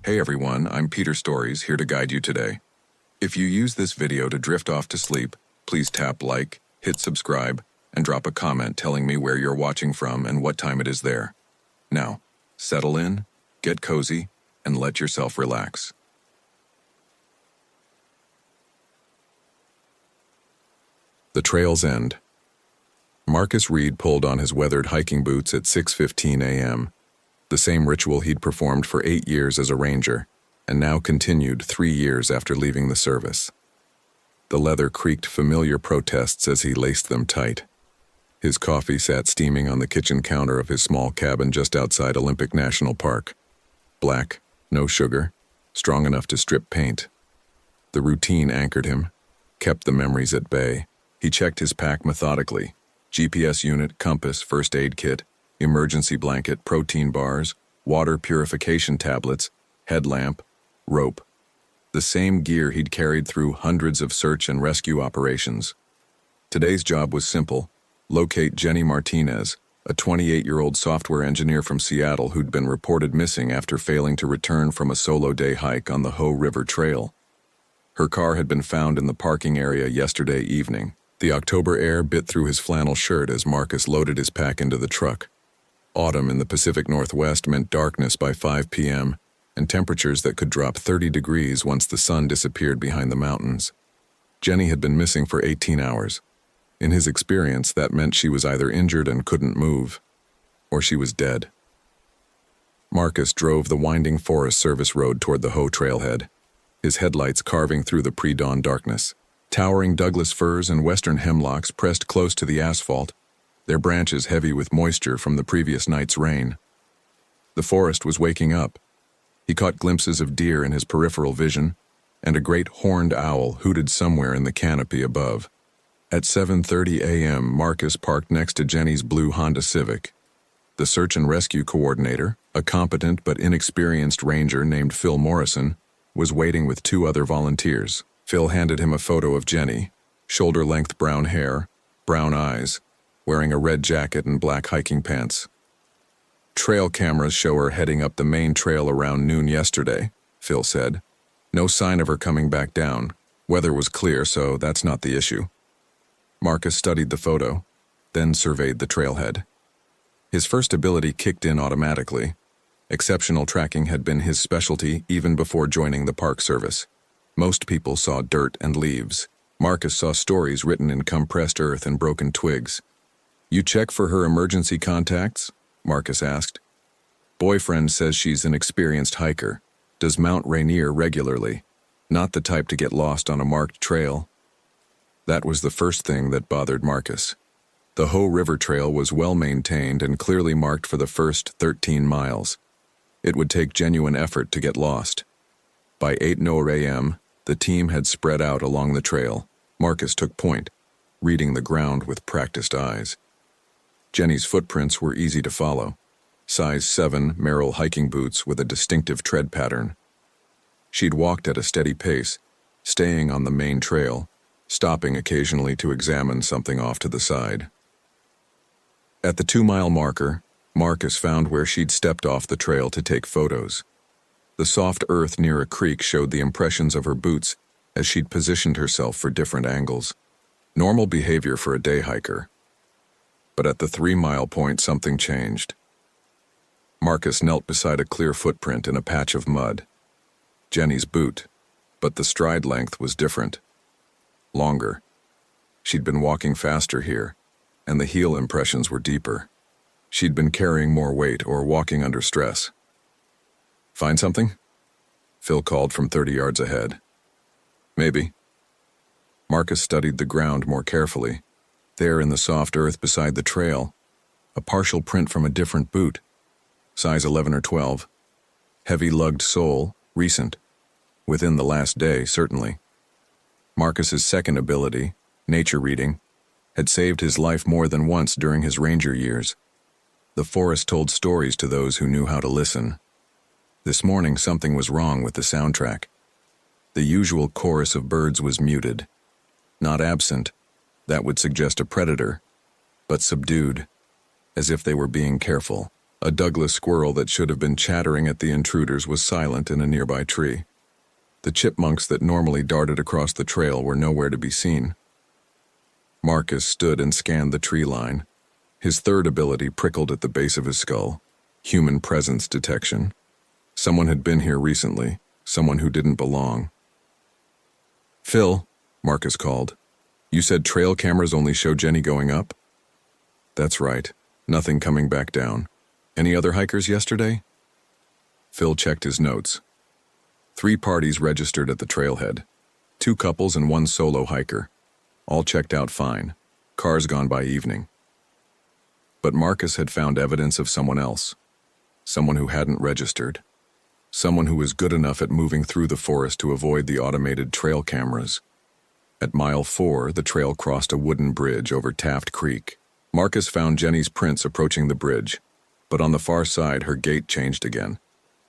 Hey everyone, I'm Peter Stories, here to guide you today. If you use this video to drift off to sleep, please tap like, hit subscribe, and drop a comment telling me where you're watching from and what time it is there. Now, settle in, get cozy, and let yourself relax. The trail's end. Marcus Reed pulled on his weathered hiking boots at 6:15 a.m., the same ritual he'd performed for 8 years as a ranger, and now continued 3 years after leaving the service. The leather creaked familiar protests as he laced them tight. His coffee sat steaming on the kitchen counter of his small cabin just outside Olympic National Park. Black, no sugar, strong enough to strip paint. The routine anchored him, kept the memories at bay. He checked his pack methodically. GPS unit, compass, first aid kit, emergency blanket, protein bars, water purification tablets, headlamp, rope. The same gear he'd carried through hundreds of search and rescue operations. Today's job was simple: locate Jenny Martinez, a 28-year-old software engineer from Seattle who'd been reported missing after failing to return from a solo day hike on the Hoh River Trail. Her car had been found in the parking area yesterday evening. The October air bit through his flannel shirt as Marcus loaded his pack into the truck. Autumn in the Pacific Northwest meant darkness by 5 p.m. and temperatures that could drop 30 degrees once the sun disappeared behind the mountains. Jenny had been missing for 18 hours. In his experience, that meant she was either injured and couldn't move, or she was dead. Marcus drove the winding Forest Service road toward the Hoh trailhead, his headlights carving through the pre-dawn darkness. Towering Douglas firs and western hemlocks pressed close to the asphalt, their branches heavy with moisture from the previous night's rain. The forest was waking up. He caught glimpses of deer in his peripheral vision, and a great horned owl hooted somewhere in the canopy above. At 7:30 a.m., Marcus parked next to Jenny's blue Honda Civic. The search and rescue coordinator, a competent but inexperienced ranger named Phil Morrison, was waiting with 2 other volunteers. Phil handed him a photo of Jenny, shoulder-length brown hair, brown eyes, wearing a red jacket and black hiking pants. "Trail cameras show her heading up the main trail around noon yesterday," Phil said. "No sign of her coming back down. Weather was clear, so that's not the issue." Marcus studied the photo, then surveyed the trailhead. His first ability kicked in automatically. Exceptional tracking had been his specialty even before joining the Park Service. Most people saw dirt and leaves. Marcus saw stories written in compressed earth and broken twigs. "You check for her emergency contacts?" Marcus asked. "Boyfriend says she's an experienced hiker. Does Mount Rainier regularly. Not the type to get lost on a marked trail." That was the first thing that bothered Marcus. The Hoh River Trail was well maintained and clearly marked for the first 13 miles. It would take genuine effort to get lost. By 8:00 a.m., the team had spread out along the trail. Marcus took point, reading the ground with practiced eyes. Jenny's footprints were easy to follow. Size 7 Merrell hiking boots with a distinctive tread pattern. She'd walked at a steady pace, staying on the main trail, stopping occasionally to examine something off to the side. At the 2-mile marker, Marcus found where she'd stepped off the trail to take photos. The soft earth near a creek showed the impressions of her boots as she'd positioned herself for different angles. Normal behavior for a day hiker. But at the 3-mile point, something changed. Marcus knelt beside a clear footprint in a patch of mud. Jenny's boot, but the stride length was different. Longer. She'd been walking faster here, and the heel impressions were deeper. She'd been carrying more weight or walking under stress. "Find something?" Phil called from 30 yards ahead. "Maybe." Marcus studied the ground more carefully. There in the soft earth beside the trail, a partial print from a different boot, size 11 or 12. Heavy lugged sole, recent. Within the last day, certainly. Marcus's second ability, nature reading, had saved his life more than once during his ranger years. The forest told stories to those who knew how to listen. This morning, something was wrong with the soundtrack. The usual chorus of birds was muted. Not absent, that would suggest a predator, but subdued, as if they were being careful. A Douglas squirrel that should have been chattering at the intruders was silent in a nearby tree. The chipmunks that normally darted across the trail were nowhere to be seen. Marcus stood and scanned the tree line. His third ability prickled at the base of his skull. Human presence detection. Someone had been here recently, someone who didn't belong. "Phil," Marcus called. "You said trail cameras only show Jenny going up?" "That's right. Nothing coming back down. Any other hikers yesterday?" Phil checked his notes. 3 parties registered at the trailhead. 2 couples and 1 solo hiker. All checked out fine. Cars gone by evening. But Marcus had found evidence of someone else. Someone who hadn't registered. Someone who was good enough at moving through the forest to avoid the automated trail cameras. At mile 4, the trail crossed a wooden bridge over Taft Creek. Marcus found Jenny's prints approaching the bridge, but on the far side her gait changed again.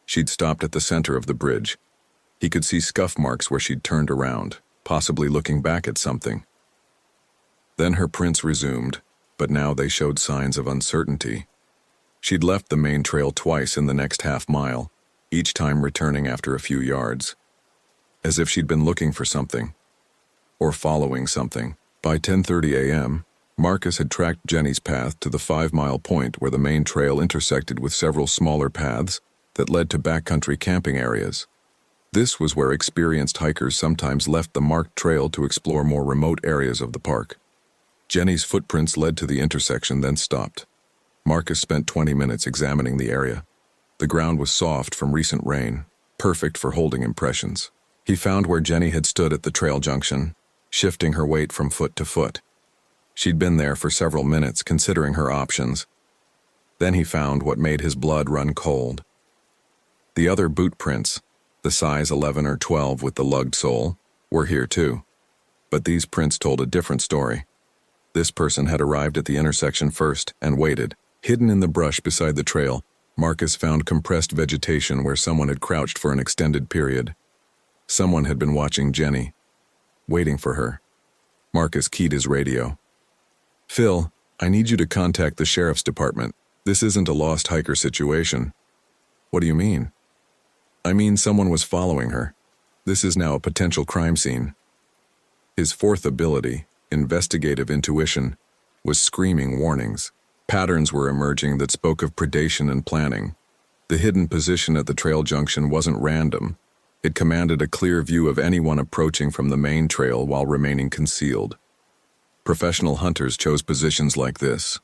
She'd stopped at the center of the bridge. He could see scuff marks where she'd turned around, possibly looking back at something. Then her prints resumed, but now they showed signs of uncertainty. She'd left the main trail twice in the next half mile, each time returning after a few yards. As if she'd been looking for something, or following something. By 10:30 a.m., Marcus had tracked Jenny's path to the 5-mile point where the main trail intersected with several smaller paths that led to backcountry camping areas. This was where experienced hikers sometimes left the marked trail to explore more remote areas of the park. Jenny's footprints led to the intersection, then stopped. Marcus spent 20 minutes examining the area. The ground was soft from recent rain, perfect for holding impressions. He found where Jenny had stood at the trail junction, shifting her weight from foot to foot. She'd been there for several minutes, considering her options. Then he found what made his blood run cold. The other boot prints, the size 11 or 12 with the lugged sole, were here too. But these prints told a different story. This person had arrived at the intersection first and waited. Hidden in the brush beside the trail, Marcus found compressed vegetation where someone had crouched for an extended period. Someone had been watching Jenny, waiting for her. Marcus keyed his radio. "Phil, I need you to contact the sheriff's department. This isn't a lost hiker situation." "What do you mean?" "I mean someone was following her. This is now a potential crime scene." His fourth ability, investigative intuition, was screaming warnings. Patterns were emerging that spoke of predation and planning. The hidden position at the trail junction wasn't random. It commanded a clear view of anyone approaching from the main trail while remaining concealed. Professional hunters chose positions like this.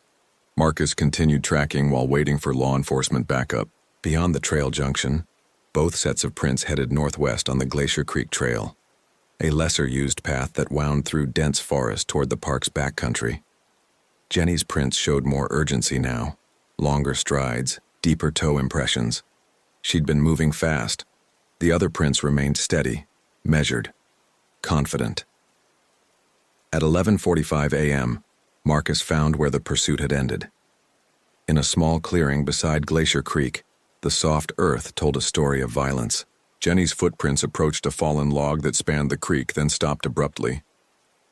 Marcus continued tracking while waiting for law enforcement backup. Beyond the trail junction, both sets of prints headed northwest on the Glacier Creek Trail, a lesser-used path that wound through dense forest toward the park's backcountry. Jenny's prints showed more urgency now, longer strides, deeper toe impressions. She'd been moving fast. The other prints remained steady, measured, confident. At 11:45 a.m., Marcus found where the pursuit had ended. In a small clearing beside Glacier Creek, the soft earth told a story of violence. Jenny's footprints approached a fallen log that spanned the creek, then stopped abruptly.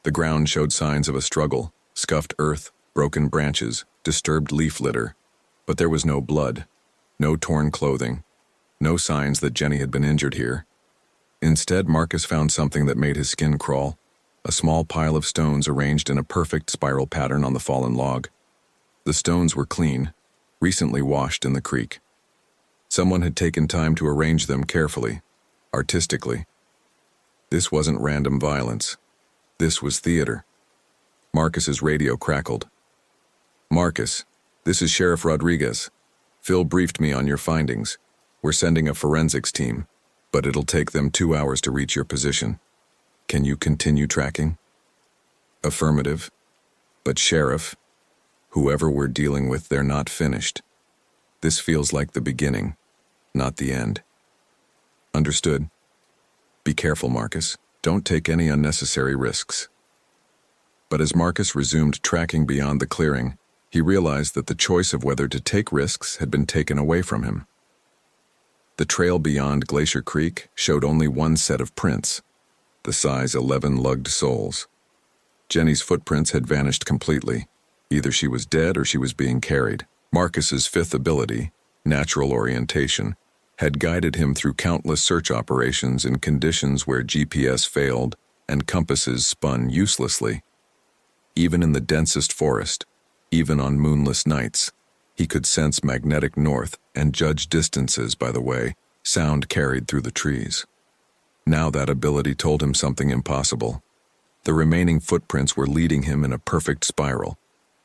The ground showed signs of a struggle, scuffed earth, broken branches, disturbed leaf litter. But there was no blood, no torn clothing, no signs that Jenny had been injured here. Instead, Marcus found something that made his skin crawl, a small pile of stones arranged in a perfect spiral pattern on the fallen log. The stones were clean, recently washed in the creek. Someone had taken time to arrange them carefully, artistically. This wasn't random violence. This was theater. Marcus's radio crackled. "Marcus, this is Sheriff Rodriguez. Phil briefed me on your findings. We're sending a forensics team, but it'll take them 2 hours to reach your position. Can you continue tracking?" "Affirmative. But Sheriff, whoever we're dealing with, they're not finished. This feels like the beginning, not the end." "Understood. Be careful, Marcus. Don't take any unnecessary risks." But as Marcus resumed tracking beyond the clearing, he realized that the choice of whether to take risks had been taken away from him. The trail beyond Glacier Creek showed only one set of prints, the size 11 lugged soles. Jenny's footprints had vanished completely. Either she was dead or she was being carried. Marcus's fifth ability, natural orientation, had guided him through countless search operations in conditions where GPS failed and compasses spun uselessly. Even in the densest forest, even on moonless nights, he could sense magnetic north and judge distances by the way sound carried through the trees. Now that ability told him something impossible. The remaining footprints were leading him in a perfect spiral,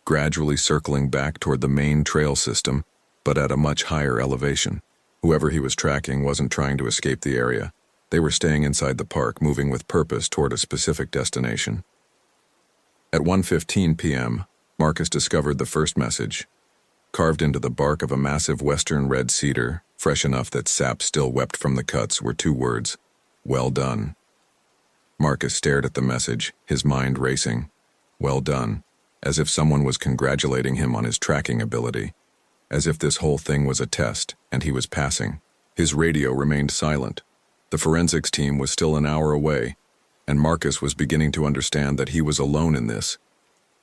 gradually circling back toward the main trail system, but at a much higher elevation. Whoever he was tracking wasn't trying to escape the area. They were staying inside the park, moving with purpose toward a specific destination. At 1:15 p.m., Marcus discovered the first message. Carved into the bark of a massive western red cedar, fresh enough that sap still wept from the cuts, were two words: "Well done." Marcus stared at the message, his mind racing. Well done, as if someone was congratulating him on his tracking ability, as if this whole thing was a test and he was passing. His radio remained silent. The forensics team was still an hour away, and Marcus was beginning to understand that he was alone in this.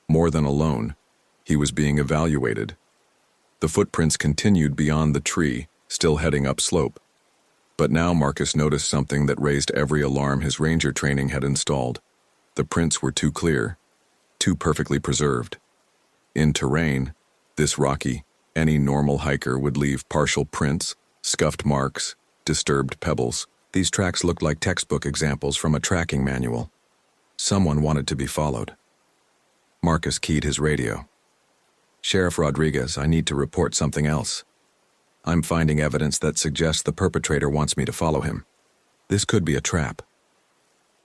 More than alone, he was being evaluated. The footprints continued beyond the tree, still heading upslope. But now Marcus noticed something that raised every alarm his ranger training had installed. The prints were too clear, too perfectly preserved. In terrain, this rocky, any normal hiker would leave partial prints, scuffed marks, disturbed pebbles. These tracks looked like textbook examples from a tracking manual. Someone wanted to be followed. Marcus keyed his radio. "Sheriff Rodriguez, I need to report something else. I'm finding evidence that suggests the perpetrator wants me to follow him. This could be a trap."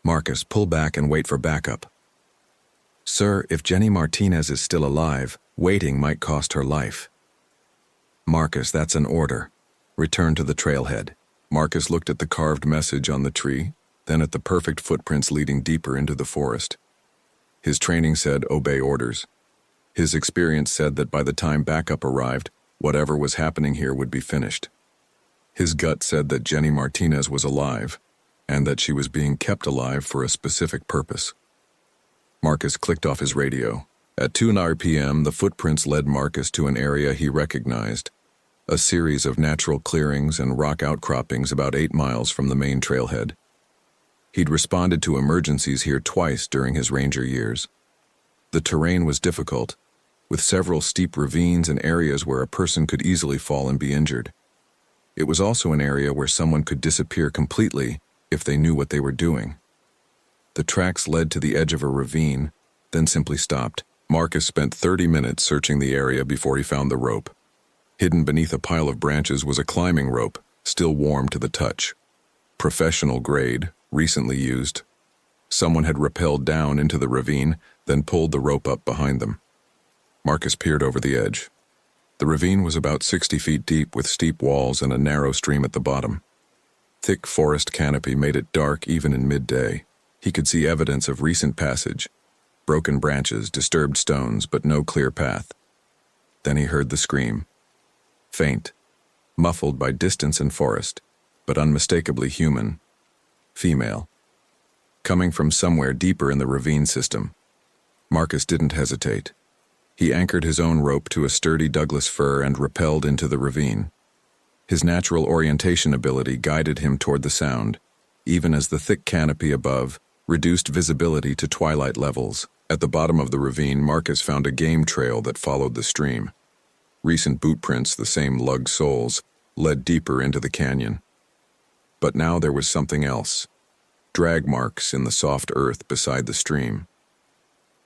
"Marcus, pull back and wait for backup." "Sir, if Jenny Martinez is still alive, waiting might cost her life." "Marcus, that's an order. Return to the trailhead." Marcus looked at the carved message on the tree, then at the perfect footprints leading deeper into the forest. His training said obey orders. His experience said that by the time backup arrived, whatever was happening here would be finished. His gut said that Jenny Martinez was alive, and that she was being kept alive for a specific purpose. Marcus clicked off his radio. At 2:09 p.m., the footprints led Marcus to an area he recognized, a series of natural clearings and rock outcroppings about 8 miles from the main trailhead. He'd responded to emergencies here twice during his ranger years. The terrain was difficult, with several steep ravines and areas where a person could easily fall and be injured. It was also an area where someone could disappear completely if they knew what they were doing. The tracks led to the edge of a ravine, then simply stopped. Marcus spent 30 minutes searching the area before he found the rope. Hidden beneath a pile of branches was a climbing rope, still warm to the touch. Professional grade, recently used. Someone had rappelled down into the ravine, then pulled the rope up behind them. Marcus peered over the edge. The ravine was about 60 feet deep with steep walls and a narrow stream at the bottom. Thick forest canopy made it dark even in midday. He could see evidence of recent passage, broken branches, disturbed stones, but no clear path. Then he heard the scream. Faint, muffled by distance and forest, but unmistakably human. Female. Coming from somewhere deeper in the ravine system. Marcus didn't hesitate. He anchored his own rope to a sturdy Douglas fir and rappelled into the ravine. His natural orientation ability guided him toward the sound, even as the thick canopy above reduced visibility to twilight levels. At the bottom of the ravine, Marcus found a game trail that followed the stream. Recent boot prints, the same lug soles, led deeper into the canyon. But now there was something else. Drag marks in the soft earth beside the stream.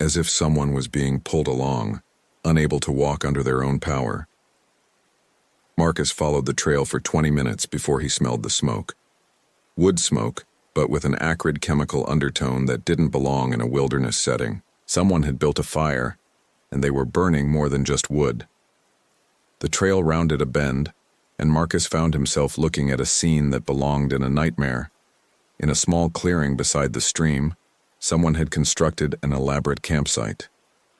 As if someone was being pulled along, unable to walk under their own power. Marcus followed the trail for 20 minutes before he smelled the smoke. Wood smoke, but with an acrid chemical undertone that didn't belong in a wilderness setting. Someone had built a fire, and they were burning more than just wood. The trail rounded a bend, and Marcus found himself looking at a scene that belonged in a nightmare. In a small clearing beside the stream, someone had constructed an elaborate campsite.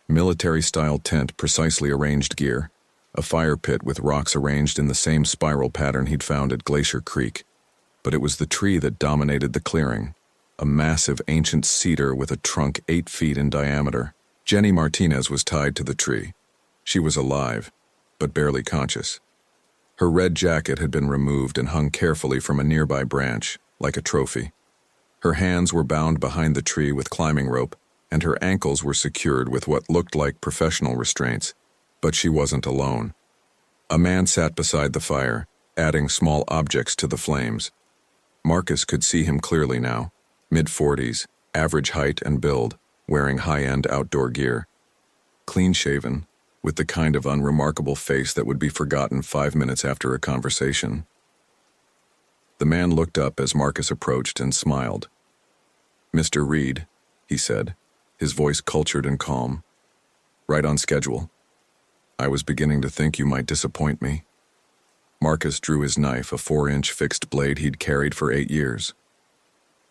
Military-style tent, precisely arranged gear, a fire pit with rocks arranged in the same spiral pattern he'd found at Glacier Creek. But it was the tree that dominated the clearing, a massive ancient cedar with a trunk 8 feet in diameter. Jenny Martinez was tied to the tree. She was alive, but barely conscious. Her red jacket had been removed and hung carefully from a nearby branch, like a trophy. Her hands were bound behind the tree with climbing rope, and her ankles were secured with what looked like professional restraints. But she wasn't alone. A man sat beside the fire, adding small objects to the flames. Marcus could see him clearly now, mid-40s, average height and build, wearing high-end outdoor gear. Clean-shaven, with the kind of unremarkable face that would be forgotten 5 minutes after a conversation. The man looked up as Marcus approached and smiled. "Mr. Reed," he said, his voice cultured and calm. "Right on schedule. I was beginning to think you might disappoint me." Marcus drew his knife, a 4-inch fixed blade he'd carried for 8 years.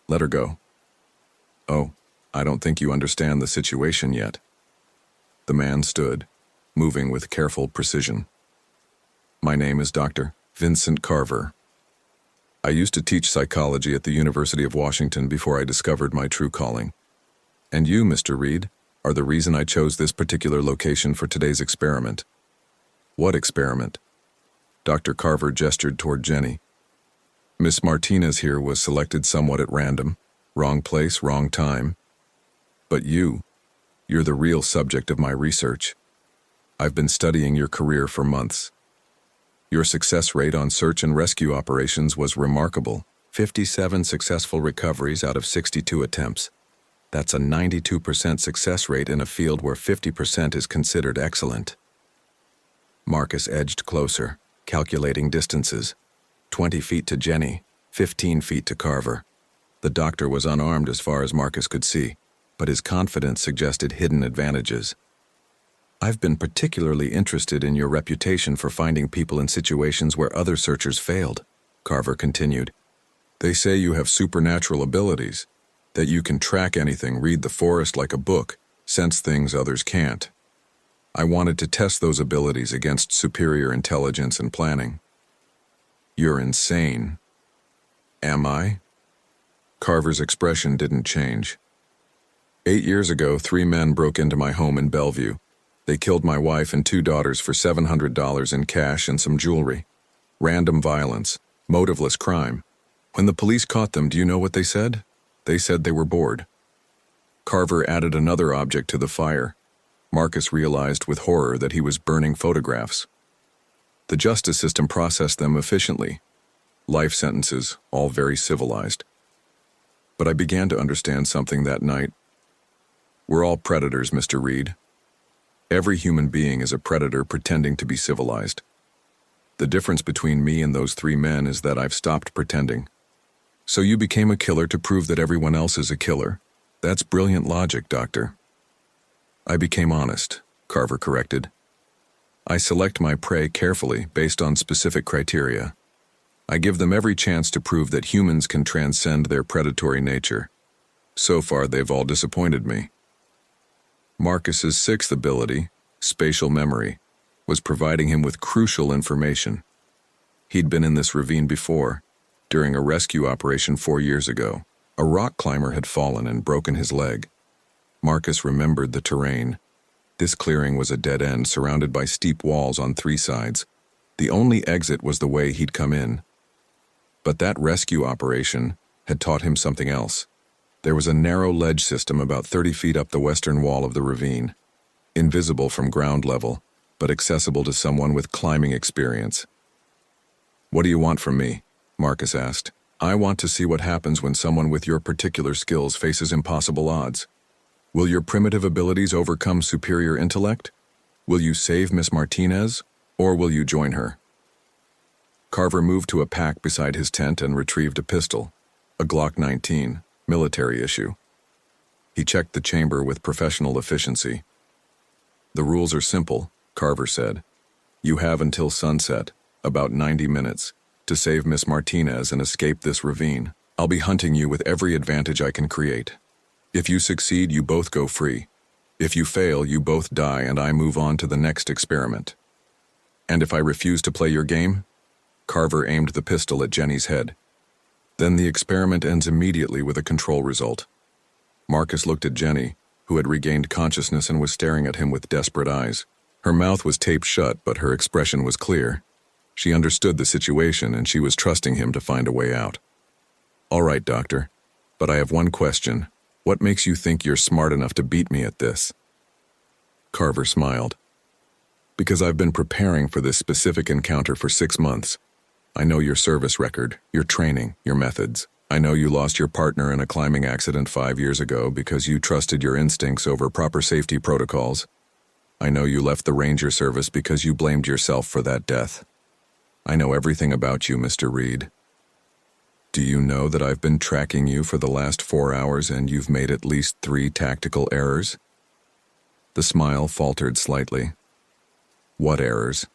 "Let her go." "Oh, I don't think you understand the situation yet." The man stood, moving with careful precision. "My name is Dr. Vincent Carver. I used to teach psychology at the University of Washington before I discovered my true calling. And you, Mr. Reed, are the reason I chose this particular location for today's experiment." "What experiment?" Dr. Carver gestured toward Jenny. "Miss Martinez here was selected somewhat at random, wrong place, wrong time. But you're the real subject of my research. I've been studying your career for months. Your success rate on search and rescue operations was remarkable. 57 successful recoveries out of 62 attempts. That's a 92% success rate in a field where 50% is considered excellent." Marcus edged closer, calculating distances. 20 feet to Jenny, 15 feet to Carver. The doctor was unarmed as far as Marcus could see, but his confidence suggested hidden advantages. "I've been particularly interested in your reputation for finding people in situations where other searchers failed," Carver continued. "They say you have supernatural abilities, that you can track anything, read the forest like a book, sense things others can't. I wanted to test those abilities against superior intelligence and planning." "You're insane." "Am I?" Carver's expression didn't change. 8 years ago, 3 men broke into my home in Bellevue. They killed my wife and 2 daughters for $700 in cash and some jewelry. Random violence, motiveless crime. When the police caught them, do you know what they said? They said they were bored. Carver added another object to the fire. Marcus realized with horror that he was burning photographs. The justice system processed them efficiently. Life sentences, all very civilized. But I began to understand something that night. We're all predators, Mr. Reed. Every human being is a predator pretending to be civilized. The difference between me and those 3 men is that I've stopped pretending. So you became a killer to prove that everyone else is a killer? That's brilliant logic, Doctor. I became honest, Carver corrected. I select my prey carefully based on specific criteria. I give them every chance to prove that humans can transcend their predatory nature. So far, they've all disappointed me. Marcus's 6th ability, spatial memory, was providing him with crucial information. He'd been in this ravine before, during a rescue operation 4 years ago. A rock climber had fallen and broken his leg. Marcus remembered the terrain. This clearing was a dead end surrounded by steep walls on 3 sides. The only exit was the way he'd come in. But that rescue operation had taught him something else. There was a narrow ledge system about 30 feet up the western wall of the ravine, invisible from ground level, but accessible to someone with climbing experience. What do you want from me? Marcus asked. I want to see what happens when someone with your particular skills faces impossible odds. Will your primitive abilities overcome superior intellect? Will you save Miss Martinez, or will you join her? Carver moved to a pack beside his tent and retrieved a pistol, a Glock 19, military issue. He checked the chamber with professional efficiency. The rules are simple, Carver said. You have until sunset, about 90 minutes, to save Miss Martinez and escape this ravine. I'll be hunting you with every advantage I can create. If you succeed, you both go free. If you fail, you both die and I move on to the next experiment. And if I refuse to play your game? Carver aimed the pistol at Jenny's head. Then the experiment ends immediately with a control result. Marcus looked at Jenny, who had regained consciousness and was staring at him with desperate eyes. Her mouth was taped shut, but her expression was clear. She understood the situation and she was trusting him to find a way out. "All right, doctor, but I have one question. What makes you think you're smart enough to beat me at this?" Carver smiled. "Because I've been preparing for this specific encounter for 6 months. I know your service record, your training, your methods. I know you lost your partner in a climbing accident 5 years ago because you trusted your instincts over proper safety protocols. I know you left the Ranger Service because you blamed yourself for that death. I know everything about you, Mr. Reed. Do you know that I've been tracking you for the last 4 hours and you've made at least 3 tactical errors?" The smile faltered slightly. "What errors?"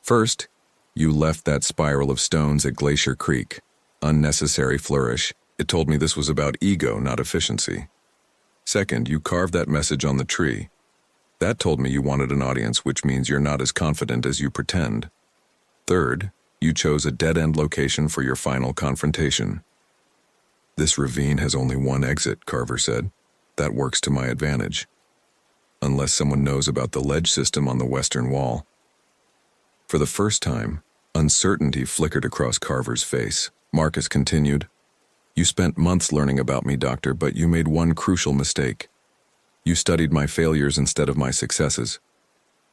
"First, you left that spiral of stones at Glacier Creek. Unnecessary flourish. It told me this was about ego, not efficiency. Second, you carved that message on the tree. That told me you wanted an audience, which means you're not as confident as you pretend. Third, you chose a dead-end location for your final confrontation." "This ravine has only one exit," Carver said. "That works to my advantage. Unless someone knows about the ledge system on the western wall." For the first time, uncertainty flickered across Carver's face. Marcus continued, "You spent months learning about me, Doctor, but you made one crucial mistake. You studied my failures instead of my successes.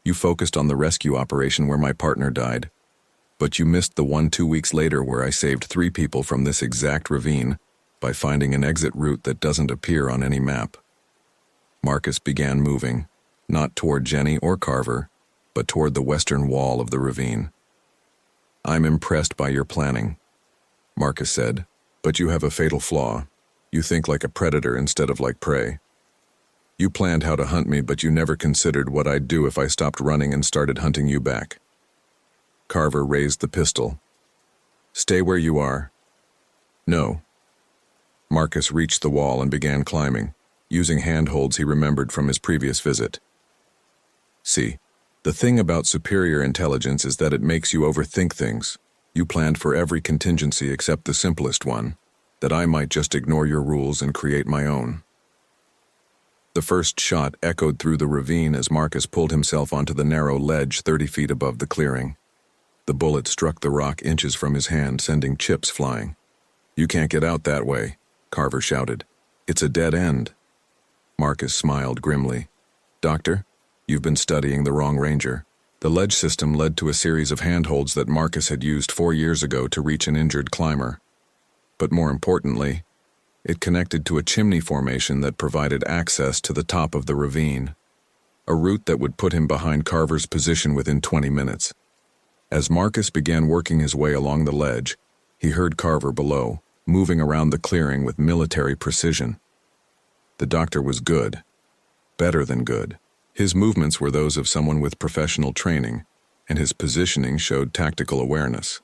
You focused on the rescue operation where my partner died, but you missed the one 2 weeks later where I saved 3 people from this exact ravine by finding an exit route that doesn't appear on any map." Marcus began moving, not toward Jenny or Carver, but toward the western wall of the ravine. "I'm impressed by your planning," Marcus said, "but you have a fatal flaw. You think like a predator instead of like prey. You planned how to hunt me, but you never considered what I'd do if I stopped running and started hunting you back." Carver raised the pistol. "Stay where you are." "No." Marcus reached the wall and began climbing, using handholds he remembered from his previous visit. "See, the thing about superior intelligence is that it makes you overthink things. You planned for every contingency except the simplest one, that I might just ignore your rules and create my own." The first shot echoed through the ravine as Marcus pulled himself onto the narrow ledge 30 feet above the clearing. The bullet struck the rock inches from his hand, sending chips flying. "You can't get out that way," Carver shouted. "It's a dead end." Marcus smiled grimly. "Doctor, you've been studying the wrong Ranger." The ledge system led to a series of handholds that Marcus had used 4 years ago to reach an injured climber. But more importantly, it connected to a chimney formation that provided access to the top of the ravine, a route that would put him behind Carver's position within 20 minutes. As Marcus began working his way along the ledge, he heard Carver below, moving around the clearing with military precision. The doctor was good, better than good. His movements were those of someone with professional training, and his positioning showed tactical awareness.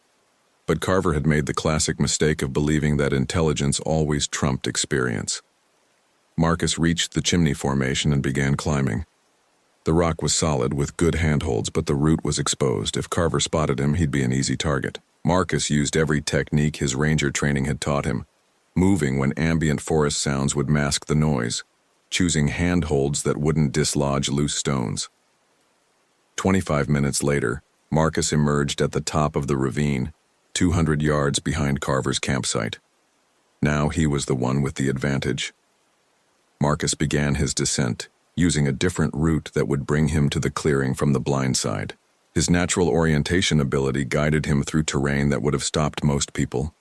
But Carver had made the classic mistake of believing that intelligence always trumped experience. Marcus reached the chimney formation and began climbing. The rock was solid with good handholds, but the route was exposed. If Carver spotted him, he'd be an easy target. Marcus used every technique his ranger training had taught him, moving when ambient forest sounds would mask the noise, choosing handholds that wouldn't dislodge loose stones. 25 minutes later, Marcus emerged at the top of the ravine, 200 yards behind Carver's campsite. Now he was the one with the advantage. Marcus began his descent, using a different route that would bring him to the clearing from the blind side. His natural orientation ability guided him through terrain that would have stopped most people,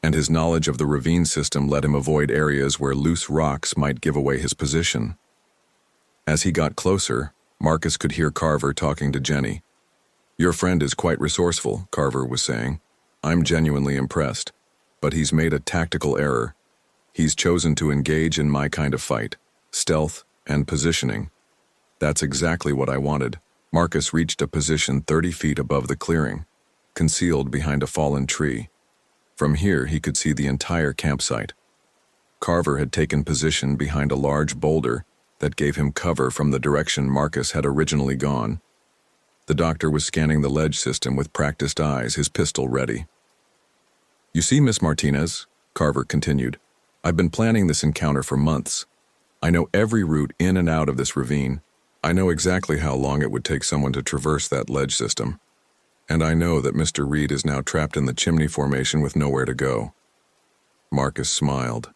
and his knowledge of the ravine system let him avoid areas where loose rocks might give away his position. As he got closer, Marcus could hear Carver talking to Jenny. "Your friend is quite resourceful," Carver was saying. "I'm genuinely impressed, but he's made a tactical error. He's chosen to engage in my kind of fight, stealth and positioning. That's exactly what I wanted." Marcus reached a position 30 feet above the clearing, concealed behind a fallen tree. From here, he could see the entire campsite. Carver had taken position behind a large boulder that gave him cover from the direction Marcus had originally gone. The doctor was scanning the ledge system with practiced eyes, his pistol ready. "You see, Miss Martinez," Carver continued, "I've been planning this encounter for months. I know every route in and out of this ravine. I know exactly how long it would take someone to traverse that ledge system. And I know that Mr. Reed is now trapped in the chimney formation with nowhere to go. Marcus smiled.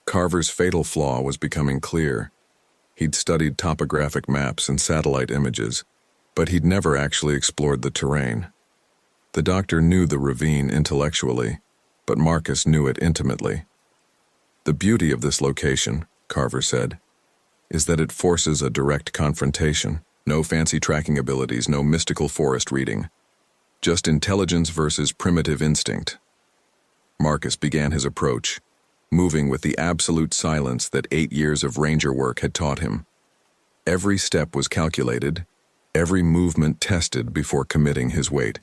Carver's fatal flaw was becoming clear. He'd studied topographic maps and satellite images, but he'd never actually explored the terrain. The doctor knew the ravine intellectually, but Marcus knew it intimately. The beauty of this location, Carver said, is that it forces a direct confrontation. No fancy tracking abilities, no mystical forest reading. Just intelligence versus primitive instinct. Marcus began his approach, moving with the absolute silence that 8 years of ranger work had taught him. Every step was calculated, every movement tested before committing his weight.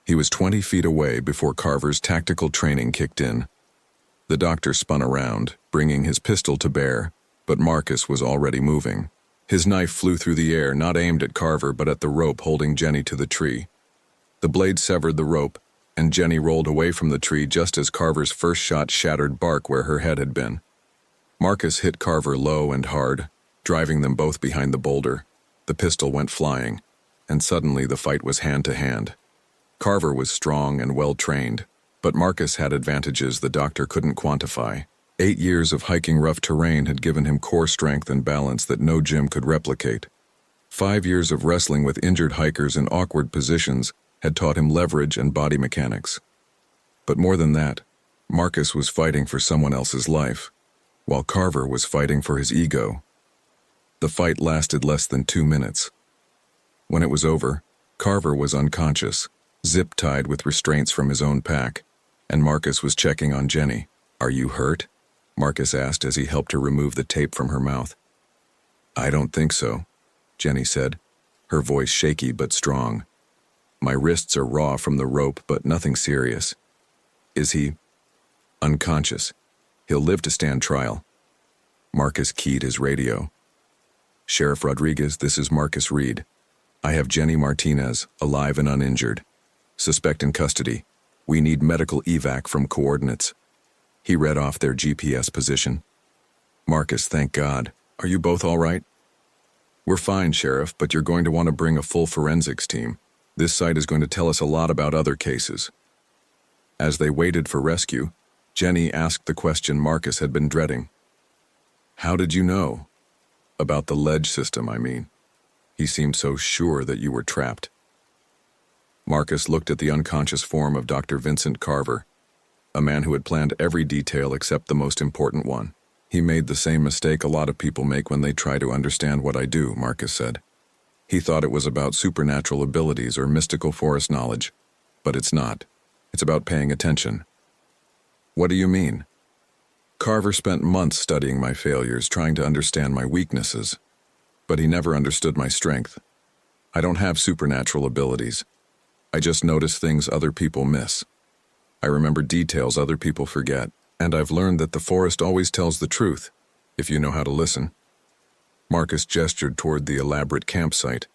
He was 20 feet away before Carver's tactical training kicked in. The doctor spun around, bringing his pistol to bear, but Marcus was already moving. His knife flew through the air, not aimed at Carver, but at the rope holding Jenny to the tree. The blade severed the rope, and Jenny rolled away from the tree just as Carver's first shot shattered bark where her head had been. Marcus hit Carver low and hard, driving them both behind the boulder. The pistol went flying, and suddenly the fight was hand to hand. Carver was strong and well-trained, but Marcus had advantages the doctor couldn't quantify. 8 years of hiking rough terrain had given him core strength and balance that no gym could replicate. 5 years of wrestling with injured hikers in awkward positions had taught him leverage and body mechanics. But more than that, Marcus was fighting for someone else's life, while Carver was fighting for his ego. The fight lasted less than 2 minutes. When it was over, Carver was unconscious, zip-tied with restraints from his own pack, and Marcus was checking on Jenny. "Are you hurt?" Marcus asked as he helped her remove the tape from her mouth. "I don't think so," Jenny said, her voice shaky but strong. "My wrists are raw from the rope, but nothing serious." "Is he?" "Unconscious. He'll live to stand trial." Marcus keyed his radio. "Sheriff Rodriguez, this is Marcus Reed. I have Jenny Martinez, alive and uninjured. Suspect in custody. We need medical evac from coordinates." He read off their GPS position. "Marcus, thank God. Are you both all right?" "We're fine, Sheriff, but you're going to want to bring a full forensics team. This site is going to tell us a lot about other cases." As they waited for rescue, Jenny asked the question Marcus had been dreading. "How did you know?" "About the ledge system, I mean. He seemed so sure that you were trapped." Marcus looked at the unconscious form of Dr. Vincent Carver, a man who had planned every detail except the most important one. "He made the same mistake a lot of people make when they try to understand what I do," Marcus said. "He thought it was about supernatural abilities or mystical forest knowledge, but it's not. It's about paying attention." "What do you mean?" "Carver spent months studying my failures, trying to understand my weaknesses, but he never understood my strength. I don't have supernatural abilities. I just notice things other people miss. I remember details other people forget, and I've learned that the forest always tells the truth, if you know how to listen." Marcus gestured toward the elaborate campsite,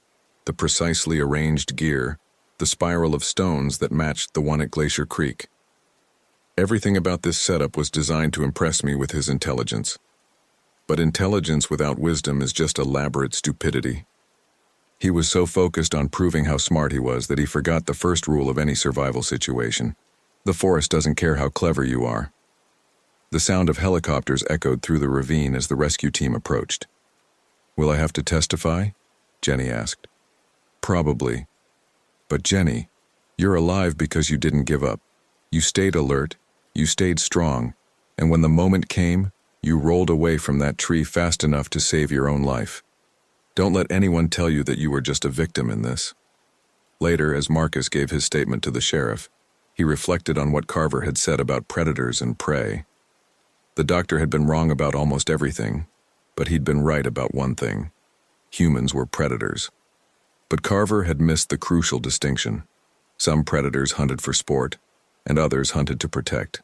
the precisely arranged gear, the spiral of stones that matched the one at Glacier Creek. Everything about this setup was designed to impress me with his intelligence. But intelligence without wisdom is just elaborate stupidity. He was so focused on proving how smart he was that he forgot the first rule of any survival situation. The forest doesn't care how clever you are. The sound of helicopters echoed through the ravine as the rescue team approached. "Will I have to testify?" Jenny asked. "Probably. But Jenny, you're alive because you didn't give up. You stayed alert, you stayed strong, and when the moment came, you rolled away from that tree fast enough to save your own life. Don't let anyone tell you that you were just a victim in this." Later, as Marcus gave his statement to the sheriff, he reflected on what Carver had said about predators and prey. The doctor had been wrong about almost everything, but he'd been right about one thing. Humans were predators. But Carver had missed the crucial distinction. Some predators hunted for sport, and others hunted to protect.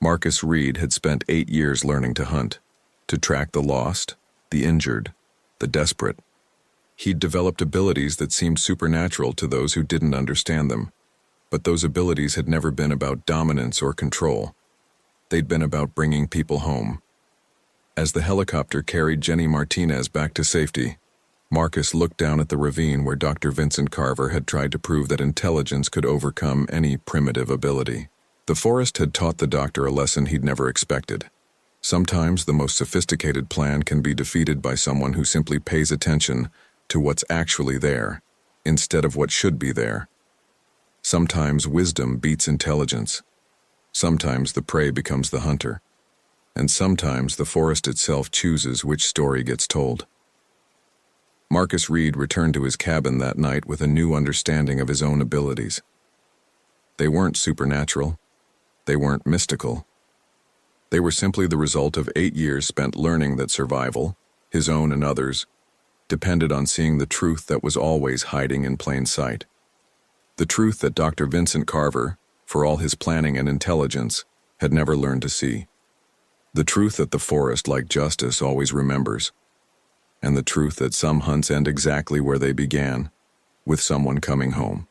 Marcus Reed had spent 8 years learning to hunt, to track the lost, the injured, the desperate. He'd developed abilities that seemed supernatural to those who didn't understand them. But those abilities had never been about dominance or control. They'd been about bringing people home. As the helicopter carried Jenny Martinez back to safety, Marcus looked down at the ravine where Dr. Vincent Carver had tried to prove that intelligence could overcome any primitive ability. The forest had taught the doctor a lesson he'd never expected. Sometimes the most sophisticated plan can be defeated by someone who simply pays attention to what's actually there, instead of what should be there. Sometimes wisdom beats intelligence. Sometimes the prey becomes the hunter. And sometimes the forest itself chooses which story gets told. Marcus Reed returned to his cabin that night with a new understanding of his own abilities. They weren't supernatural. They weren't mystical. They were simply the result of 8 years spent learning that survival, his own and others, depended on seeing the truth that was always hiding in plain sight. The truth that Dr. Vincent Carver, for all his planning and intelligence, had never learned to see. The truth that the forest, like justice, always remembers. And the truth that some hunts end exactly where they began, with someone coming home.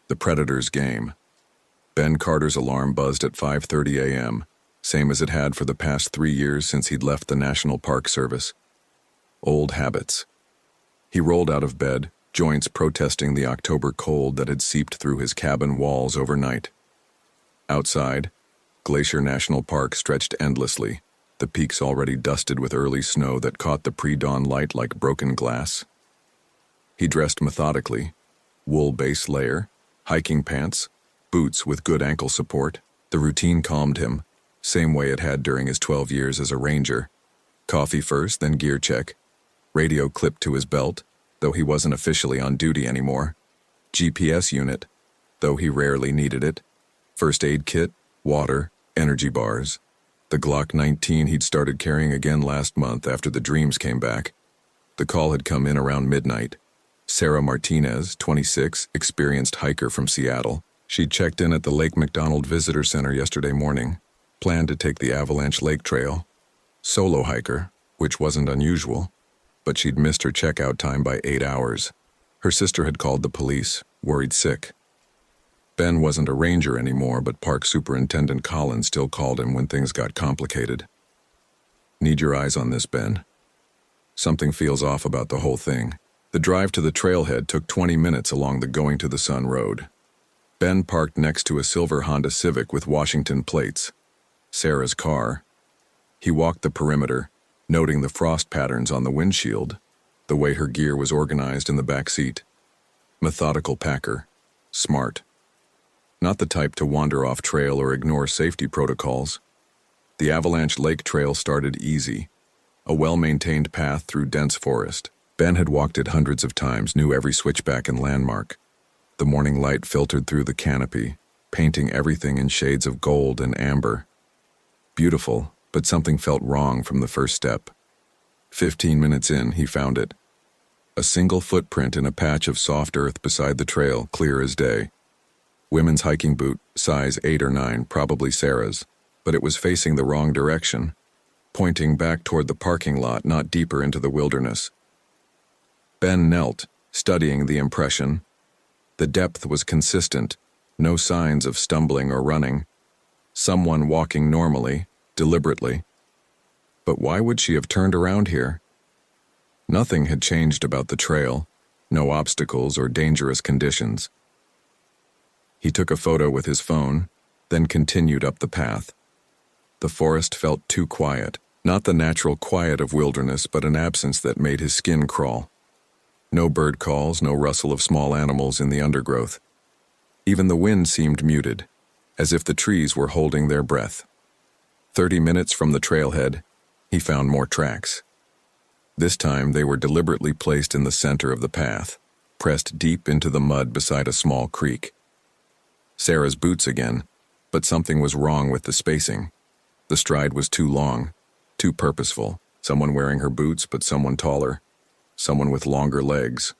The Predator's Game. Ben Carter's alarm buzzed at 5:30 a.m., same as it had for the past 3 years since he'd left the National Park Service. Old habits. He rolled out of bed, joints protesting the October cold that had seeped through his cabin walls overnight. Outside, Glacier National Park stretched endlessly, the peaks already dusted with early snow that caught the pre-dawn light like broken glass. He dressed methodically, wool base layer, hiking pants, boots with good ankle support. The routine calmed him, same way it had during his 12 years as a ranger. Coffee first, then gear check. Radio clipped to his belt, though he wasn't officially on duty anymore. GPS unit, though he rarely needed it. First aid kit, water, energy bars. The Glock 19 he'd started carrying again last month after the dreams came back. The call had come in around midnight. Sarah Martinez, 26, experienced hiker from Seattle. She'd checked in at the Lake McDonald Visitor Center yesterday morning, planned to take the Avalanche Lake Trail. Solo hiker, which wasn't unusual, but she'd missed her checkout time by 8 hours. Her sister had called the police, worried sick. Ben wasn't a ranger anymore, but Park Superintendent Collins still called him when things got complicated. Need your eyes on this, Ben. Something feels off about the whole thing. The drive to the trailhead took 20 minutes along the Going to the Sun road. Ben parked next to a silver Honda Civic with Washington plates, Sarah's car. He walked the perimeter, noting the frost patterns on the windshield, the way her gear was organized in the back seat. Methodical packer. Smart. Not the type to wander off trail or ignore safety protocols. The Avalanche Lake Trail started easy, a well-maintained path through dense forest. Ben had walked it hundreds of times, knew every switchback and landmark. The morning light filtered through the canopy, painting everything in shades of gold and amber. Beautiful, but something felt wrong from the first step. 15 minutes in, he found it. A single footprint in a patch of soft earth beside the trail, clear as day. Women's hiking boot, size 8 or 9, probably Sarah's, but it was facing the wrong direction, pointing back toward the parking lot, not deeper into the wilderness. Ben knelt, studying the impression. The depth was consistent, no signs of stumbling or running. Someone walking normally, deliberately. But why would she have turned around here? Nothing had changed about the trail, no obstacles or dangerous conditions. He took a photo with his phone, then continued up the path. The forest felt too quiet, not the natural quiet of wilderness, but an absence that made his skin crawl. No bird calls, no rustle of small animals in the undergrowth. Even the wind seemed muted, as if the trees were holding their breath. 30 minutes from the trailhead, he found more tracks. This time they were deliberately placed in the center of the path, pressed deep into the mud beside a small creek. Sarah's boots again, but something was wrong with the spacing. The stride was too long, too purposeful. Someone wearing her boots, but someone taller. Someone with longer legs.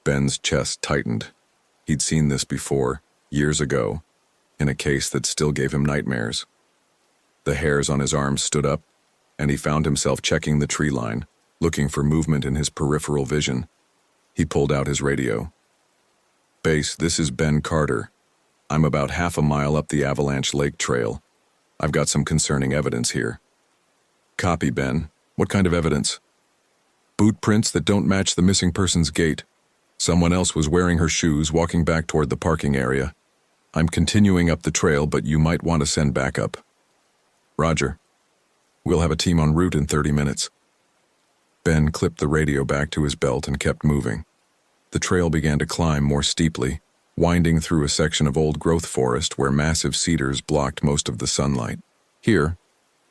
Ben's chest tightened. He'd seen this before, years ago, in a case that still gave him nightmares. The hairs on his arms stood up, and he found himself checking the tree line, looking for movement in his peripheral vision. He pulled out his radio. "Base, this is Ben Carter. I'm about half a mile up the Avalanche Lake Trail. I've got some concerning evidence here. Copy, Ben. What kind of evidence? Boot prints that don't match the missing person's gait. Someone else was wearing her shoes walking back toward the parking area. I'm continuing up the trail, but you might want to send backup. Roger. We'll have a team en route in 30 minutes. Ben clipped the radio back to his belt and kept moving. The trail began to climb more steeply, winding through a section of old-growth forest where massive cedars blocked most of the sunlight. Here,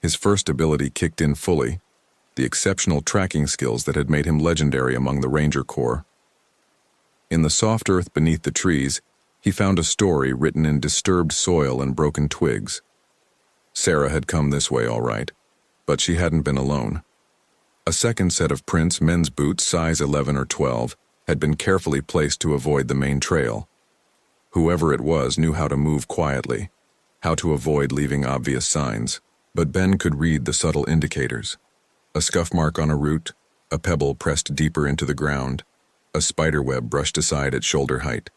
his first ability kicked in fully, the exceptional tracking skills that had made him legendary among the Ranger Corps. In the soft earth beneath the trees, he found a story written in disturbed soil and broken twigs. Sarah had come this way all right, but she hadn't been alone. A second set of prints, men's boots, size 11 or 12, had been carefully placed to avoid the main trail. Whoever it was knew how to move quietly, how to avoid leaving obvious signs, but Ben could read the subtle indicators. A scuff mark on a root, a pebble pressed deeper into the ground, a spiderweb brushed aside at shoulder height.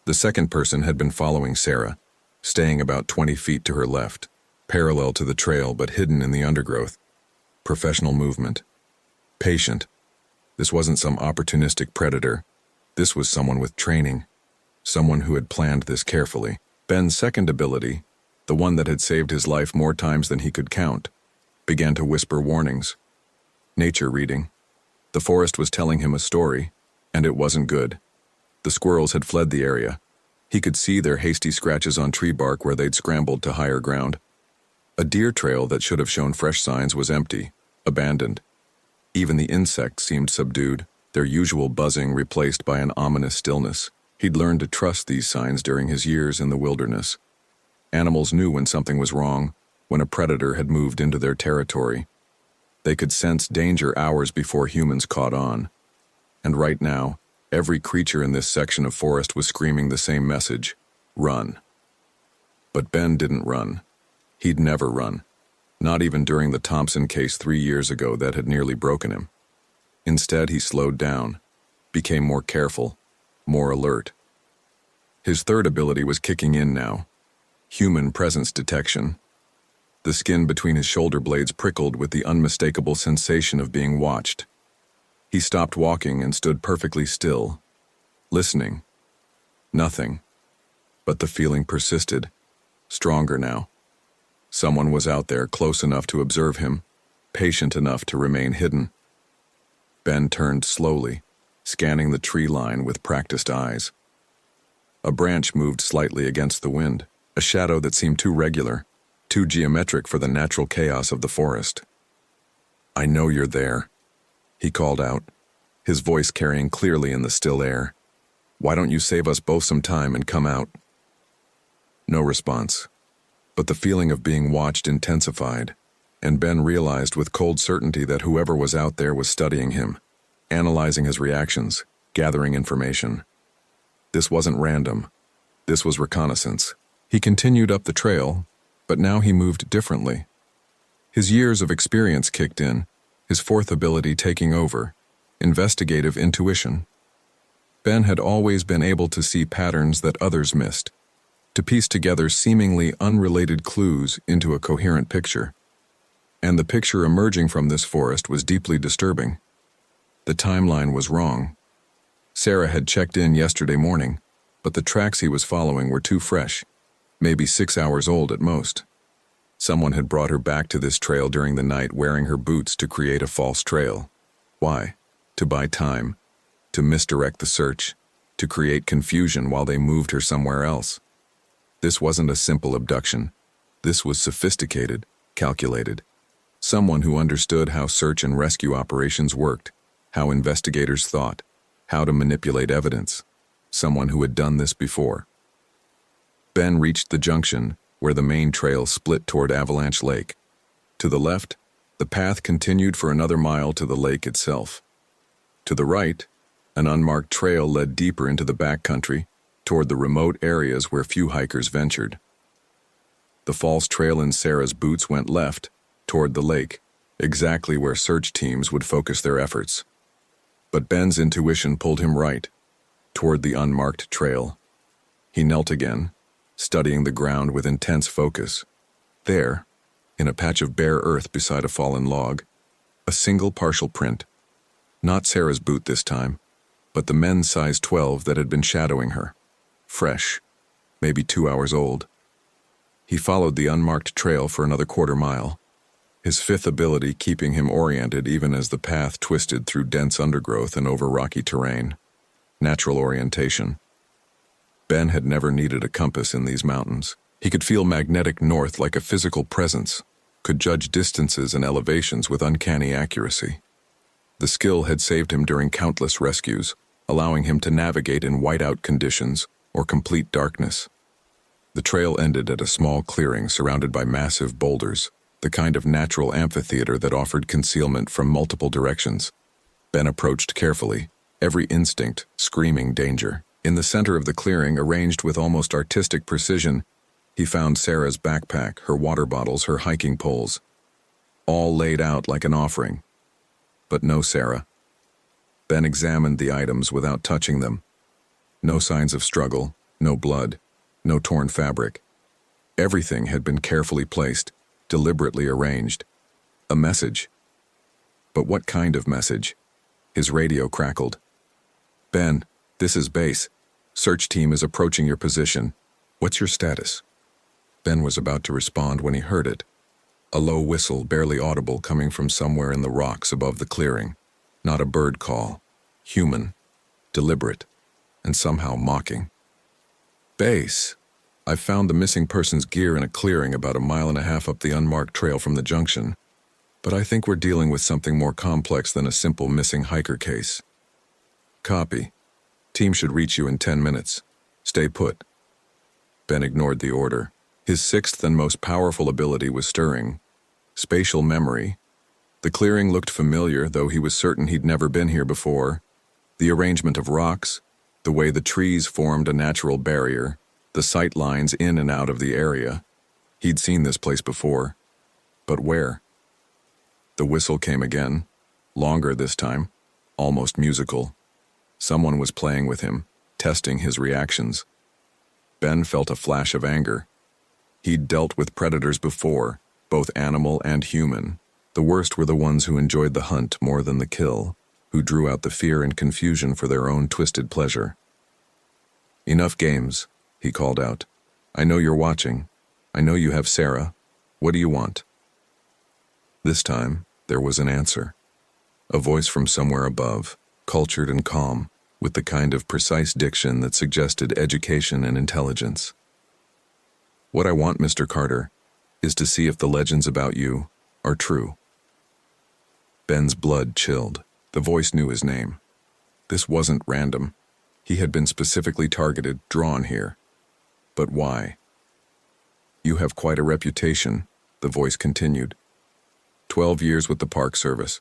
The second person had been following Sarah, staying about 20 feet to her left, parallel to the trail but hidden in the undergrowth. Professional movement. Patient. This wasn't some opportunistic predator. This was someone with training. Someone who had planned this carefully. Ben's second ability, the one that had saved his life more times than he could count, began to whisper warnings. Nature reading. The forest was telling him a story, and it wasn't good. The squirrels had fled the area. He could see their hasty scratches on tree bark where they'd scrambled to higher ground. A deer trail that should have shown fresh signs was empty, abandoned. Even the insects seemed subdued, their usual buzzing replaced by an ominous stillness. He'd learned to trust these signs during his years in the wilderness. Animals knew when something was wrong, when a predator had moved into their territory. They could sense danger hours before humans caught on. And right now, every creature in this section of forest was screaming the same message: run. But Ben didn't run. He'd never run. Not even during the Thompson case 3 years ago that had nearly broken him. Instead, he slowed down, became more careful, more alert. His third ability was kicking in now. Human presence detection. The skin between his shoulder blades prickled with the unmistakable sensation of being watched. He stopped walking and stood perfectly still, listening. Nothing. But the feeling persisted, stronger now. Someone was out there close enough to observe him, patient enough to remain hidden. Ben turned slowly, scanning the tree line with practiced eyes. A branch moved slightly against the wind, a shadow that seemed too regular, too geometric for the natural chaos of the forest. "I know you're there," he called out, his voice carrying clearly in the still air. "Why don't you save us both some time and come out?" No response, but the feeling of being watched intensified, and Ben realized with cold certainty that whoever was out there was studying him, analyzing his reactions, gathering information. This wasn't random. This was reconnaissance. He continued up the trail, but now he moved differently. His years of experience kicked in, his fourth ability taking over, investigative intuition. Ben had always been able to see patterns that others missed, to piece together seemingly unrelated clues into a coherent picture. And the picture emerging from this forest was deeply disturbing. The timeline was wrong. Sarah had checked in yesterday morning, but the tracks he was following were too fresh, maybe 6 hours old at most. Someone had brought her back to this trail during the night wearing her boots to create a false trail. Why? To buy time, to misdirect the search, to create confusion while they moved her somewhere else. This wasn't a simple abduction. This was sophisticated, calculated. Someone who understood how search and rescue operations worked, how investigators thought, how to manipulate evidence. Someone who had done this before. Ben reached the junction where the main trail split toward Avalanche Lake. To the left, the path continued for another mile to the lake itself. To the right, an unmarked trail led deeper into the backcountry, toward the remote areas where few hikers ventured. The false trail in Sarah's boots went left, toward the lake, exactly where search teams would focus their efforts. But Ben's intuition pulled him right, toward the unmarked trail. He knelt again, studying the ground with intense focus. There, in a patch of bare earth beside a fallen log, a single partial print. Not Sarah's boot this time, but the men's size 12 that had been shadowing her. Fresh, maybe 2 hours old. He followed the unmarked trail for another quarter-mile, his fifth ability keeping him oriented even as the path twisted through dense undergrowth and over rocky terrain. Natural orientation. Ben had never needed a compass in these mountains. He could feel magnetic north like a physical presence, could judge distances and elevations with uncanny accuracy. The skill had saved him during countless rescues, allowing him to navigate in whiteout conditions or complete darkness. The trail ended at a small clearing surrounded by massive boulders, the kind of natural amphitheater that offered concealment from multiple directions. Ben approached carefully, every instinct screaming danger. In the center of the clearing, arranged with almost artistic precision, he found Sarah's backpack, her water bottles, her hiking poles, all laid out like an offering. But no Sarah. Ben examined the items without touching them. No signs of struggle, no blood, no torn fabric. Everything had been carefully placed, deliberately arranged. A message. But what kind of message? His radio crackled. Ben, this is base. Search team is approaching your position. What's your status? Ben was about to respond when he heard it. A low whistle, barely audible, coming from somewhere in the rocks above the clearing. Not a bird call. Human. Deliberate. And somehow mocking. Base. I've found the missing person's gear in a clearing about 1.5 miles up the unmarked trail from the junction. But I think we're dealing with something more complex than a simple missing hiker case. Copy. Team should reach you in 10 minutes. Stay put. Ben ignored the order. His sixth and most powerful ability was stirring. Spatial memory. The clearing looked familiar, though he was certain he'd never been here before. The arrangement of rocks, the way the trees formed a natural barrier, the sight lines in and out of the area. He'd seen this place before. But where? The whistle came again, longer this time, almost musical. Someone was playing with him, testing his reactions. Ben felt a flash of anger. He'd dealt with predators before, both animal and human. The worst were the ones who enjoyed the hunt more than the kill, who drew out the fear and confusion for their own twisted pleasure. Enough games, he called out. I know you're watching. I know you have Sarah. What do you want? This time, there was an answer. A voice from somewhere above, cultured and calm, with the kind of precise diction that suggested education and intelligence. What I want, Mr. Carter, is to see if the legends about you are true. Ben's blood chilled. The voice knew his name. This wasn't random. He had been specifically targeted, drawn here. But why? You have quite a reputation, the voice continued. 12 years with the Park Service.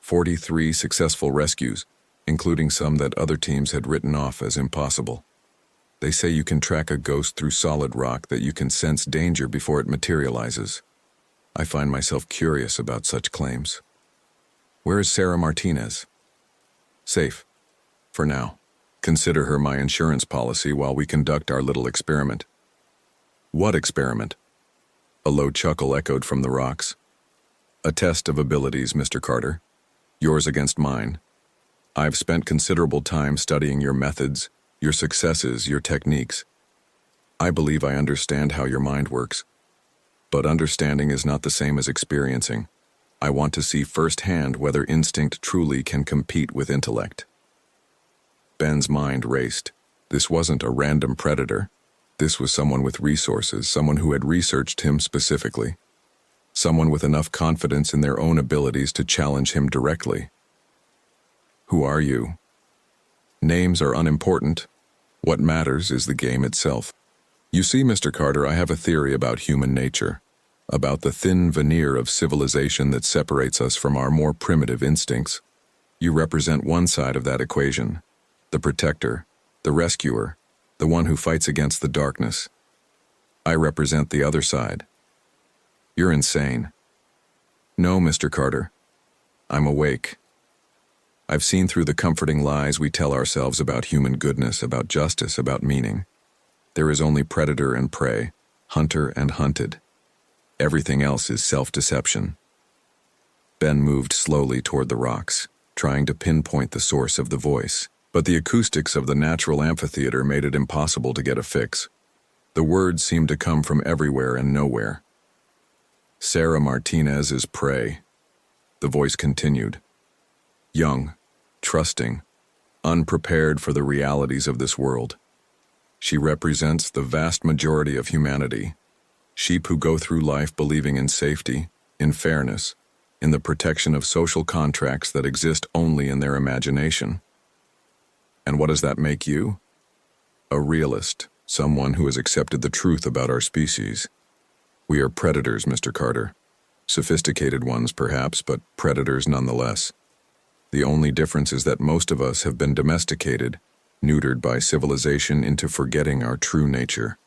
43 successful rescues, including some that other teams had written off as impossible. They say you can track a ghost through solid rock, that you can sense danger before it materializes. I find myself curious about such claims. Where is Sarah Martinez? Safe. For now. Consider her my insurance policy while we conduct our little experiment. What experiment? A low chuckle echoed from the rocks. A test of abilities, Mr. Carter. Yours against mine. I've spent considerable time studying your methods, your successes, your techniques. I believe I understand how your mind works. But understanding is not the same as experiencing. I want to see firsthand whether instinct truly can compete with intellect. Ben's mind raced. This wasn't a random predator. This was someone with resources, someone who had researched him specifically. Someone with enough confidence in their own abilities to challenge him directly. Who are you? Names are unimportant. What matters is the game itself. You see, Mr. Carter, I have a theory about human nature, about the thin veneer of civilization that separates us from our more primitive instincts. You represent one side of that equation, the protector, the rescuer, the one who fights against the darkness. I represent the other side. You're insane. No, Mr. Carter. I'm awake. I've seen through the comforting lies we tell ourselves about human goodness, about justice, about meaning. There is only predator and prey, hunter and hunted. Everything else is self-deception. Ben moved slowly toward the rocks, trying to pinpoint the source of the voice, but the acoustics of the natural amphitheater made it impossible to get a fix. The words seemed to come from everywhere and nowhere. Sarah Martinez is prey. The voice continued. Young, trusting, unprepared for the realities of this world. She represents the vast majority of humanity, sheep who go through life believing in safety, in fairness, in the protection of social contracts that exist only in their imagination. And what does that make you? A realist, someone who has accepted the truth about our species. We are predators, Mr. Carter. Sophisticated ones, perhaps, but predators nonetheless. The only difference is that most of us have been domesticated, neutered by civilization into forgetting our true nature.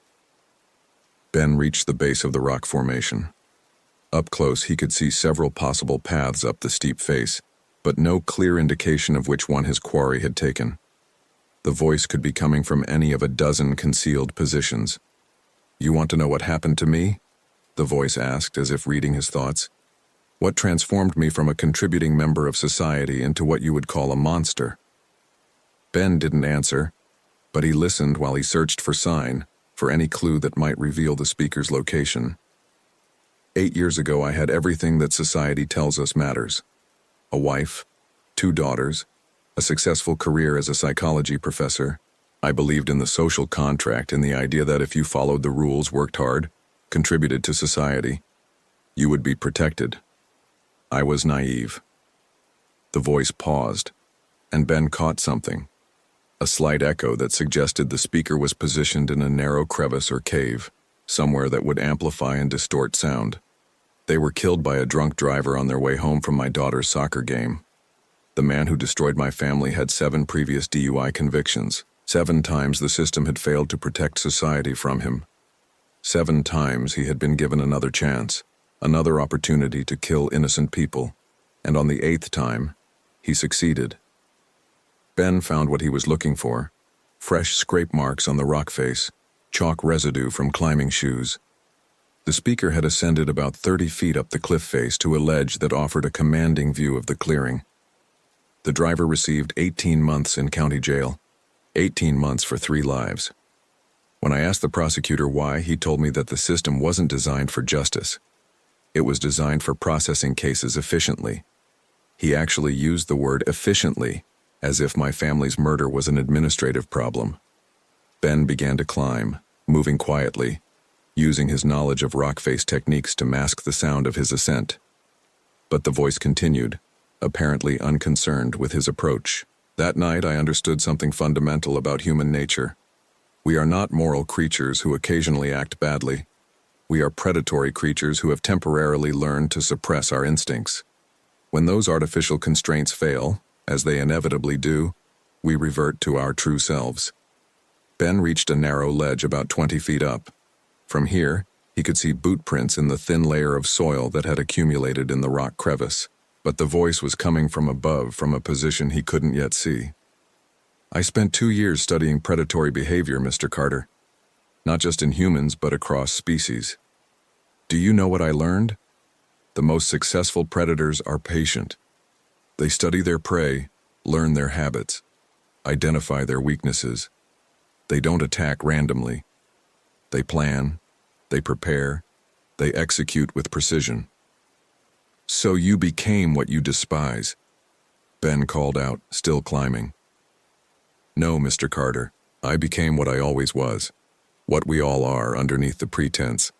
Ben reached the base of the rock formation. Up close, he could see several possible paths up the steep face, but no clear indication of which one his quarry had taken. The voice could be coming from any of a dozen concealed positions. You want to know what happened to me? The voice asked, as if reading his thoughts. What transformed me from a contributing member of society into what you would call a monster? Ben didn't answer, but he listened while he searched for any clue that might reveal the speaker's location. 8 years ago, I had everything that society tells us matters. A wife, 2 daughters, a successful career as a psychology professor. I believed in the social contract, in the idea that if you followed the rules, worked hard, contributed to society, you would be protected. I was naive. The voice paused, and Ben caught something. A slight echo that suggested the speaker was positioned in a narrow crevice or cave, somewhere that would amplify and distort sound. They were killed by a drunk driver on their way home from my daughter's soccer game. The man who destroyed my family had 7 previous DUI convictions. 7 times the system had failed to protect society from him. 7 times he had been given another chance, another opportunity to kill innocent people, and on the 8th time, he succeeded. Ben found what he was looking for: fresh scrape marks on the rock face, chalk residue from climbing shoes. The speaker had ascended about 30 feet up the cliff face to a ledge that offered a commanding view of the clearing. The driver received 18 months in county jail, 18 months for 3 lives. When I asked the prosecutor why, he told me that the system wasn't designed for justice. It was designed for processing cases efficiently. He actually used the word efficiently, as if my family's murder was an administrative problem. Ben began to climb, moving quietly, using his knowledge of rock face techniques to mask the sound of his ascent. But the voice continued, apparently unconcerned with his approach. That night I understood something fundamental about human nature. We are not moral creatures who occasionally act badly. We are predatory creatures who have temporarily learned to suppress our instincts. When those artificial constraints fail, as they inevitably do, we revert to our true selves. Ben reached a narrow ledge about 20 feet up. From here, he could see boot prints in the thin layer of soil that had accumulated in the rock crevice, but the voice was coming from above, from a position he couldn't yet see. I spent 2 years studying predatory behavior, Mr. Carter. Not just in humans, but across species. Do you know what I learned? The most successful predators are patient. They study their prey, learn their habits, identify their weaknesses. They don't attack randomly. They plan, they prepare, they execute with precision. So you became what you despise, Ben called out, still climbing. No, Mr. Carter, I became what I always was, what we all are underneath the pretense.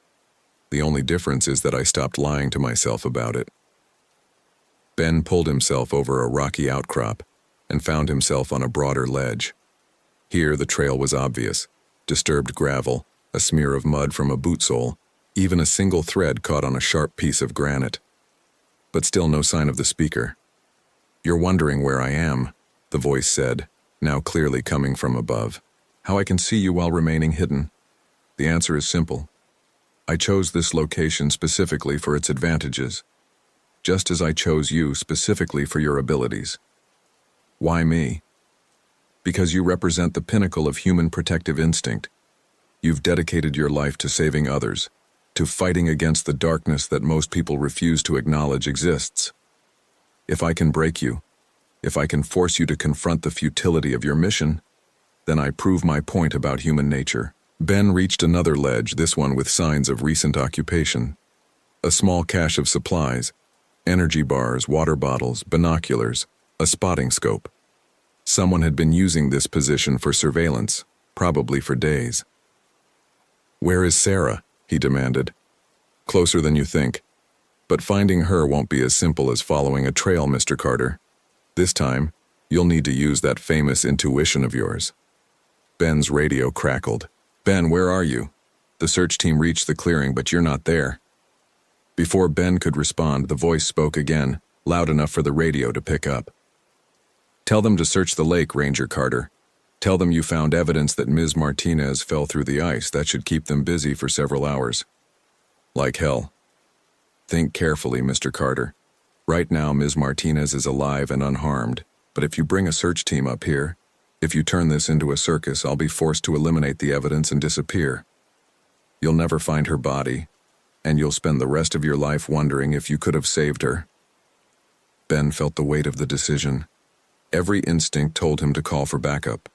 The only difference is that I stopped lying to myself about it. Ben pulled himself over a rocky outcrop and found himself on a broader ledge. Here the trail was obvious: disturbed gravel, a smear of mud from a boot sole, even a single thread caught on a sharp piece of granite. But still no sign of the speaker. You're wondering where I am, the voice said, now clearly coming from above. How I can see you while remaining hidden? The answer is simple. I chose this location specifically for its advantages, just as I chose you specifically for your abilities. Why me? Because you represent the pinnacle of human protective instinct. You've dedicated your life to saving others, to fighting against the darkness that most people refuse to acknowledge exists. If I can break you, if I can force you to confront the futility of your mission, then I prove my point about human nature. Ben reached another ledge, this one with signs of recent occupation. A small cache of supplies, energy bars, water bottles, binoculars, a spotting scope. Someone had been using this position for surveillance, probably for days. "Where is Sarah?" he demanded. "Closer than you think. But finding her won't be as simple as following a trail, Mr. Carter. This time, you'll need to use that famous intuition of yours." Ben's radio crackled. "Ben, where are you? The search team reached the clearing, but you're not there." Before Ben could respond, the voice spoke again, loud enough for the radio to pick up. "Tell them to search the lake, Ranger Carter. Tell them you found evidence that Ms. Martinez fell through the ice. That should keep them busy for several hours." "Like hell." "Think carefully, Mr. Carter. Right now, Ms. Martinez is alive and unharmed, but if you bring a search team up here, if you turn this into a circus, I'll be forced to eliminate the evidence and disappear. You'll never find her body, and you'll spend the rest of your life wondering if you could have saved her." Ben felt the weight of the decision. Every instinct told him to call for backup,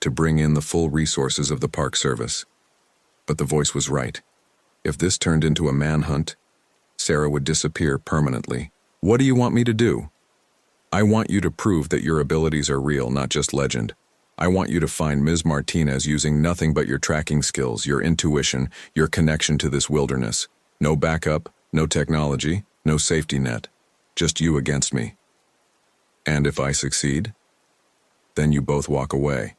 to bring in the full resources of the Park Service. But the voice was right. If this turned into a manhunt, Sarah would disappear permanently. "What do you want me to do?" "I want you to prove that your abilities are real, not just legend. I want you to find Ms. Martinez using nothing but your tracking skills, your intuition, your connection to this wilderness. No backup, no technology, no safety net. Just you against me. And if I succeed, then you both walk away.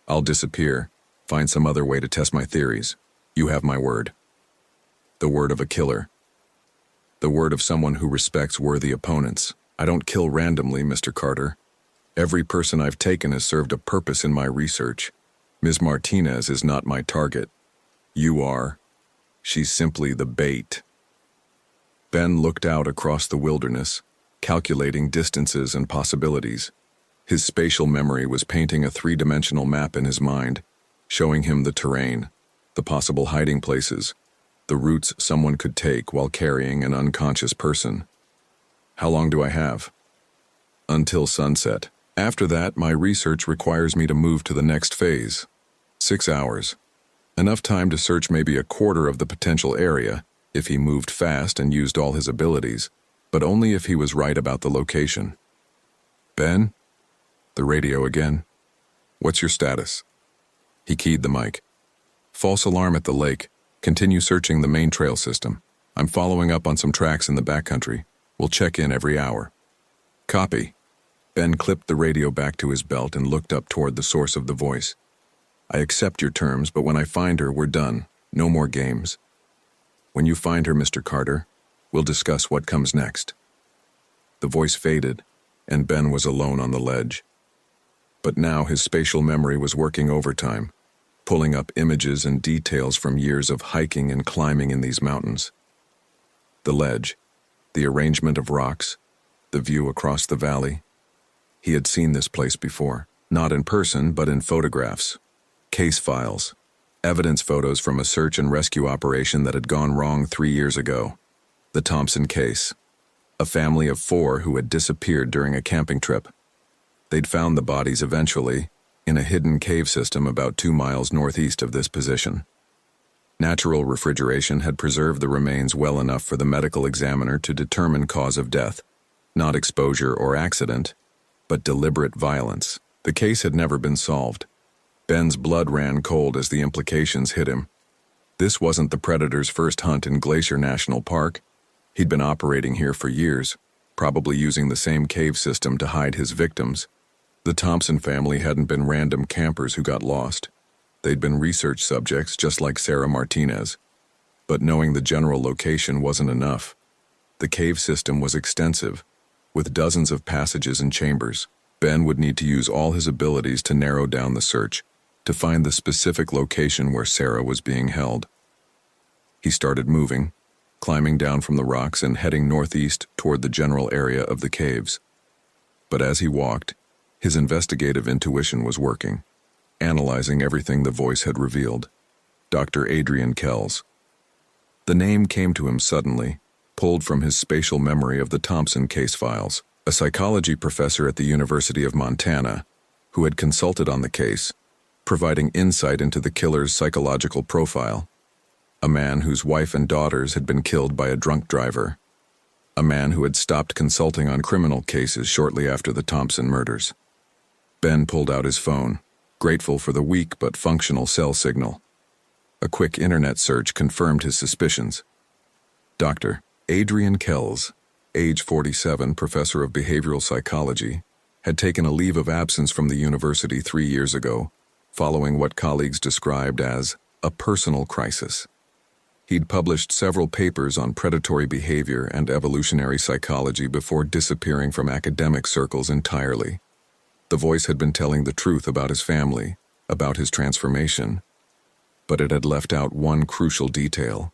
I'll disappear, find some other way to test my theories. You have my word. The word of a killer. The word of someone who respects worthy opponents. I don't kill randomly, Mr. Carter. Every person I've taken has served a purpose in my research. Ms. Martinez is not my target. You are. She's simply the bait." Ben looked out across the wilderness, calculating distances and possibilities. His spatial memory was painting a three-dimensional map in his mind, showing him the terrain, the possible hiding places, the routes someone could take while carrying an unconscious person. "How long do I have?" "Until sunset. After that, my research requires me to move to the next phase. 6 hours. Enough time to search maybe a quarter of the potential area, if he moved fast and used all his abilities, but only if he was right about the location." "Ben?" The radio again. "What's your status?" He keyed the mic. "False alarm at the lake. Continue searching the main trail system. I'm following up on some tracks in the backcountry. We'll check in every hour." "Copy." Ben clipped the radio back to his belt and looked up toward the source of the voice. "I accept your terms, but when I find her, we're done. No more games. When you find her, Mr. Carter, we'll discuss what comes next." The voice faded, and Ben was alone on the ledge. But now his spatial memory was working overtime, pulling up images and details from years of hiking and climbing in these mountains. The ledge, the arrangement of rocks, the view across the valley. He had seen this place before, not in person, but in photographs, case files, evidence photos from a search and rescue operation that had gone wrong 3 years ago. The Thompson case, a family of 4 who had disappeared during a camping trip. They'd found the bodies eventually, in a hidden cave system about 2 miles northeast of this position. Natural refrigeration had preserved the remains well enough for the medical examiner to determine cause of death, not exposure or accident, but deliberate violence. The case had never been solved. Ben's blood ran cold as the implications hit him. This wasn't the predator's first hunt in Glacier National Park. He'd been operating here for years, probably using the same cave system to hide his victims. The Thompson family hadn't been random campers who got lost. They'd been research subjects just like Sarah Martinez. But knowing the general location wasn't enough. The cave system was extensive, with dozens of passages and chambers. Ben would need to use all his abilities to narrow down the search, to find the specific location where Sarah was being held. He started moving, climbing down from the rocks and heading northeast toward the general area of the caves. But as he walked, his investigative intuition was working, analyzing everything the voice had revealed. Dr. Adrian Kells. The name came to him suddenly, pulled from his spatial memory of the Thompson case files. A psychology professor at the University of Montana, who had consulted on the case, providing insight into the killer's psychological profile. A man whose wife and daughters had been killed by a drunk driver. A man who had stopped consulting on criminal cases shortly after the Thompson murders. Ben pulled out his phone, grateful for the weak but functional cell signal. A quick internet search confirmed his suspicions. Dr. Adrian Kells, age 47, professor of behavioral psychology, had taken a leave of absence from the university 3 years ago, following what colleagues described as a personal crisis. He'd published several papers on predatory behavior and evolutionary psychology before disappearing from academic circles entirely. The voice had been telling the truth about his family, about his transformation, but it had left out one crucial detail.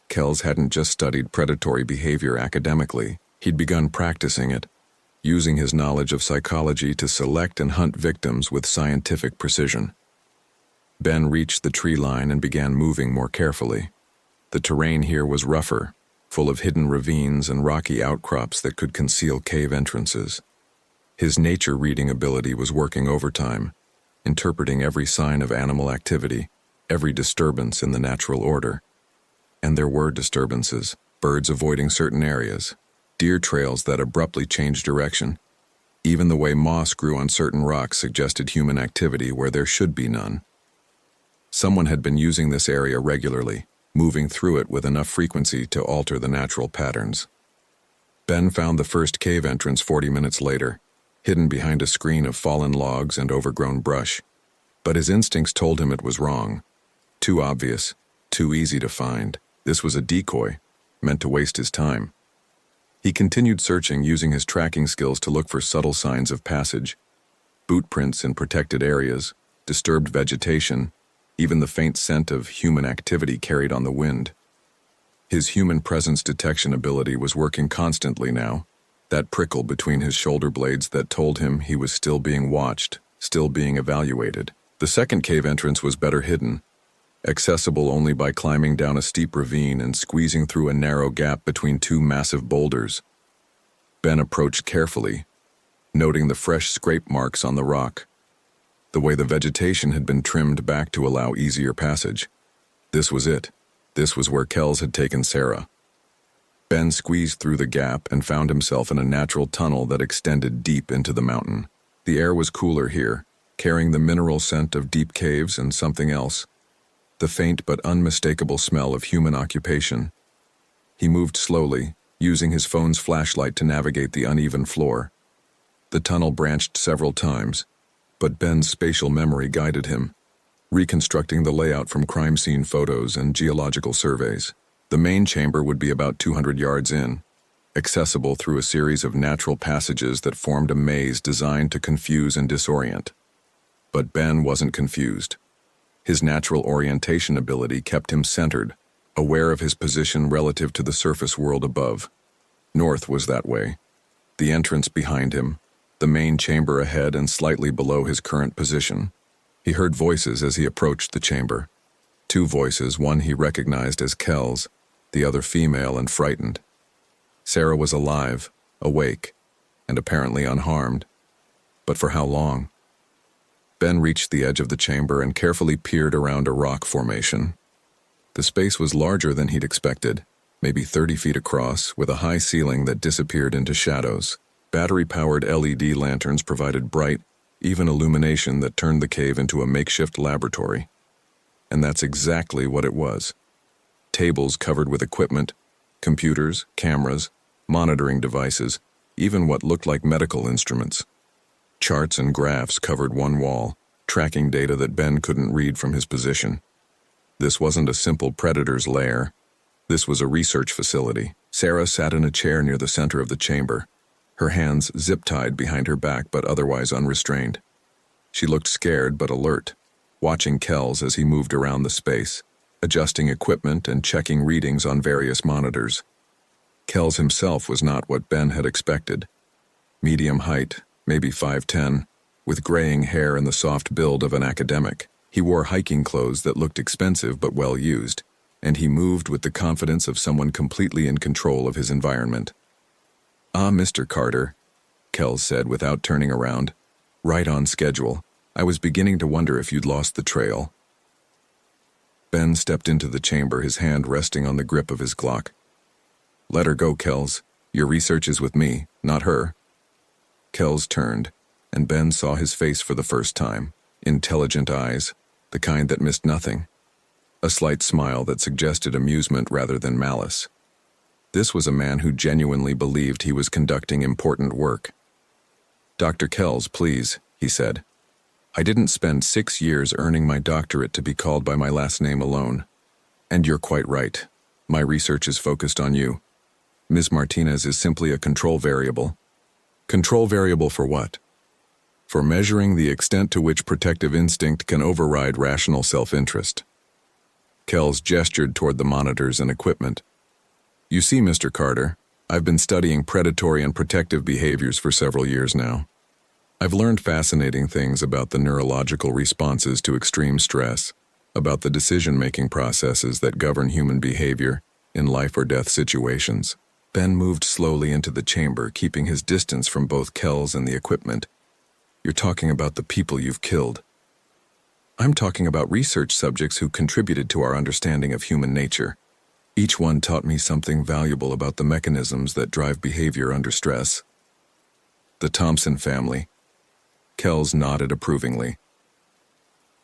Kells hadn't just studied predatory behavior academically, he'd begun practicing it, using his knowledge of psychology to select and hunt victims with scientific precision. Ben reached the tree line and began moving more carefully. The terrain here was rougher, full of hidden ravines and rocky outcrops that could conceal cave entrances. His nature reading ability was working overtime, interpreting every sign of animal activity, every disturbance in the natural order. And there were disturbances, birds avoiding certain areas, deer trails that abruptly changed direction. Even the way moss grew on certain rocks suggested human activity where there should be none. Someone had been using this area regularly, moving through it with enough frequency to alter the natural patterns. Ben found the first cave entrance 40 minutes later, hidden behind a screen of fallen logs and overgrown brush. But his instincts told him it was wrong. Too obvious, too easy to find. This was a decoy, meant to waste his time. He continued searching, using his tracking skills to look for subtle signs of passage. Boot prints in protected areas, disturbed vegetation, even the faint scent of human activity carried on the wind. His human presence detection ability was working constantly now, that prickle between his shoulder blades that told him he was still being watched, still being evaluated. The second cave entrance was better hidden, accessible only by climbing down a steep ravine and squeezing through a narrow gap between two massive boulders. Ben approached carefully, noting the fresh scrape marks on the rock, the way the vegetation had been trimmed back to allow easier passage. This was it. This was where Kells had taken Sarah. Ben squeezed through the gap and found himself in a natural tunnel that extended deep into the mountain. The air was cooler here, carrying the mineral scent of deep caves and something else, the faint but unmistakable smell of human occupation. He moved slowly, using his phone's flashlight to navigate the uneven floor. The tunnel branched several times, but Ben's spatial memory guided him, reconstructing the layout from crime scene photos and geological surveys. The main chamber would be about 200 yards in, accessible through a series of natural passages that formed a maze designed to confuse and disorient. But Ben wasn't confused. His natural orientation ability kept him centered, aware of his position relative to the surface world above. North was that way, the entrance behind him, the main chamber ahead and slightly below his current position. He heard voices as he approached the chamber. Two voices, one he recognized as Kells, the other female and frightened. Sarah was alive, awake, and apparently unharmed. But for how long? Ben reached the edge of the chamber and carefully peered around a rock formation. The space was larger than he'd expected, maybe 30 feet across, with a high ceiling that disappeared into shadows. Battery-powered LED lanterns provided bright, even illumination that turned the cave into a makeshift laboratory. And that's exactly what it was. Tables covered with equipment, computers, cameras, monitoring devices, even what looked like medical instruments. Charts and graphs covered one wall, tracking data that Ben couldn't read from his position. This wasn't a simple predator's lair. This was a research facility. Sarah sat in a chair near the center of the chamber, her hands zip-tied behind her back but otherwise unrestrained. She looked scared but alert, watching Kells as he moved around the space, adjusting equipment and checking readings on various monitors. Kells himself was not what Ben had expected. Medium height, maybe 5'10", with graying hair and the soft build of an academic. He wore hiking clothes that looked expensive but well used. and he moved with the confidence of someone completely in control of his environment. "Ah, Mr. Carter," Kells said without turning around. "Right on schedule. I was beginning to wonder if you'd lost the trail." Ben stepped into the chamber, his hand resting on the grip of his Glock. "Let her go, Kells. Your research is with me, not her." Kells turned, and Ben saw his face for the first time. Intelligent eyes, the kind that missed nothing. A slight smile that suggested amusement rather than malice. This was a man who genuinely believed he was conducting important work. "Dr. Kells, please," he said. "I didn't spend 6 years earning my doctorate to be called by my last name alone. And you're quite right. My research is focused on you. Ms. Martinez is simply a control variable." "Control variable for what?" "For measuring the extent to which protective instinct can override rational self-interest." Kells gestured toward the monitors and equipment. "You see, Mr. Carter, I've been studying predatory and protective behaviors for several years now. I've learned fascinating things about the neurological responses to extreme stress, about the decision-making processes that govern human behavior in life-or-death situations." Ben moved slowly into the chamber, keeping his distance from both Kells and the equipment. "You're talking about the people you've killed." "I'm talking about research subjects who contributed to our understanding of human nature. Each one taught me something valuable about the mechanisms that drive behavior under stress." "The Thompson family." Kells nodded approvingly.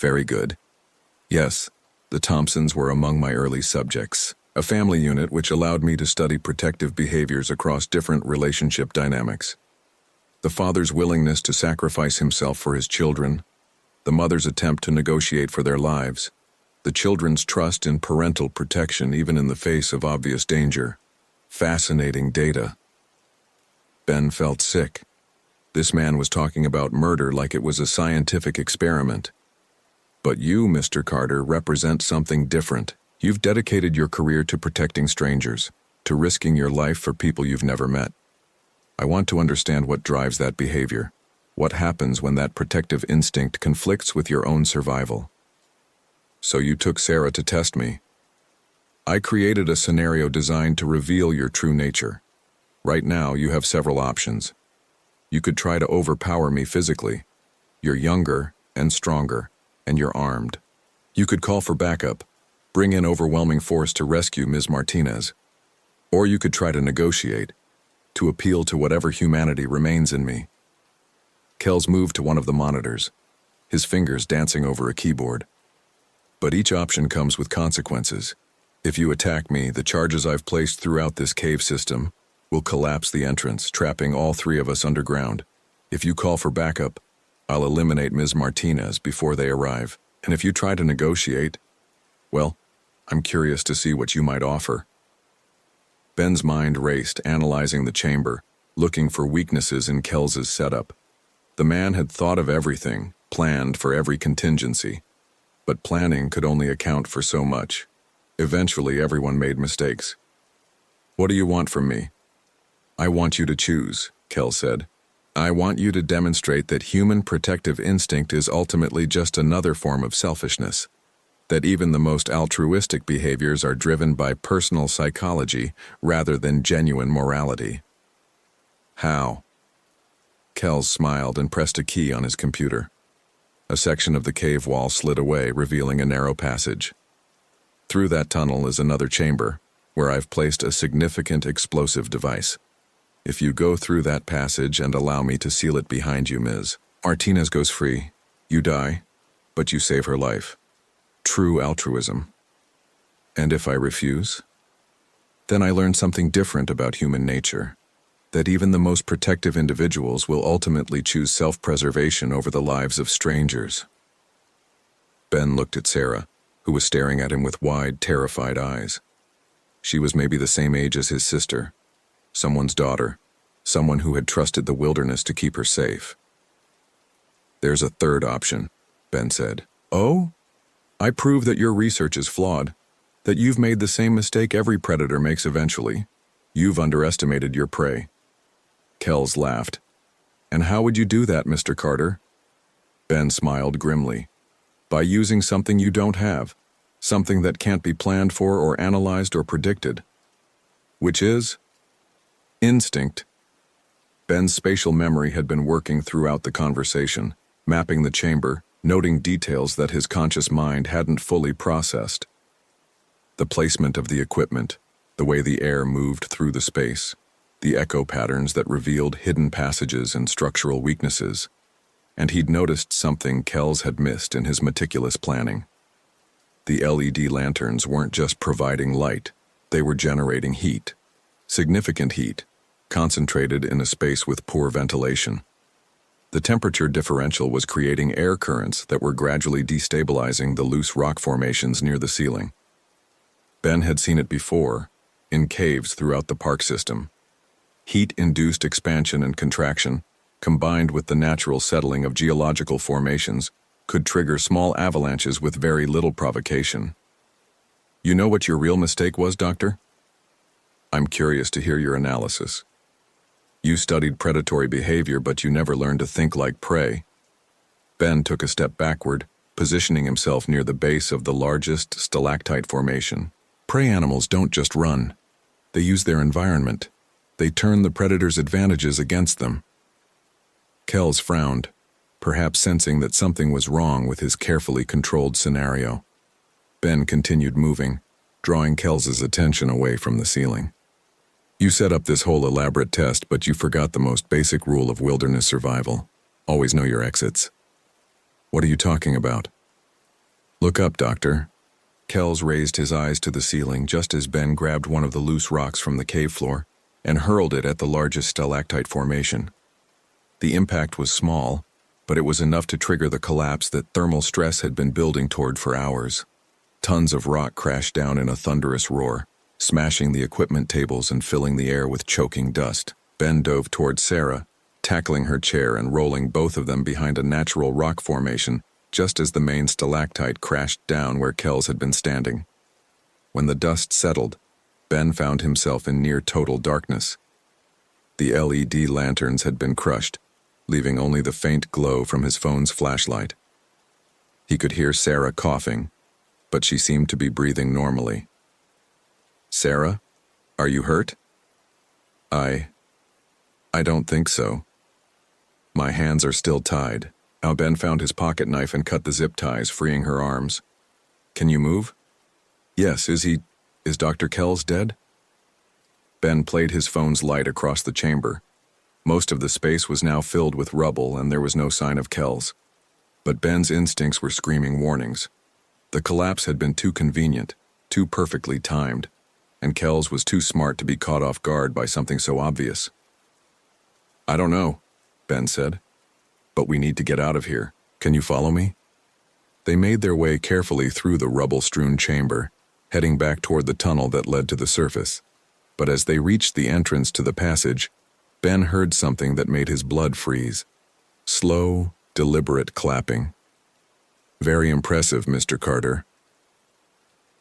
"Very good. Yes, the Thompsons were among my early subjects, a family unit which allowed me to study protective behaviors across different relationship dynamics. The father's willingness to sacrifice himself for his children, the mother's attempt to negotiate for their lives, the children's trust in parental protection even in the face of obvious danger. Fascinating data." Ben felt sick. This man was talking about murder like it was a scientific experiment. "But you, Mr. Carter, represent something different. You've dedicated your career to protecting strangers, to risking your life for people you've never met. I want to understand what drives that behavior. What happens when that protective instinct conflicts with your own survival?" "So you took Sarah to test me." "I created a scenario designed to reveal your true nature. Right now, you have several options. You could try to overpower me physically. You're younger and stronger, and you're armed. You could call for backup, bring in overwhelming force to rescue Ms. Martinez. Or you could try to negotiate, to appeal to whatever humanity remains in me." Kells moved to one of the monitors, his fingers dancing over a keyboard. "But each option comes with consequences. If you attack me, the charges I've placed throughout this cave system will collapse the entrance, trapping all 3 of us underground. If you call for backup, I'll eliminate Ms. Martinez before they arrive. And if you try to negotiate, well, I'm curious to see what you might offer." Ben's mind raced, analyzing the chamber, looking for weaknesses in Kells's setup. The man had thought of everything, planned for every contingency. But planning could only account for so much. Eventually, everyone made mistakes. "What do you want from me?" "I want you to choose," Kells said. "I want you to demonstrate that human protective instinct is ultimately just another form of selfishness, that even the most altruistic behaviors are driven by personal psychology rather than genuine morality." "How?" Kells smiled and pressed a key on his computer. A section of the cave wall slid away, revealing a narrow passage. "Through that tunnel is another chamber, where I've placed a significant explosive device. If you go through that passage and allow me to seal it behind you, Ms. Martinez goes free. You die, but you save her life. True altruism. And if I refuse? Then I learn something different about human nature, that even the most protective individuals will ultimately choose self-preservation over the lives of strangers." Ben looked at Sarah, who was staring at him with wide, terrified eyes. She was maybe the same age as his sister, someone's daughter, someone who had trusted the wilderness to keep her safe. "There's a third option," Ben said. "Oh? I prove that your research is flawed, that you've made the same mistake every predator makes eventually. You've underestimated your prey." Kells laughed. "And how would you do that, Mr. Carter?" Ben smiled grimly. "By using something you don't have, something that can't be planned for or analyzed or predicted. Which is? Instinct. Ben's spatial memory had been working throughout the conversation, mapping the chamber, noting details that his conscious mind hadn't fully processed. The placement of the equipment, the way the air moved through the space, the echo patterns that revealed hidden passages and structural weaknesses, and he'd noticed something Kells had missed in his meticulous planning. The LED lanterns weren't just providing light, they were generating heat. Significant heat, concentrated in a space with poor ventilation. The temperature differential was creating air currents that were gradually destabilizing the loose rock formations near the ceiling. Ben had seen it before, in caves throughout the park system. Heat-induced expansion and contraction, combined with the natural settling of geological formations, could trigger small avalanches with very little provocation. You know what your real mistake was, Doctor? I'm curious to hear your analysis. You studied predatory behavior, but you never learned to think like prey. Ben took a step backward, positioning himself near the base of the largest stalactite formation. Prey animals don't just run. They use their environment. They turn the predator's advantages against them. Kells frowned, perhaps sensing that something was wrong with his carefully controlled scenario. Ben continued moving, drawing Kells's attention away from the ceiling. You set up this whole elaborate test, but you forgot the most basic rule of wilderness survival. Always know your exits. What are you talking about? Look up, Doctor. Kells raised his eyes to the ceiling just as Ben grabbed one of the loose rocks from the cave floor and hurled it at the largest stalactite formation. The impact was small, but it was enough to trigger the collapse that thermal stress had been building toward for hours. Tons of rock crashed down in a thunderous roar, smashing the equipment tables and filling the air with choking dust. Ben dove toward Sarah, tackling her chair and rolling both of them behind a natural rock formation just as the main stalactite crashed down where Kells had been standing. When the dust settled, Ben found himself in near total darkness. The LED lanterns had been crushed, leaving only the faint glow from his phone's flashlight. He could hear Sarah coughing, but she seemed to be breathing normally. Sarah, are you hurt? I don't think so. My hands are still tied. Now Ben found his pocket knife and cut the zip ties, freeing her arms. Can you move? Yes, is Dr. Kells dead? Ben played his phone's light across the chamber. Most of the space was now filled with rubble and there was no sign of Kells. But Ben's instincts were screaming warnings. The collapse had been too convenient, too perfectly timed, and Kells was too smart to be caught off guard by something so obvious. I don't know, Ben said, but we need to get out of here. Can you follow me? They made their way carefully through the rubble-strewn chamber, heading back toward the tunnel that led to the surface. But as they reached the entrance to the passage, Ben heard something that made his blood freeze. Slow, deliberate clapping. Very impressive, Mr. Carter.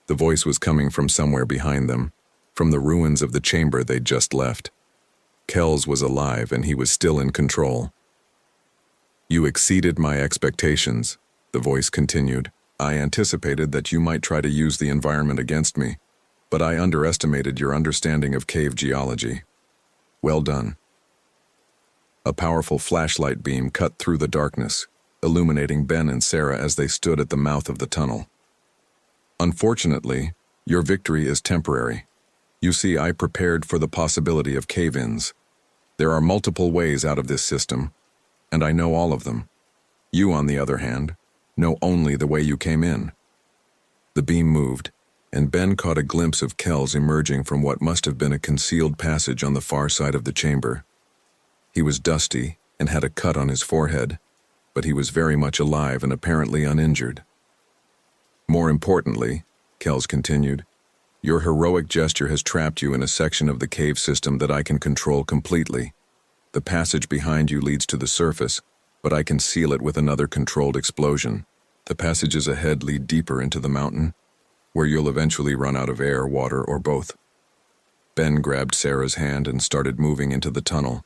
The voice was coming from somewhere behind them, from the ruins of the chamber they'd just left. Kells was alive and he was still in control. You exceeded my expectations, the voice continued. I anticipated that you might try to use the environment against me, but I underestimated your understanding of cave geology. Well done. A powerful flashlight beam cut through the darkness, illuminating Ben and Sarah as they stood at the mouth of the tunnel. Unfortunately, your victory is temporary. You see, I prepared for the possibility of cave-ins. There are multiple ways out of this system, and I know all of them. You, on the other hand, know only the way you came in. The beam moved, and Ben caught a glimpse of Kells emerging from what must have been a concealed passage on the far side of the chamber. He was dusty and had a cut on his forehead, but he was very much alive and apparently uninjured. More importantly, Kells continued, your heroic gesture has trapped you in a section of the cave system that I can control completely. The passage behind you leads to the surface, but I can seal it with another controlled explosion. The passages ahead lead deeper into the mountain, where you'll eventually run out of air, water, or both. Ben grabbed Sarah's hand and started moving into the tunnel.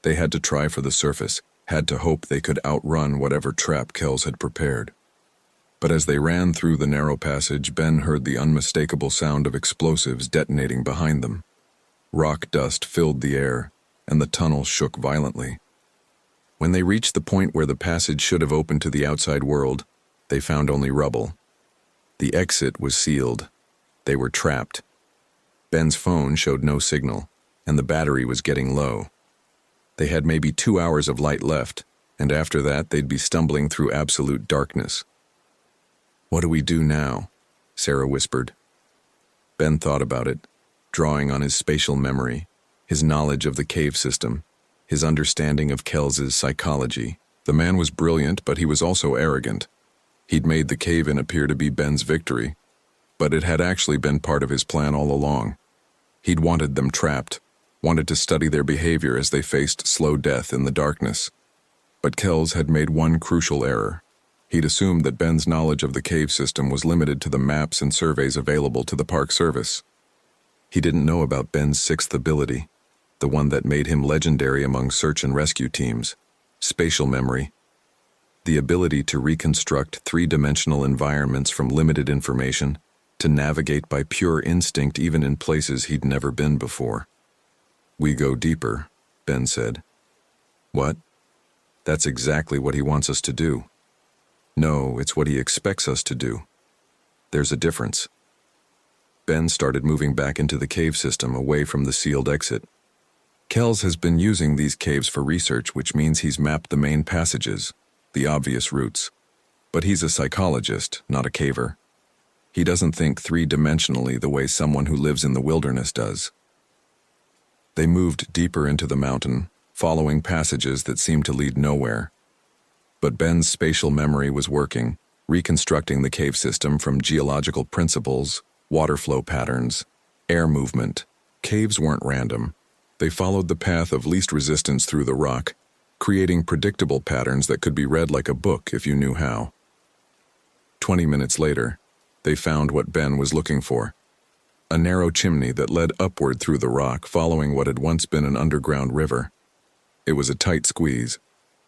They had to try for the surface, had to hope they could outrun whatever trap Kells had prepared. But as they ran through the narrow passage, Ben heard the unmistakable sound of explosives detonating behind them. Rock dust filled the air, and the tunnel shook violently. When they reached the point where the passage should have opened to the outside world, they found only rubble. The exit was sealed. They were trapped. Ben's phone showed no signal, and the battery was getting low. They had maybe 2 hours of light left, and after that they'd be stumbling through absolute darkness. "What do we do now?" Sarah whispered. Ben thought about it, drawing on his spatial memory, his knowledge of the cave system, his understanding of Kells's psychology. The man was brilliant, but he was also arrogant. He'd made the cave-in appear to be Ben's victory, but it had actually been part of his plan all along. He'd wanted them trapped, wanted to study their behavior as they faced slow death in the darkness. But Kells had made one crucial error. He'd assumed that Ben's knowledge of the cave system was limited to the maps and surveys available to the Park Service. He didn't know about Ben's sixth ability, the one that made him legendary among search and rescue teams: spatial memory. The ability to reconstruct three-dimensional environments from limited information, to navigate by pure instinct even in places he'd never been before. "We go deeper," Ben said. "What?" "That's exactly what he wants us to do." "No, it's what he expects us to do. There's a difference." Ben started moving back into the cave system, away from the sealed exit. Kells has been using these caves for research, which means he's mapped the main passages, the obvious routes. But he's a psychologist, not a caver. He doesn't think three-dimensionally the way someone who lives in the wilderness does. They moved deeper into the mountain, following passages that seemed to lead nowhere. But Ben's spatial memory was working, reconstructing the cave system from geological principles, water flow patterns, air movement. Caves weren't random. They followed the path of least resistance through the rock, creating predictable patterns that could be read like a book if you knew how. 20 minutes later, they found what Ben was looking for: a narrow chimney that led upward through the rock, following what had once been an underground river. It was a tight squeeze,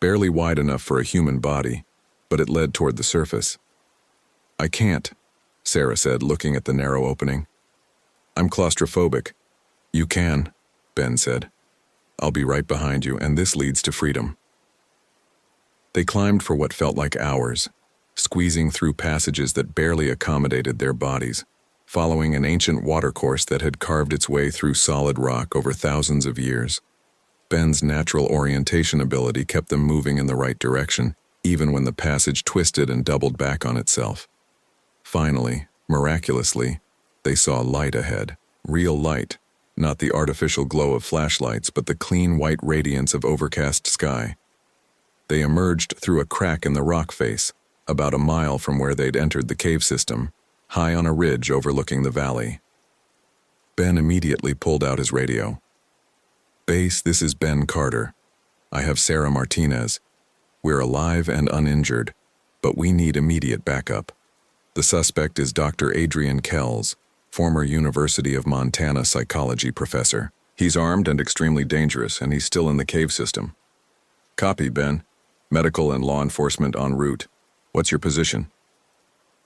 barely wide enough for a human body, but it led toward the surface. "I can't," Sarah said, looking at the narrow opening. "I'm claustrophobic." "You can," Ben said. "I'll be right behind you, and this leads to freedom." They climbed for what felt like hours, squeezing through passages that barely accommodated their bodies, following an ancient watercourse that had carved its way through solid rock over thousands of years. Ben's natural orientation ability kept them moving in the right direction, even when the passage twisted and doubled back on itself. Finally, miraculously, they saw light ahead, real light, not the artificial glow of flashlights, but the clean white radiance of overcast sky. They emerged through a crack in the rock face, about a mile from where they'd entered the cave system, high on a ridge overlooking the valley. Ben immediately pulled out his radio. "Base, this is Ben Carter. I have Sarah Martinez. We're alive and uninjured, but we need immediate backup. The suspect is Dr. Adrian Kells, former University of Montana psychology professor. He's armed and extremely dangerous, and he's still in the cave system." "Copy, Ben. Medical and law enforcement en route. What's your position?"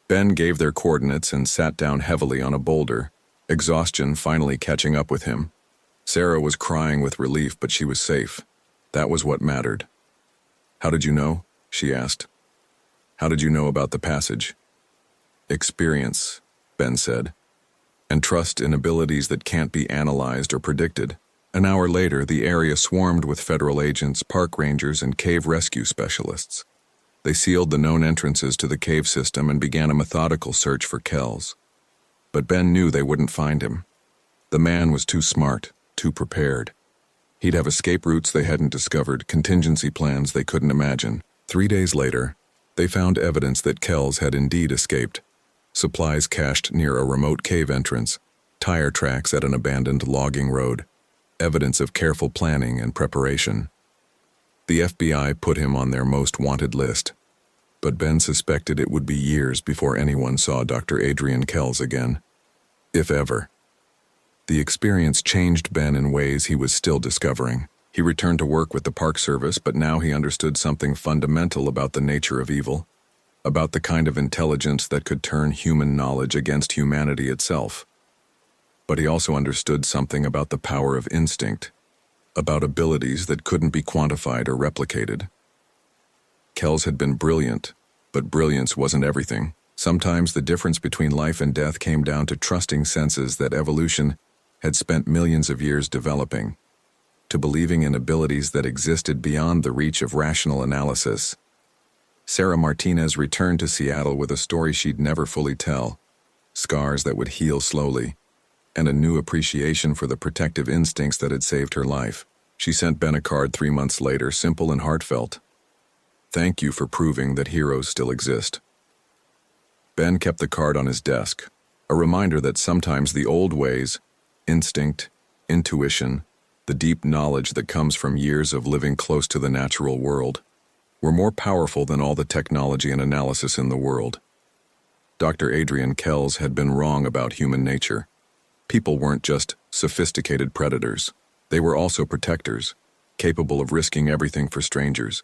Ben gave their coordinates and sat down heavily on a boulder, exhaustion finally catching up with him. Sarah was crying with relief, but she was safe. That was what mattered. "How did you know?" she asked. "How did you know about the passage?" "Experience," Ben said, "and trust in abilities that can't be analyzed or predicted." An hour later, the area swarmed with federal agents, park rangers, and cave rescue specialists. They sealed the known entrances to the cave system and began a methodical search for Kells. But Ben knew they wouldn't find him. The man was too smart, too prepared. He'd have escape routes they hadn't discovered, contingency plans they couldn't imagine. 3 days later, they found evidence that Kells had indeed escaped. Supplies cached near a remote cave entrance, tire tracks at an abandoned logging road, evidence of careful planning and preparation. The FBI put him on their most wanted list, but Ben suspected it would be years before anyone saw Dr. Adrian Kells again, if ever. The experience changed Ben in ways he was still discovering. He returned to work with the Park Service, but now he understood something fundamental about the nature of evil. about the kind of intelligence that could turn human knowledge against humanity itself. But he also understood something about the power of instinct, about abilities that couldn't be quantified or replicated. Kells had been brilliant, but brilliance wasn't everything. Sometimes the difference between life and death came down to trusting senses that evolution had spent millions of years developing, to believing in abilities that existed beyond the reach of rational analysis. Sarah Martinez returned to Seattle with a story she'd never fully tell, scars that would heal slowly, and a new appreciation for the protective instincts that had saved her life. She sent Ben a card 3 months later, simple and heartfelt. "Thank you for proving that heroes still exist." Ben kept the card on his desk, a reminder that sometimes the old ways, instinct, intuition, the deep knowledge that comes from years of living close to the natural world, were more powerful than all the technology and analysis in the world. Dr. Adrian Kells had been wrong about human nature. People weren't just sophisticated predators. They were also protectors, capable of risking everything for strangers,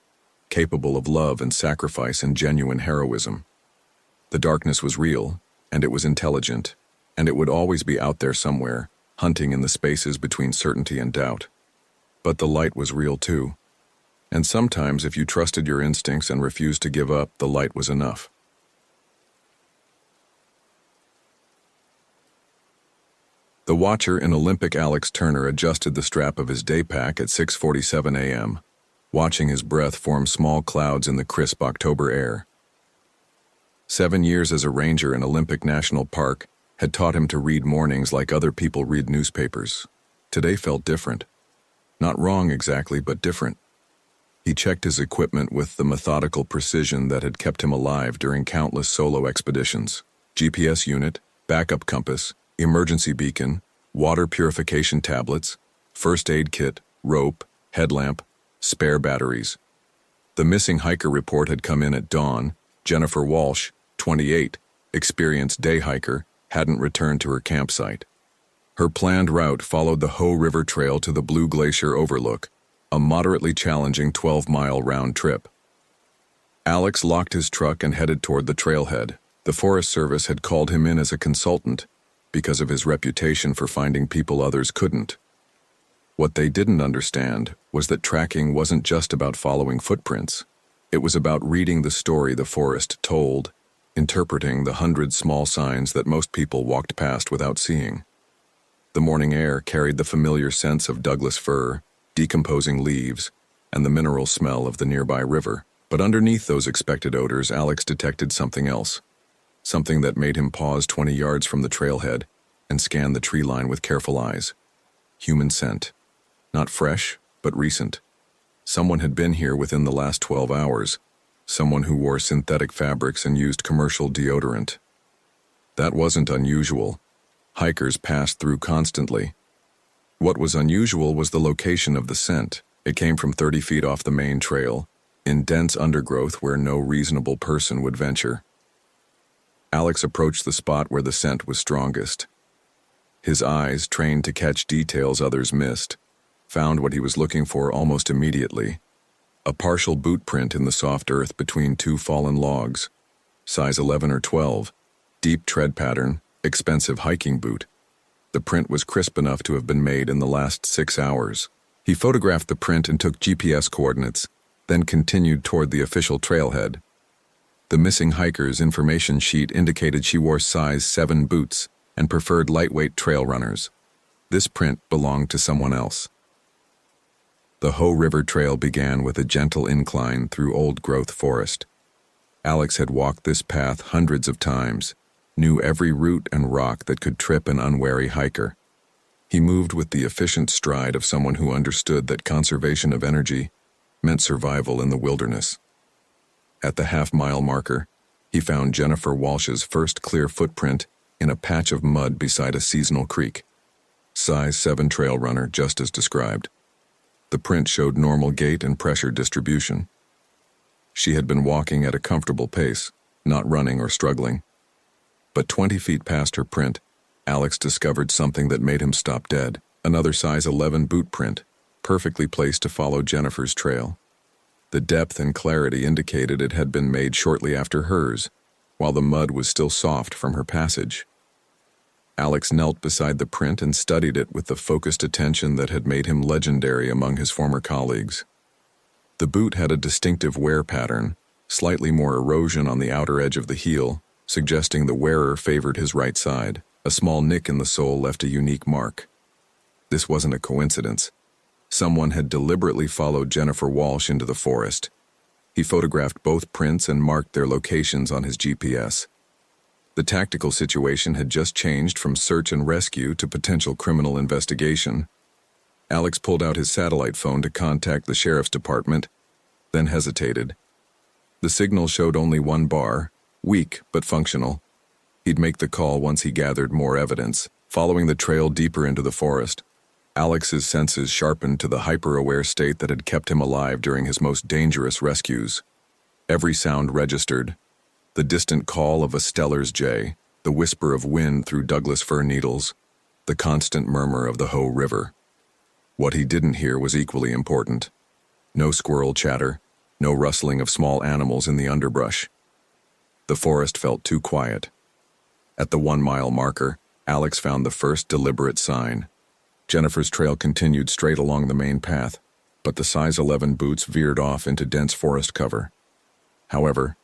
capable of love and sacrifice and genuine heroism. The darkness was real, and it was intelligent, and it would always be out there somewhere, hunting in the spaces between certainty and doubt. But the light was real too. And sometimes if you trusted your instincts and refused to give up, the light was enough. The watcher in Olympic Alex Turner adjusted the strap of his day pack at 6:47 a.m., watching his breath form small clouds in the crisp October air. 7 years as a ranger in Olympic National Park had taught him to read mornings like other people read newspapers. Today felt different. Not wrong exactly, but different. He checked his equipment with the methodical precision that had kept him alive during countless solo expeditions. GPS unit, backup compass, emergency beacon, water purification tablets, first aid kit, rope, headlamp, spare batteries. The missing hiker report had come in at dawn. Jennifer Walsh, 28, experienced day hiker, hadn't returned to her campsite. Her planned route followed the Hoh River Trail to the Blue Glacier Overlook, a moderately challenging 12-mile round trip. Alex locked his truck and headed toward the trailhead. The Forest Service had called him in as a consultant because of his reputation for finding people others couldn't. What they didn't understand was that tracking wasn't just about following footprints. It was about reading the story the forest told, interpreting the 100 small signs that most people walked past without seeing. The morning air carried the familiar scents of Douglas fir, decomposing leaves, and the mineral smell of the nearby river. But underneath those expected odors, Alex detected something else. Something that made him pause 20 yards from the trailhead and scan the tree line with careful eyes. Human scent. Not fresh, but recent. Someone had been here within the last 12 hours. Someone who wore synthetic fabrics and used commercial deodorant. That wasn't unusual. Hikers passed through constantly. What was unusual was the location of the scent. It came from 30 feet off the main trail, in dense undergrowth where no reasonable person would venture. Alex approached the spot where the scent was strongest. His eyes, trained to catch details others missed, found what he was looking for almost immediately. A partial boot print in the soft earth between two fallen logs. Size 11 or 12, deep tread pattern, expensive hiking boot. The print was crisp enough to have been made in the last 6 hours. He photographed the print and took GPS coordinates, then continued toward the official trailhead. The missing hiker's information sheet indicated she wore size 7 boots and preferred lightweight trail runners. This print belonged to someone else. The Hoh River Trail began with a gentle incline through old-growth forest. Alex had walked this path hundreds of times, knew every root and rock that could trip an unwary hiker. He moved with the efficient stride of someone who understood that conservation of energy meant survival in the wilderness. At the half-mile marker, he found Jennifer Walsh's first clear footprint in a patch of mud beside a seasonal creek. Size 7 trail runner, just as described. The print showed normal gait and pressure distribution. She had been walking at a comfortable pace, not running or struggling. But 20 feet past her print, Alex discovered something that made him stop dead. Another size 11 boot print, perfectly placed to follow Jennifer's trail. The depth and clarity indicated it had been made shortly after hers, while the mud was still soft from her passage. Alex knelt beside the print and studied it with the focused attention that had made him legendary among his former colleagues. The boot had a distinctive wear pattern, slightly more erosion on the outer edge of the heel, suggesting the wearer favored his right side. A small nick in the sole left a unique mark. This wasn't a coincidence. Someone had deliberately followed Jennifer Walsh into the forest. He photographed both prints and marked their locations on his GPS. The tactical situation had just changed from search and rescue to potential criminal investigation. Alex pulled out his satellite phone to contact the sheriff's department, then hesitated. The signal showed only one bar, weak but functional. He'd make the call once he gathered more evidence. Following the trail deeper into the forest, Alex's senses sharpened to the hyper-aware state that had kept him alive during his most dangerous rescues. Every sound registered: the distant call of a Steller's jay, the whisper of wind through Douglas fir needles, the constant murmur of the Hoh River. What he didn't hear was equally important. No squirrel chatter, no rustling of small animals in the underbrush. The forest felt too quiet. At the 1-mile marker, Alex found the first deliberate sign. Jennifer's trail continued straight along the main path, but the size 11 boots veered off into dense forest cover. However,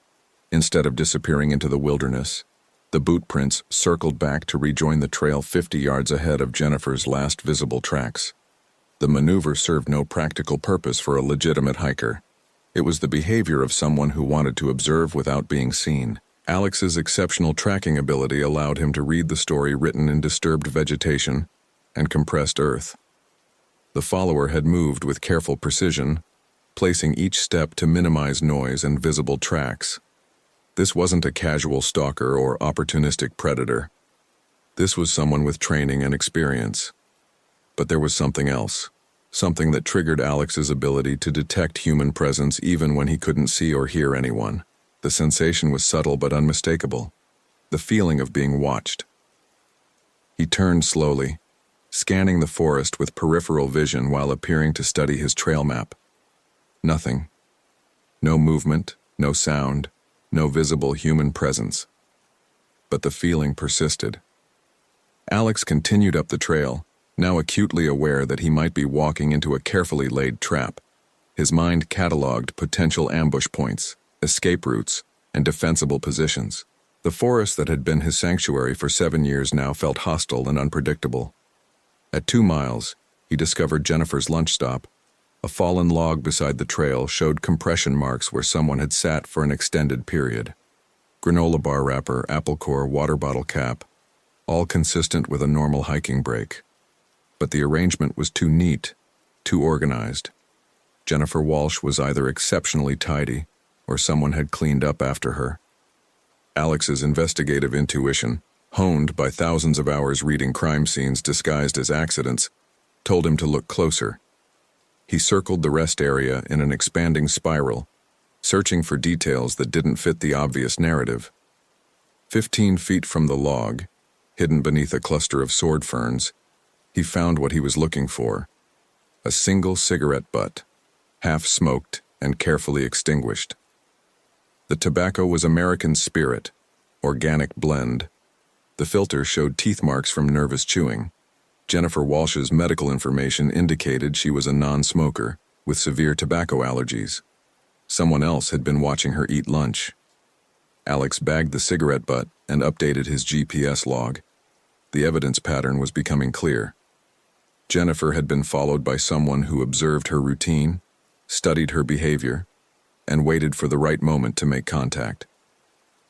instead of disappearing into the wilderness, the boot prints circled back to rejoin the trail 50 yards ahead of Jennifer's last visible tracks. The maneuver served no practical purpose for a legitimate hiker. It was the behavior of someone who wanted to observe without being seen. Alex's exceptional tracking ability allowed him to read the story written in disturbed vegetation and compressed earth. The follower had moved with careful precision, placing each step to minimize noise and visible tracks. This wasn't a casual stalker or opportunistic predator. This was someone with training and experience. But there was something else, something that triggered Alex's ability to detect human presence even when he couldn't see or hear anyone. The sensation was subtle but unmistakable, the feeling of being watched. He turned slowly, scanning the forest with peripheral vision while appearing to study his trail map. Nothing. No movement, no sound, no visible human presence. But the feeling persisted. Alex continued up the trail, now acutely aware that he might be walking into a carefully laid trap. His mind cataloged potential ambush points, escape routes, and defensible positions. The forest that had been his sanctuary for 7 years now felt hostile and unpredictable. At 2 miles, he discovered Jennifer's lunch stop. A fallen log beside the trail showed compression marks where someone had sat for an extended period. Granola bar wrapper, apple core, water bottle cap, all consistent with a normal hiking break. But the arrangement was too neat, too organized. Jennifer Walsh was either exceptionally tidy, or someone had cleaned up after her. Alex's investigative intuition, honed by thousands of hours reading crime scenes disguised as accidents, told him to look closer. He circled the rest area in an expanding spiral, searching for details that didn't fit the obvious narrative. 15 feet from the log, hidden beneath a cluster of sword ferns, he found what he was looking for: a single cigarette butt, half-smoked and carefully extinguished. The tobacco was American Spirit, organic blend. The filter showed teeth marks from nervous chewing. Jennifer Walsh's medical information indicated she was a non-smoker with severe tobacco allergies. Someone else had been watching her eat lunch. Alex bagged the cigarette butt and updated his GPS log. The evidence pattern was becoming clear. Jennifer had been followed by someone who observed her routine, studied her behavior, and waited for the right moment to make contact.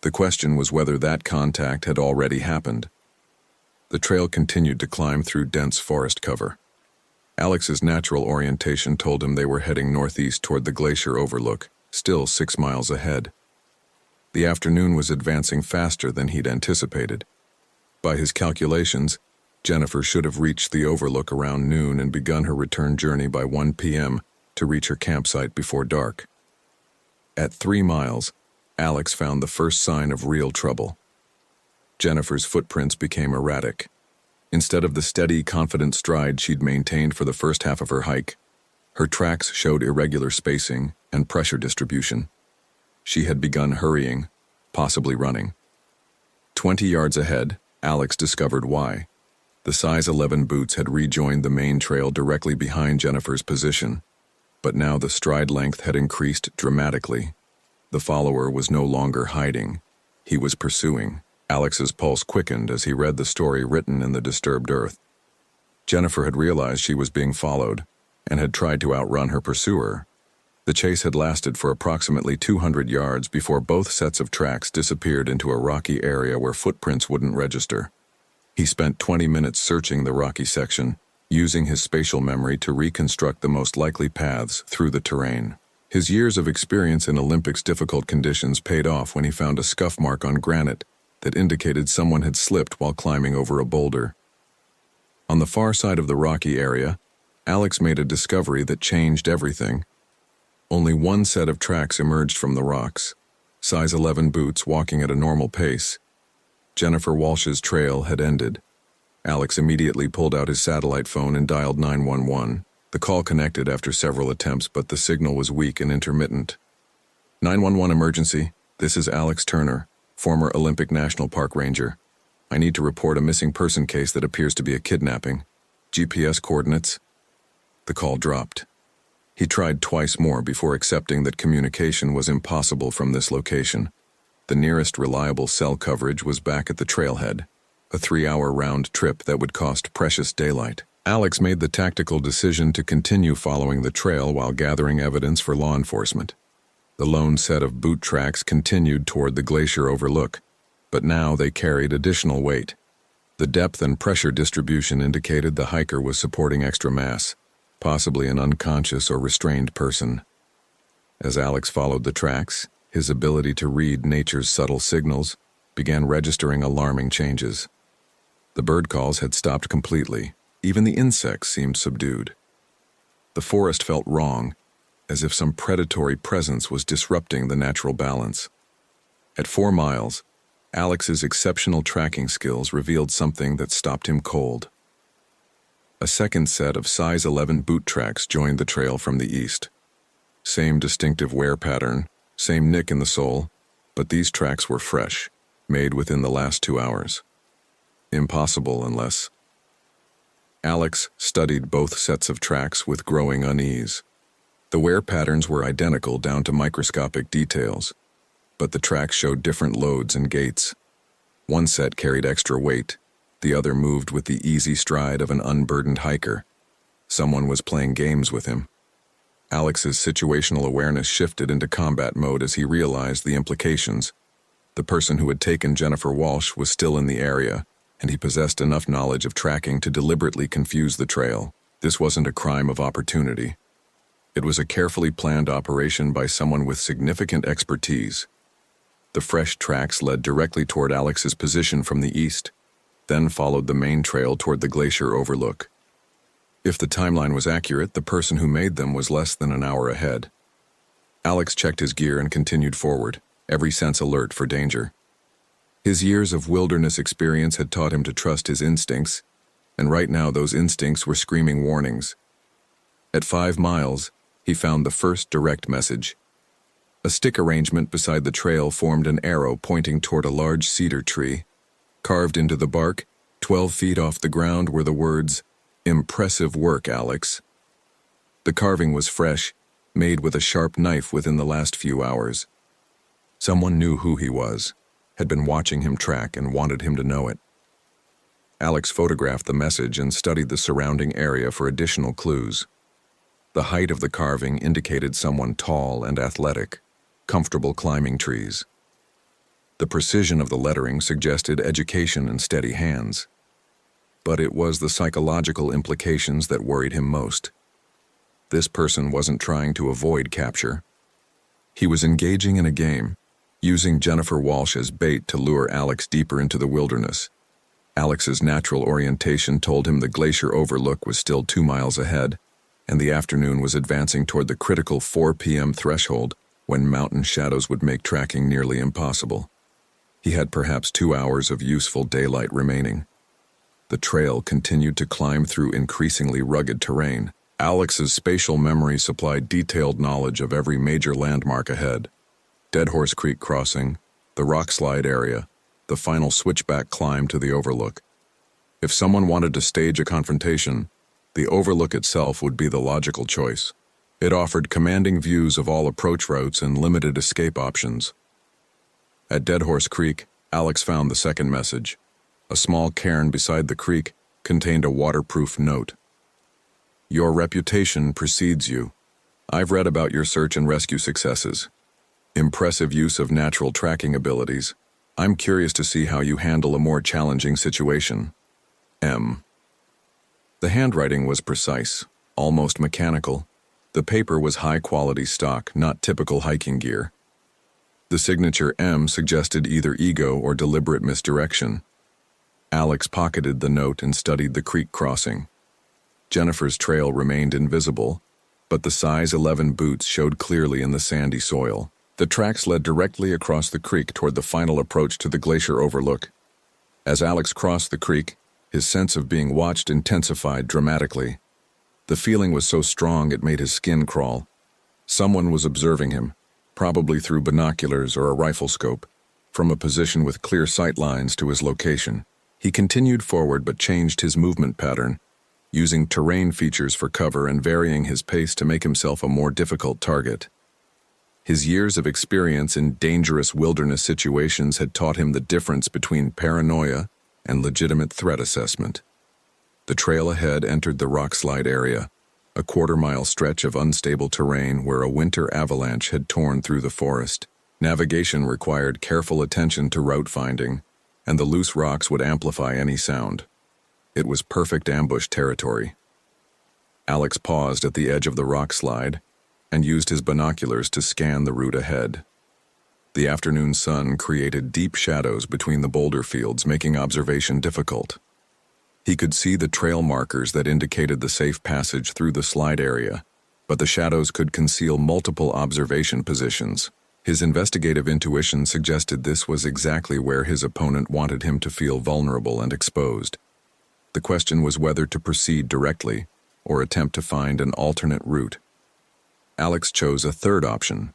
The question was whether that contact had already happened. The trail continued to climb through dense forest cover. Alex's natural orientation told him they were heading northeast toward the glacier overlook, still 6 miles ahead. The afternoon was advancing faster than he'd anticipated. By his calculations, Jennifer should have reached the overlook around noon and begun her return journey by 1 p.m. to reach her campsite before dark. At 3 miles, Alex found the first sign of real trouble. Jennifer's footprints became erratic. Instead of the steady, confident stride she'd maintained for the first half of her hike, Her tracks showed irregular spacing and pressure distribution. She had begun hurrying, possibly running. 20 yards ahead, Alex discovered why. The size 11 boots had rejoined the main trail directly behind Jennifer's position, but now the stride length had increased dramatically. The follower was no longer hiding. He was pursuing. Alex's pulse quickened as he read the story written in the disturbed earth. Jennifer had realized she was being followed and had tried to outrun her pursuer. The chase had lasted for approximately 200 yards before both sets of tracks disappeared into a rocky area where footprints wouldn't register. He spent 20 minutes searching the rocky section, using his spatial memory to reconstruct the most likely paths through the terrain. His years of experience in Olympics difficult conditions paid off when he found a scuff mark on granite that indicated someone had slipped while climbing over a boulder. On the far side of the rocky area, Alex made a discovery that changed everything. Only one set of tracks emerged from the rocks, size 11 boots walking at a normal pace. Jennifer Walsh's trail had ended. Alex immediately pulled out his satellite phone and dialed 911. The call connected after several attempts, but the signal was weak and intermittent. 911 emergency. This is Alex Turner, former Olympic National Park Ranger. I need to report a missing person case that appears to be a kidnapping. GPS coordinates. The call dropped. He tried twice more before accepting that communication was impossible from this location. The nearest reliable cell coverage was back at the trailhead, a 3-hour round trip that would cost precious daylight. Alex made the tactical decision to continue following the trail while gathering evidence for law enforcement. The lone set of boot tracks continued toward the glacier overlook, but now they carried additional weight. The depth and pressure distribution indicated the hiker was supporting extra mass, possibly an unconscious or restrained person. As Alex followed the tracks, his ability to read nature's subtle signals began registering alarming changes. The bird calls had stopped completely. Even the insects seemed subdued. The forest felt wrong, as if some predatory presence was disrupting the natural balance. At 4 miles, Alex's exceptional tracking skills revealed something that stopped him cold. A second set of size 11 boot tracks joined the trail from the east. Same distinctive wear pattern, same nick in the sole, but these tracks were fresh, made within the last 2 hours. Impossible unless... Alex studied both sets of tracks with growing unease. The wear patterns were identical down to microscopic details, but the tracks showed different loads and gaits. One set carried extra weight, the other moved with the easy stride of an unburdened hiker. Someone was playing games with him. Alex's situational awareness shifted into combat mode as he realized the implications. The person who had taken Jennifer Walsh was still in the area, and he possessed enough knowledge of tracking to deliberately confuse the trail. This wasn't a crime of opportunity. It was a carefully planned operation by someone with significant expertise. The fresh tracks led directly toward Alex's position from the east, then followed the main trail toward the glacier overlook. If the timeline was accurate, the person who made them was less than an hour ahead. Alex checked his gear and continued forward, every sense alert for danger. His years of wilderness experience had taught him to trust his instincts, and right now those instincts were screaming warnings. At 5 miles, he found the first direct message. A stick arrangement beside the trail formed an arrow pointing toward a large cedar tree. Carved into the bark, 12 feet off the ground, were the words, "Impressive work, Alex." The carving was fresh, made with a sharp knife within the last few hours. Someone knew who he was, had been watching him track and wanted him to know it. Alex photographed the message and studied the surrounding area for additional clues. The height of the carving indicated someone tall and athletic, comfortable climbing trees. The precision of the lettering suggested education and steady hands. But it was the psychological implications that worried him most. This person wasn't trying to avoid capture. He was engaging in a game, using Jennifer Walsh as bait to lure Alex deeper into the wilderness. Alex's natural orientation told him the glacier overlook was still 2 miles ahead, and the afternoon was advancing toward the critical 4 p.m. threshold when mountain shadows would make tracking nearly impossible. He had perhaps 2 hours of useful daylight remaining. The trail continued to climb through increasingly rugged terrain. Alex's spatial memory supplied detailed knowledge of every major landmark ahead. Dead Horse Creek crossing, the rock slide area, the final switchback climb to the overlook. If someone wanted to stage a confrontation, the overlook itself would be the logical choice. It offered commanding views of all approach routes and limited escape options. At Dead Horse Creek, Alex found the second message. A small cairn beside the creek contained a waterproof note. Your reputation precedes you. I've read about your search and rescue successes. Impressive use of natural tracking abilities. I'm curious to see how you handle a more challenging situation. M. The handwriting was precise, almost mechanical. The paper was high-quality stock, not typical hiking gear. The signature M suggested either ego or deliberate misdirection. Alex pocketed the note and studied the creek crossing. Jennifer's trail remained invisible, but the size 11 boots showed clearly in the sandy soil. The tracks led directly across the creek toward the final approach to the glacier overlook. As Alex crossed the creek, his sense of being watched intensified dramatically. The feeling was so strong it made his skin crawl. Someone was observing him, probably through binoculars or a rifle scope, from a position with clear sight lines to his location. He continued forward but changed his movement pattern, using terrain features for cover and varying his pace to make himself a more difficult target. His years of experience in dangerous wilderness situations had taught him the difference between paranoia and legitimate threat assessment. The trail ahead entered the rock slide area, a quarter-mile stretch of unstable terrain where a winter avalanche had torn through the forest. Navigation required careful attention to route finding, and the loose rocks would amplify any sound. It was perfect ambush territory. Alex paused at the edge of the rock slide and used his binoculars to scan the route ahead. The afternoon sun created deep shadows between the boulder fields, making observation difficult. He could see the trail markers that indicated the safe passage through the slide area, but the shadows could conceal multiple observation positions. His investigative intuition suggested this was exactly where his opponent wanted him to feel vulnerable and exposed. The question was whether to proceed directly or attempt to find an alternate route. Alex chose a third option.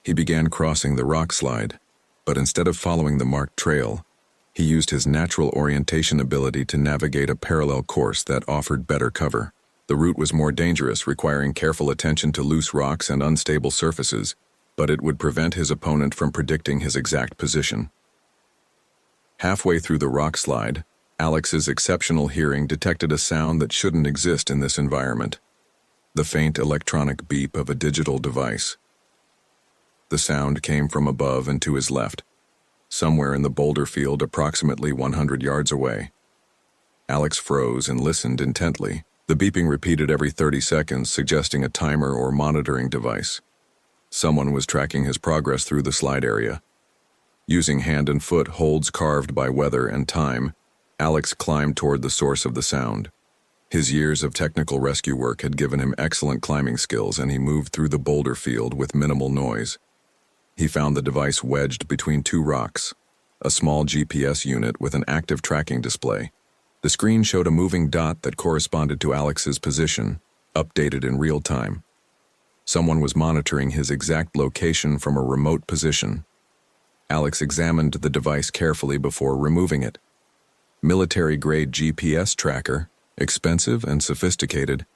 He began crossing the rock slide, but instead of following the marked trail, he used his natural orientation ability to navigate a parallel course that offered better cover. The route was more dangerous, requiring careful attention to loose rocks and unstable surfaces, but it would prevent his opponent from predicting his exact position. Halfway through the rock slide, Alex's exceptional hearing detected a sound that shouldn't exist in this environment: the faint electronic beep of a digital device. The sound came from above and to his left, somewhere in the boulder field approximately 100 yards away. Alex froze and listened intently. The beeping repeated every 30 seconds, suggesting a timer or monitoring device. Someone was tracking his progress through the slide area. Using hand and foot holds carved by weather and time, Alex climbed toward the source of the sound. His years of technical rescue work had given him excellent climbing skills, and he moved through the boulder field with minimal noise. He found the device wedged between two rocks, a small GPS unit with an active tracking display. The screen showed a moving dot that corresponded to Alex's position, updated in real time. Someone was monitoring his exact location from a remote position. Alex examined the device carefully before removing it. Military-grade GPS tracker, expensive and sophisticated,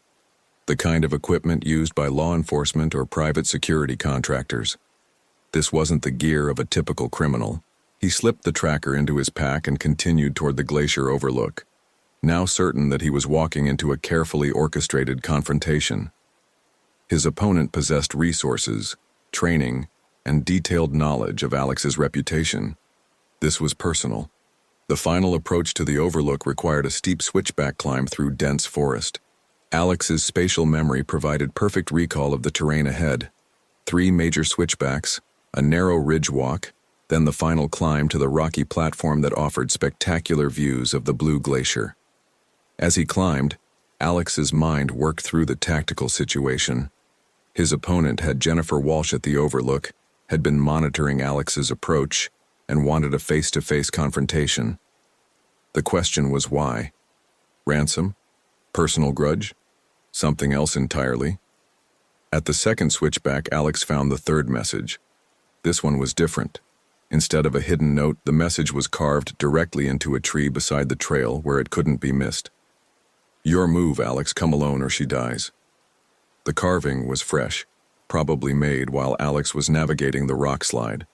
the kind of equipment used by law enforcement or private security contractors. This wasn't the gear of a typical criminal. He slipped the tracker into his pack and continued toward the glacier overlook, now certain that he was walking into a carefully orchestrated confrontation. His opponent possessed resources, training, and detailed knowledge of Alex's reputation. This was personal. The final approach to the overlook required a steep switchback climb through dense forest. Alex's spatial memory provided perfect recall of the terrain ahead: 3 major switchbacks, a narrow ridge walk, then the final climb to the rocky platform that offered spectacular views of the Blue Glacier. As he climbed, Alex's mind worked through the tactical situation. His opponent had Jennifer Walsh at the overlook, had been monitoring Alex's approach, and wanted a face-to-face confrontation. The question was why? Ransom? Personal grudge? Something else entirely? At the second switchback, Alex found the third message. This one was different. Instead of a hidden note, the message was carved directly into a tree beside the trail where it couldn't be missed. "Your move, Alex. Come alone or she dies." The carving was fresh, probably made while Alex was navigating the rock slide.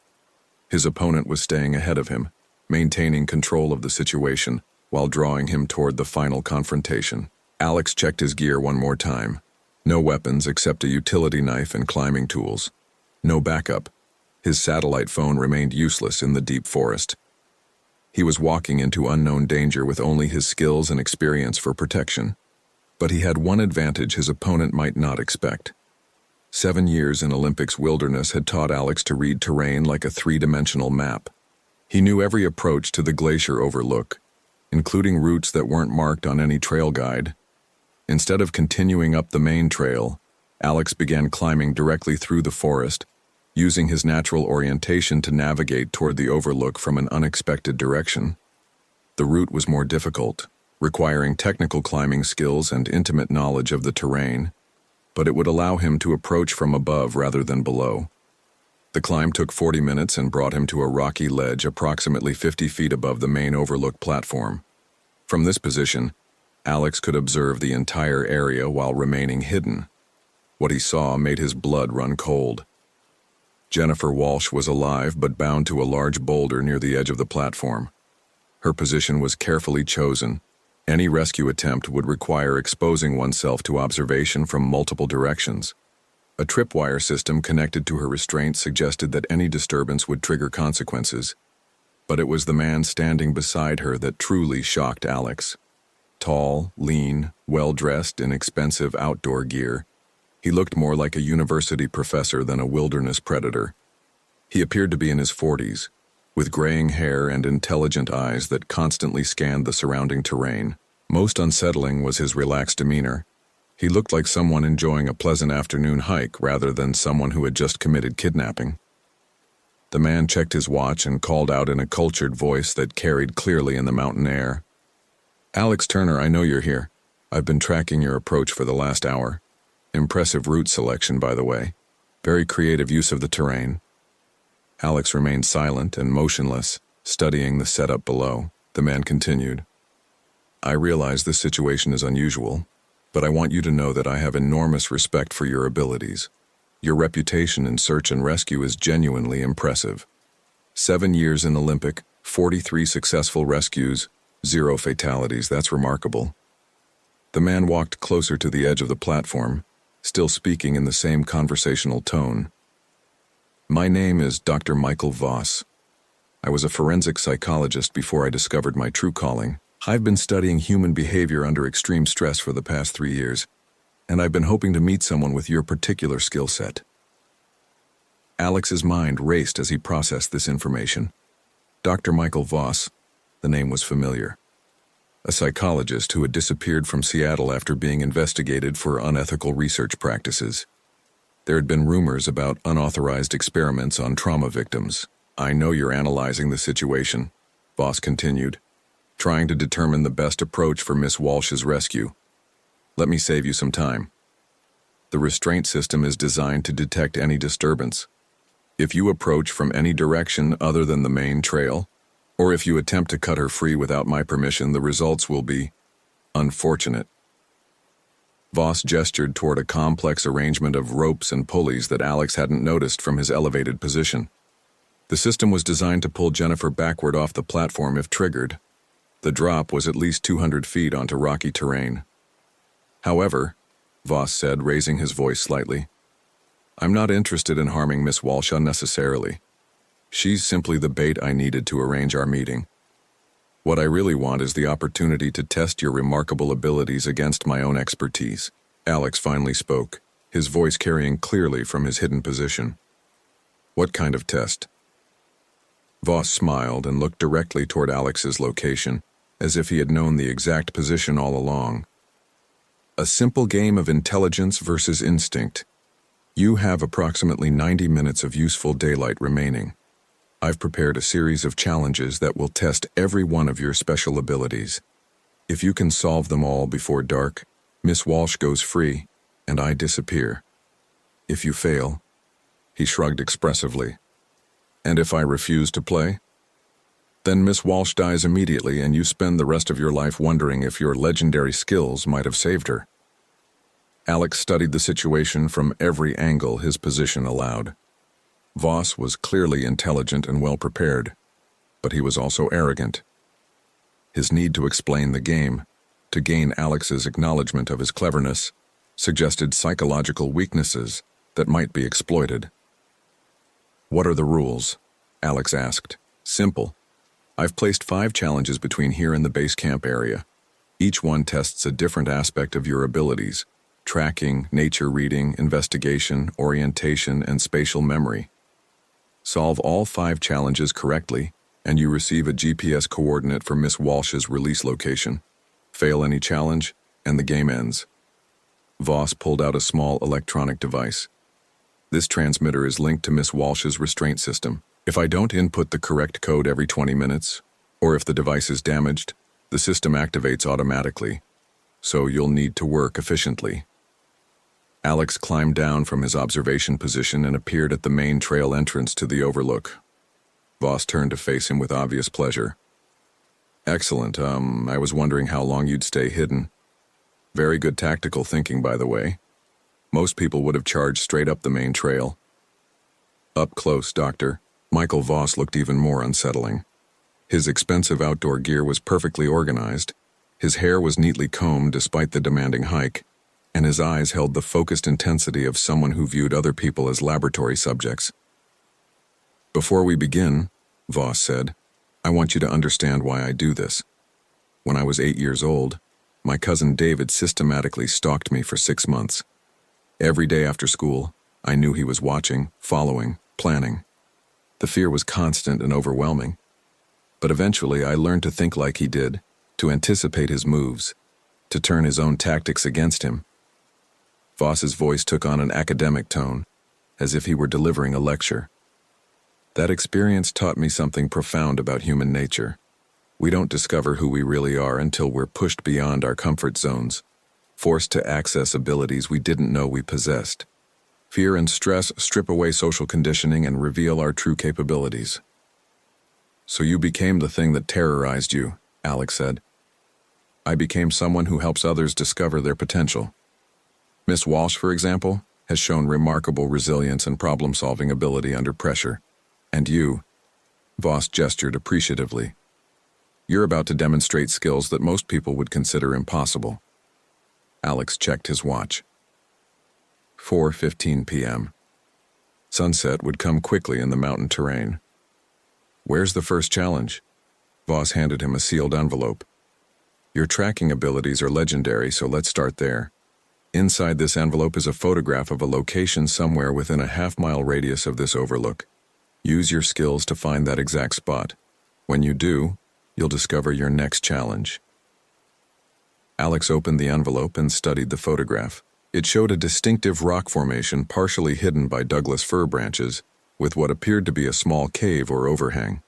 His opponent was staying ahead of him, maintaining control of the situation while drawing him toward the final confrontation. Alex checked his gear one more time. No weapons except a utility knife and climbing tools. No backup. His satellite phone remained useless in the deep forest. He was walking into unknown danger with only his skills and experience for protection. But he had one advantage his opponent might not expect. 7 years in Olympics wilderness had taught Alex to read terrain like a three-dimensional map. He knew every approach to the glacier overlook, including routes that weren't marked on any trail guide. Instead of continuing up the main trail, Alex began climbing directly through the forest, using his natural orientation to navigate toward the overlook from an unexpected direction. The route was more difficult, requiring technical climbing skills and intimate knowledge of the terrain, but it would allow him to approach from above rather than below. The climb took 40 minutes and brought him to a rocky ledge approximately 50 feet above the main overlook platform. From this position, Alex could observe the entire area while remaining hidden. What he saw made his blood run cold. Jennifer Walsh was alive but bound to a large boulder near the edge of the platform. Her position was carefully chosen. Any rescue attempt would require exposing oneself to observation from multiple directions. A tripwire system connected to her restraint suggested that any disturbance would trigger consequences. But it was the man standing beside her that truly shocked Alex. Tall, lean, well-dressed in expensive outdoor gear, he looked more like a university professor than a wilderness predator. He appeared to be in his 40s, with graying hair and intelligent eyes that constantly scanned the surrounding terrain. Most unsettling was his relaxed demeanor. He looked like someone enjoying a pleasant afternoon hike rather than someone who had just committed kidnapping. The man checked his watch and called out in a cultured voice that carried clearly in the mountain air. "Alex Turner, I know you're here. I've been tracking your approach for the last hour. Impressive route selection, by the way. Very creative use of the terrain." Alex remained silent and motionless, studying the setup below. The man continued. "I realize this situation is unusual, but I want you to know that I have enormous respect for your abilities. Your reputation in search and rescue is genuinely impressive. 7 years in Olympic, 43 successful rescues, 0 fatalities, that's remarkable." The man walked closer to the edge of the platform, still speaking in the same conversational tone. "My name is Dr. Michael Voss. I was a forensic psychologist before I discovered my true calling. I've been studying human behavior under extreme stress for the past 3 years, and I've been hoping to meet someone with your particular skill set." Alex's mind raced as he processed this information. Dr. Michael Voss, the name was familiar. A psychologist who had disappeared from Seattle after being investigated for unethical research practices. There had been rumors about unauthorized experiments on trauma victims. "I know you're analyzing the situation," Voss continued, "trying to determine the best approach for Miss Walsh's rescue. Let me save you some time. The restraint system is designed to detect any disturbance. If you approach from any direction other than the main trail, or if you attempt to cut her free without my permission, the results will be unfortunate." Voss gestured toward a complex arrangement of ropes and pulleys that Alex hadn't noticed from his elevated position. The system was designed to pull Jennifer backward off the platform if triggered. The drop was at least 200 feet onto rocky terrain. "However," Voss said, raising his voice slightly, "I'm not interested in harming Miss Walsh unnecessarily. She's simply the bait I needed to arrange our meeting. What I really want is the opportunity to test your remarkable abilities against my own expertise." Alex finally spoke, his voice carrying clearly from his hidden position. "What kind of test?" Voss smiled and looked directly toward Alex's location, as if he had known the exact position all along. "A simple game of intelligence versus instinct. You have approximately 90 minutes of useful daylight remaining. I've prepared a series of challenges that will test every one of your special abilities. If you can solve them all before dark, Miss Walsh goes free, and I disappear. If you fail, he shrugged expressively. And if I refuse to play? Then Miss Walsh dies immediately and you spend the rest of your life wondering if your legendary skills might have saved her. Alex studied the situation from every angle his position allowed. Voss was clearly intelligent and well-prepared, but he was also arrogant. His need to explain the game, to gain Alex's acknowledgement of his cleverness, suggested psychological weaknesses that might be exploited. "What are the rules?" Alex asked. "Simple. I've placed 5 challenges between here and the base camp area. Each one tests a different aspect of your abilities: tracking, nature reading, investigation, orientation, and spatial memory. Solve all 5 challenges correctly, and you receive a GPS coordinate for Miss Walsh's release location. Fail any challenge, and the game ends." Voss pulled out a small electronic device. "This transmitter is linked to Miss Walsh's restraint system. If I don't input the correct code every 20 minutes, or if the device is damaged, the system activates automatically, so you'll need to work efficiently." Alex climbed down from his observation position and appeared at the main trail entrance to the overlook. Voss turned to face him with obvious pleasure. "Excellent. I was wondering how long you'd stay hidden. Very good tactical thinking, by the way. Most people would have charged straight up the main trail." Up close, Doctor. Michael Voss looked even more unsettling. His expensive outdoor gear was perfectly organized, his hair was neatly combed despite the demanding hike, and his eyes held the focused intensity of someone who viewed other people as laboratory subjects. "Before we begin," Voss said, "I want you to understand why I do this. When I was 8 years old, my cousin David systematically stalked me for 6 months. Every day after school, I knew he was watching, following, planning. The fear was constant and overwhelming. But eventually I learned to think like he did, to anticipate his moves, to turn his own tactics against him." Voss's voice took on an academic tone, as if he were delivering a lecture. "That experience taught me something profound about human nature. We don't discover who we really are until we're pushed beyond our comfort zones, forced to access abilities we didn't know we possessed. Fear and stress strip away social conditioning and reveal our true capabilities." "So you became the thing that terrorized you," Alex said. "I became someone who helps others discover their potential. Miss Walsh, for example, has shown remarkable resilience and problem-solving ability under pressure. And you," Voss gestured appreciatively, "you're about to demonstrate skills that most people would consider impossible." Alex checked his watch. 4:15 p.m. Sunset would come quickly in the mountain terrain. "Where's the first challenge?" Voss handed him a sealed envelope. "Your tracking abilities are legendary, so let's start there. Inside this envelope is a photograph of a location somewhere within a half-mile radius of this overlook. Use your skills to find that exact spot. When you do, you'll discover your next challenge." Alex opened the envelope and studied the photograph. It showed a distinctive rock formation partially hidden by Douglas fir branches, with what appeared to be a small cave or overhang.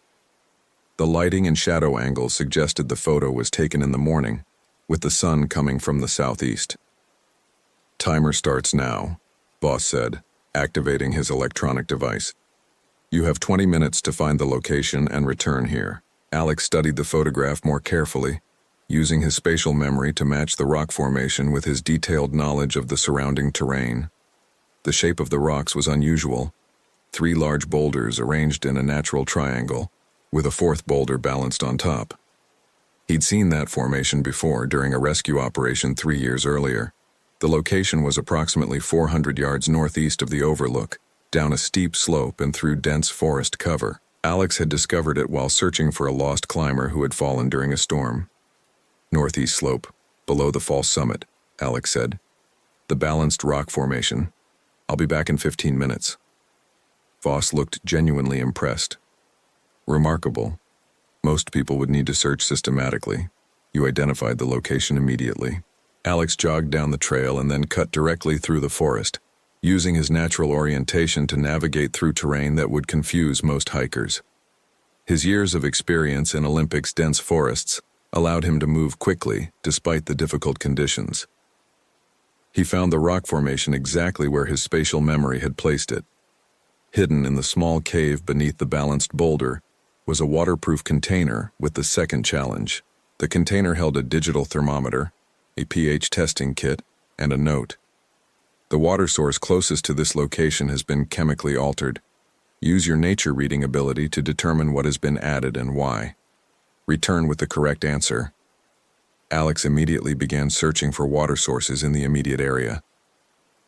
The lighting and shadow angles suggested the photo was taken in the morning, with the sun coming from the southeast. "Timer starts now," Voss said, activating his electronic device. "You have 20 minutes to find the location and return here." Alex studied the photograph more carefully, using his spatial memory to match the rock formation with his detailed knowledge of the surrounding terrain. The shape of the rocks was unusual: 3 large boulders arranged in a natural triangle, with a 4th boulder balanced on top. He'd seen that formation before during a rescue operation 3 years earlier. The location was approximately 400 yards northeast of the overlook, down a steep slope and through dense forest cover. Alex had discovered it while searching for a lost climber who had fallen during a storm. "Northeast slope, below the false summit," Alex said. "The balanced rock formation. I'll be back in 15 minutes. Voss looked genuinely impressed. "Remarkable. Most people would need to search systematically. You identified the location immediately." Alex jogged down the trail and then cut directly through the forest, using his natural orientation to navigate through terrain that would confuse most hikers. His years of experience in Olympic's dense forests allowed him to move quickly despite the difficult conditions. He found the rock formation exactly where his spatial memory had placed it. Hidden in the small cave beneath the balanced boulder was a waterproof container with the second challenge. The container held a digital thermometer, a pH testing kit, and a note. The water source closest to this location has been chemically altered. Use your nature reading ability to determine what has been added and why. Return with the correct answer. Alex immediately began searching for water sources in the immediate area.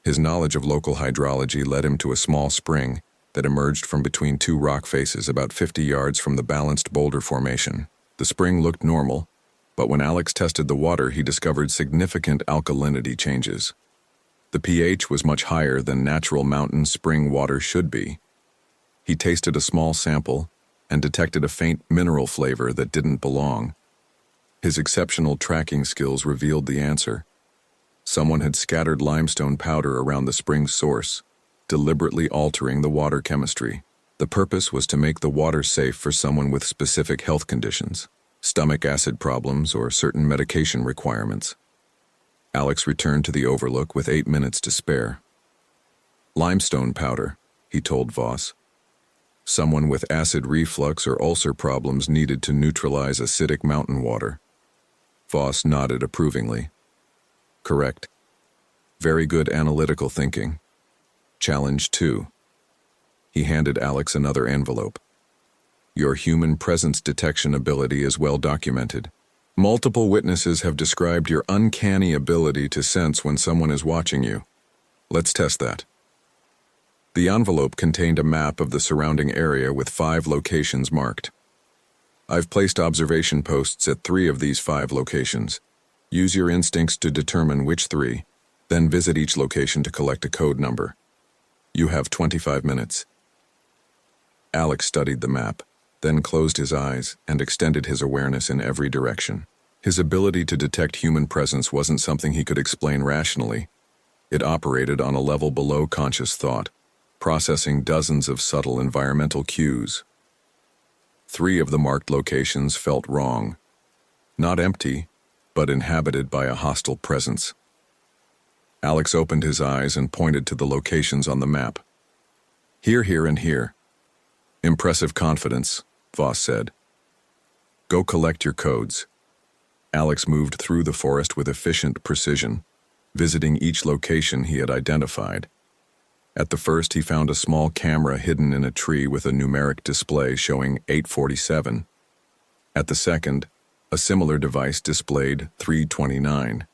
His knowledge of local hydrology led him to a small spring that emerged from between two rock faces about 50 yards from the balanced boulder formation. The spring looked normal, but when Alex tested the water, he discovered significant alkalinity changes. The pH was much higher than natural mountain spring water should be. He tasted a small sample and detected a faint mineral flavor that didn't belong. His exceptional tracking skills revealed the answer. Someone had scattered limestone powder around the spring's source, deliberately altering the water chemistry. The purpose was to make the water safe for someone with specific health conditions, stomach acid problems, or certain medication requirements. Alex returned to the overlook with 8 minutes to spare. Limestone powder, he told Voss. Someone with acid reflux or ulcer problems needed to neutralize acidic mountain water. Voss nodded approvingly. Correct. Very good analytical thinking. Challenge 2. He handed Alex another envelope. Your human presence detection ability is well documented. Multiple witnesses have described your uncanny ability to sense when someone is watching you. Let's test that. The envelope contained a map of the surrounding area with 5 locations marked. I've placed observation posts at 3 of these 5 locations. Use your instincts to determine which 3, then visit each location to collect a code number. You have 25 minutes. Alex studied the map, then closed his eyes and extended his awareness in every direction. His ability to detect human presence wasn't something he could explain rationally. It operated on a level below conscious thought, processing dozens of subtle environmental cues. 3 of the marked locations felt wrong. Not empty, but inhabited by a hostile presence. Alex opened his eyes and pointed to the locations on the map. Here, here, and here. Impressive confidence, Voss said. Go collect your codes. Alex moved through the forest with efficient precision, visiting each location he had identified. At the first, he found a small camera hidden in a tree with a numeric display showing 847. At the second, a similar device displayed 329.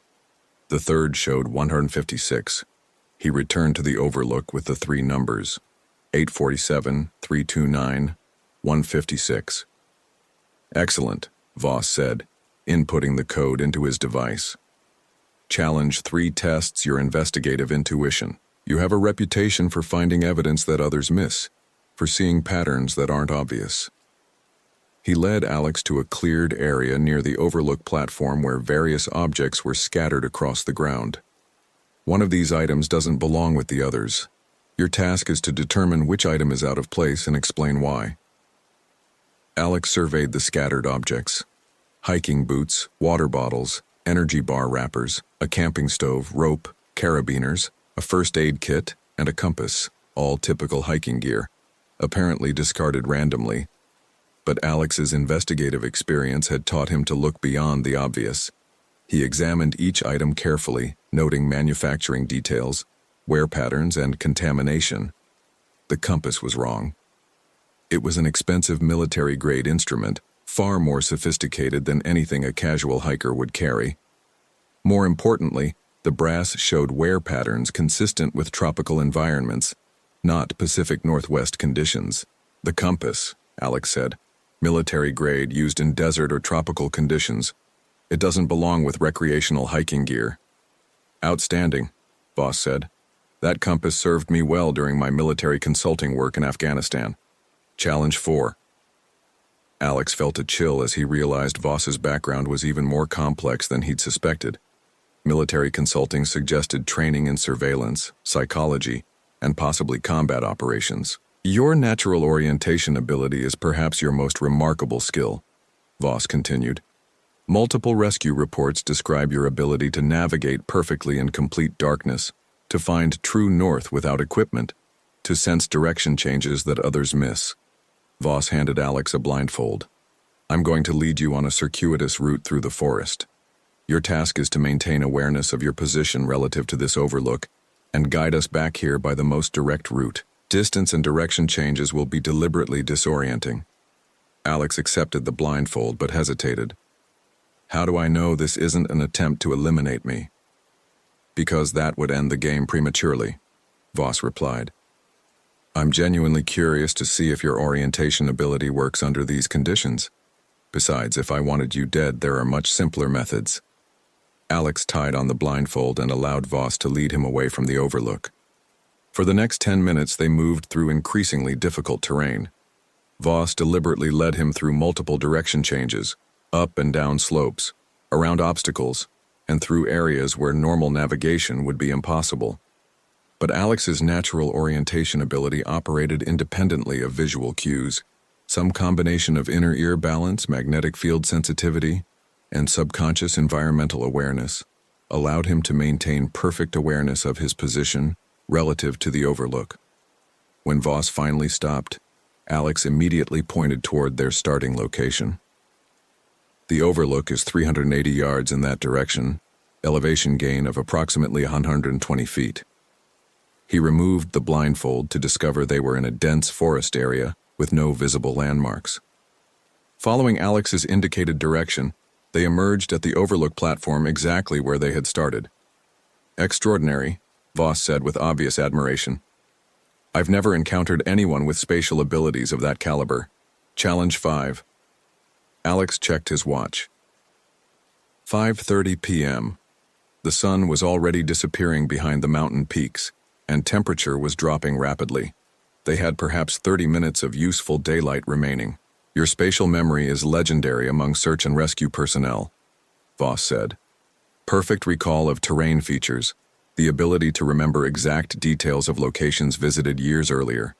The third showed 156. He returned to the overlook with the 3 numbers, 847, 329, 156. Excellent, Voss said, inputting the code into his device. Challenge 3 tests your investigative intuition. You have a reputation for finding evidence that others miss, for seeing patterns that aren't obvious. He led Alex to a cleared area near the overlook platform where various objects were scattered across the ground. One of these items doesn't belong with the others. Your task is to determine which item is out of place and explain why. Alex surveyed the scattered objects. Hiking boots, water bottles, energy bar wrappers, a camping stove, rope, carabiners, a first aid kit, and a compass, all typical hiking gear, apparently discarded randomly. But Alex's investigative experience had taught him to look beyond the obvious. He examined each item carefully, noting manufacturing details, wear patterns, and contamination. The compass was wrong. It was an expensive military-grade instrument, far more sophisticated than anything a casual hiker would carry. More importantly, the brass showed wear patterns consistent with tropical environments, not Pacific Northwest conditions. The compass, Alex said, military grade used in desert or tropical conditions. It doesn't belong with recreational hiking gear. Outstanding, Voss said. That compass served me well during my military consulting work in Afghanistan. Challenge 4. Alex felt a chill as he realized Voss's background was even more complex than he'd suspected. Military consulting suggested training in surveillance, psychology, and possibly combat operations. Your natural orientation ability is perhaps your most remarkable skill, Voss continued. Multiple rescue reports describe your ability to navigate perfectly in complete darkness, to find true north without equipment, to sense direction changes that others miss. Voss handed Alex a blindfold. I'm going to lead you on a circuitous route through the forest. Your task is to maintain awareness of your position relative to this overlook and guide us back here by the most direct route. Distance and direction changes will be deliberately disorienting. Alex accepted the blindfold but hesitated. How do I know this isn't an attempt to eliminate me? Because that would end the game prematurely, Voss replied. I'm genuinely curious to see if your orientation ability works under these conditions. Besides, if I wanted you dead, there are much simpler methods. Alex tied on the blindfold and allowed Voss to lead him away from the overlook. For the next 10 minutes, they moved through increasingly difficult terrain. Voss deliberately led him through multiple direction changes, up and down slopes, around obstacles, and through areas where normal navigation would be impossible. But Alex's natural orientation ability operated independently of visual cues. Some combination of inner ear balance, magnetic field sensitivity, and subconscious environmental awareness allowed him to maintain perfect awareness of his position relative to the overlook. When Voss finally stopped, Alex immediately pointed toward their starting location. The overlook is 380 yards in that direction, elevation gain of approximately 120 feet. He removed the blindfold to discover they were in a dense forest area with no visible landmarks. Following Alex's indicated direction, they emerged at the overlook platform exactly where they had started. Extraordinary, Voss said with obvious admiration. I've never encountered anyone with spatial abilities of that caliber. Challenge 5. Alex checked his watch. 5:30 p.m. The sun was already disappearing behind the mountain peaks, and temperature was dropping rapidly. They had perhaps 30 minutes of useful daylight remaining. Your spatial memory is legendary among search and rescue personnel, Voss said. Perfect recall of terrain features, the ability to remember exact details of locations visited years earlier.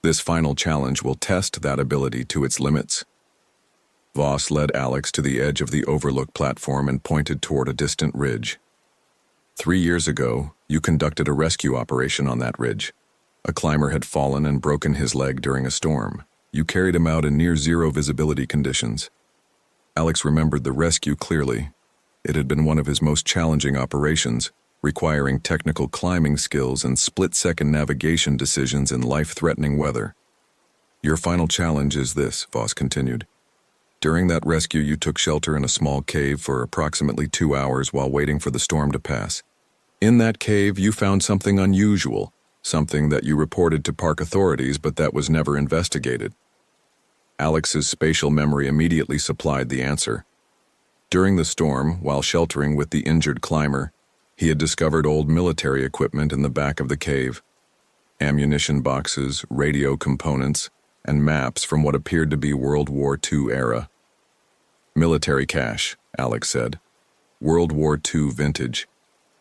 This final challenge will test that ability to its limits. Voss led Alex to the edge of the overlook platform and pointed toward a distant ridge. 3 years ago, you conducted a rescue operation on that ridge. A climber had fallen and broken his leg during a storm. You carried him out in near-zero visibility conditions. Alex remembered the rescue clearly. It had been one of his most challenging operations, requiring technical climbing skills and split-second navigation decisions in life-threatening weather. Your final challenge is this, Voss continued. During that rescue, you took shelter in a small cave for approximately 2 hours while waiting for the storm to pass. In that cave, you found something unusual, something that you reported to park authorities but that was never investigated. Alex's spatial memory immediately supplied the answer. During the storm, while sheltering with the injured climber, he had discovered old military equipment in the back of the cave. Ammunition boxes, radio components, and maps from what appeared to be World War II era. Military cache, Alex said. World War II vintage.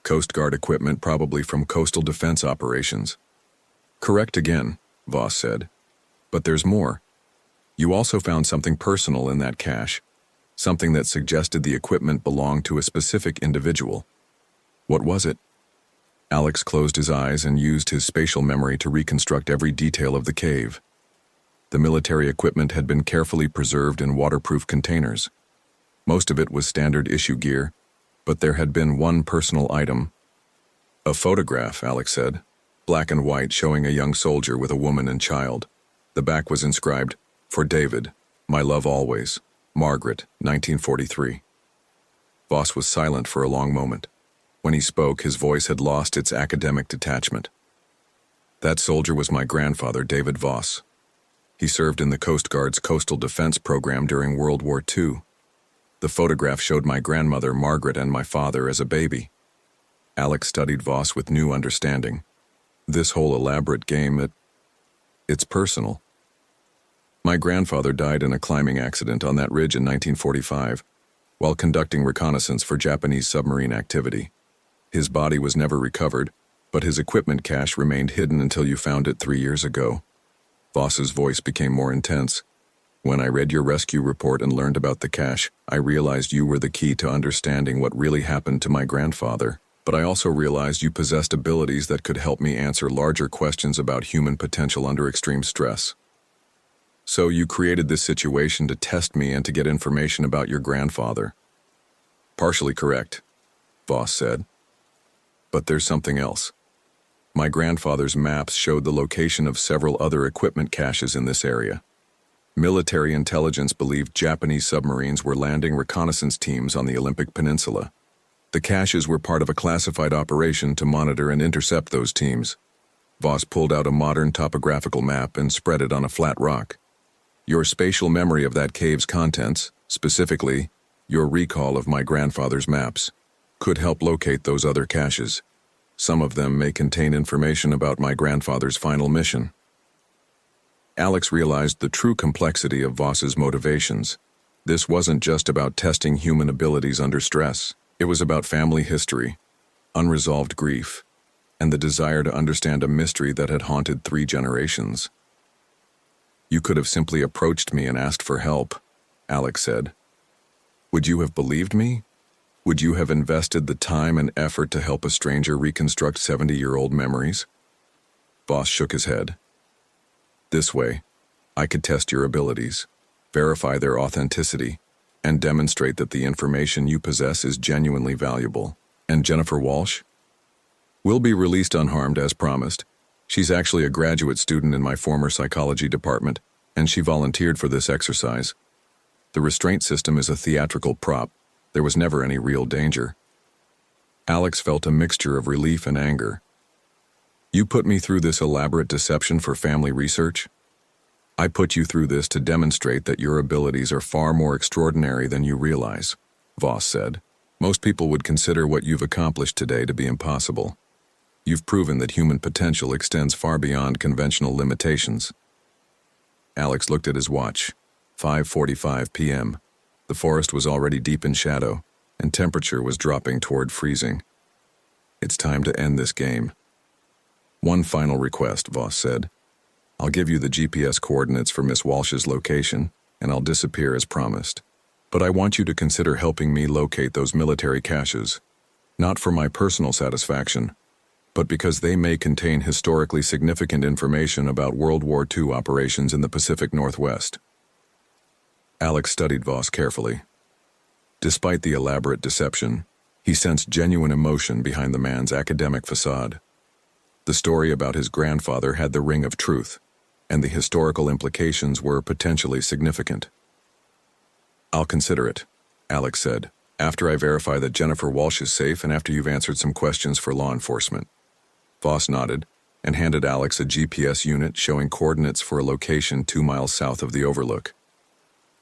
Coast Guard equipment probably from coastal defense operations. Correct again, Voss said. But there's more. You also found something personal in that cache, something that suggested the equipment belonged to a specific individual. What was it? Alex closed his eyes and used his spatial memory to reconstruct every detail of the cave. The military equipment had been carefully preserved in waterproof containers. Most of it was standard issue gear, but there had been one personal item. A photograph, Alex said, black and white, showing a young soldier with a woman and child. The back was inscribed, "For David, my love always, Margaret, 1943. Voss was silent for a long moment. When he spoke, his voice had lost its academic detachment. That soldier was my grandfather, David Voss. He served in the Coast Guard's coastal defense program during World War II. The photograph showed my grandmother, Margaret, and my father as a baby. Alex studied Voss with new understanding. This whole elaborate game, it's personal. My grandfather died in a climbing accident on that ridge in 1945, while conducting reconnaissance for Japanese submarine activity. His body was never recovered, but his equipment cache remained hidden until you found it 3 years ago. Voss's voice became more intense. When I read your rescue report and learned about the cache, I realized you were the key to understanding what really happened to my grandfather. But I also realized you possessed abilities that could help me answer larger questions about human potential under extreme stress. So you created this situation to test me and to get information about your grandfather. Partially correct, Voss said. But there's something else. My grandfather's maps showed the location of several other equipment caches in this area. Military intelligence believed Japanese submarines were landing reconnaissance teams on the Olympic Peninsula. The caches were part of a classified operation to monitor and intercept those teams. Voss pulled out a modern topographical map and spread it on a flat rock. Your spatial memory of that cave's contents, specifically, your recall of my grandfather's maps, could help locate those other caches. Some of them may contain information about my grandfather's final mission. Alex realized the true complexity of Voss's motivations. This wasn't just about testing human abilities under stress. It was about family history, unresolved grief, and the desire to understand a mystery that had haunted 3 generations. You could have simply approached me and asked for help, Alex said. Would you have believed me? Would you have invested the time and effort to help a stranger reconstruct 70-year-old memories? Voss shook his head. This way, I could test your abilities, verify their authenticity, and demonstrate that the information you possess is genuinely valuable. And Jennifer Walsh? Will be released unharmed as promised. She's actually a graduate student in my former psychology department, and she volunteered for this exercise. The restraint system is a theatrical prop. There was never any real danger. Alex felt a mixture of relief and anger. You put me through this elaborate deception for family research? I put you through this to demonstrate that your abilities are far more extraordinary than you realize, Voss said. Most people would consider what you've accomplished today to be impossible. You've proven that human potential extends far beyond conventional limitations. Alex looked at his watch. 5:45 p.m. The forest was already deep in shadow, and temperature was dropping toward freezing. It's time to end this game. One final request, Voss said. I'll give you the GPS coordinates for Miss Walsh's location, and I'll disappear as promised. But I want you to consider helping me locate those military caches, not for my personal satisfaction, but because they may contain historically significant information about World War II operations in the Pacific Northwest. Alex studied Voss carefully. Despite the elaborate deception, he sensed genuine emotion behind the man's academic facade. The story about his grandfather had the ring of truth, and the historical implications were potentially significant. I'll consider it, Alex said, after I verify that Jennifer Walsh is safe and after you've answered some questions for law enforcement. Voss nodded and handed Alex a GPS unit showing coordinates for a location 2 miles south of the overlook.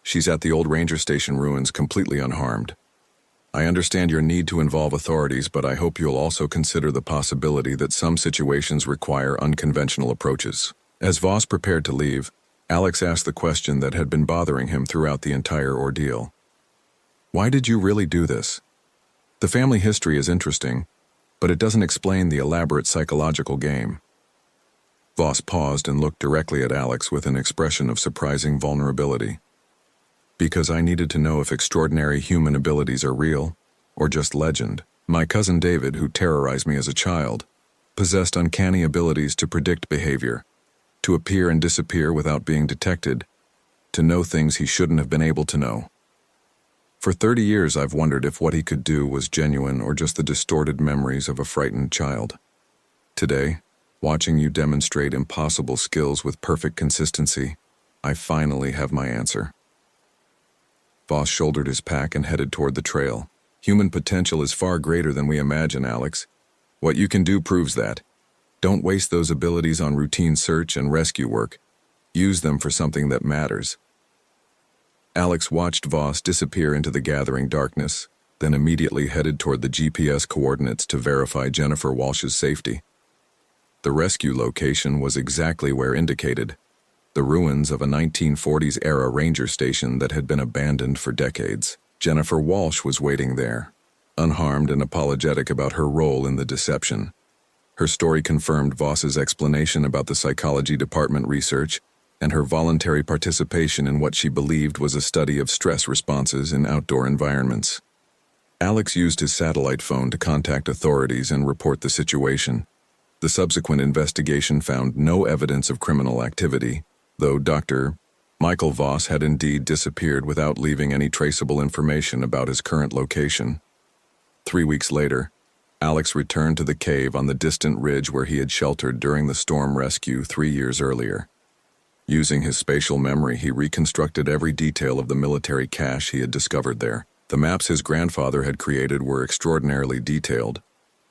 She's at the old ranger station ruins completely unharmed. I understand your need to involve authorities, but I hope you'll also consider the possibility that some situations require unconventional approaches. As Voss prepared to leave, Alex asked the question that had been bothering him throughout the entire ordeal. Why did you really do this? The family history is interesting, but it doesn't explain the elaborate psychological game. Voss paused and looked directly at Alex with an expression of surprising vulnerability. Because I needed to know if extraordinary human abilities are real, or just legend. My cousin David, who terrorized me as a child, possessed uncanny abilities to predict behavior, to appear and disappear without being detected, to know things he shouldn't have been able to know. For 30 years I've wondered if what he could do was genuine or just the distorted memories of a frightened child. Today, watching you demonstrate impossible skills with perfect consistency, I finally have my answer. Voss shouldered his pack and headed toward the trail. Human potential is far greater than we imagine, Alex. What you can do proves that. Don't waste those abilities on routine search and rescue work. Use them for something that matters. Alex watched Voss disappear into the gathering darkness, then immediately headed toward the GPS coordinates to verify Jennifer Walsh's safety. The rescue location was exactly where indicated. The ruins of a 1940s-era ranger station that had been abandoned for decades. Jennifer Walsh was waiting there, unharmed and apologetic about her role in the deception. Her story confirmed Voss's explanation about the psychology department research and her voluntary participation in what she believed was a study of stress responses in outdoor environments. Alex used his satellite phone to contact authorities and report the situation. The subsequent investigation found no evidence of criminal activity, though Dr. Michael Voss had indeed disappeared without leaving any traceable information about his current location. 3 weeks later, Alex returned to the cave on the distant ridge where he had sheltered during the storm rescue 3 years earlier. Using his spatial memory, he reconstructed every detail of the military cache he had discovered there. The maps his grandfather had created were extraordinarily detailed,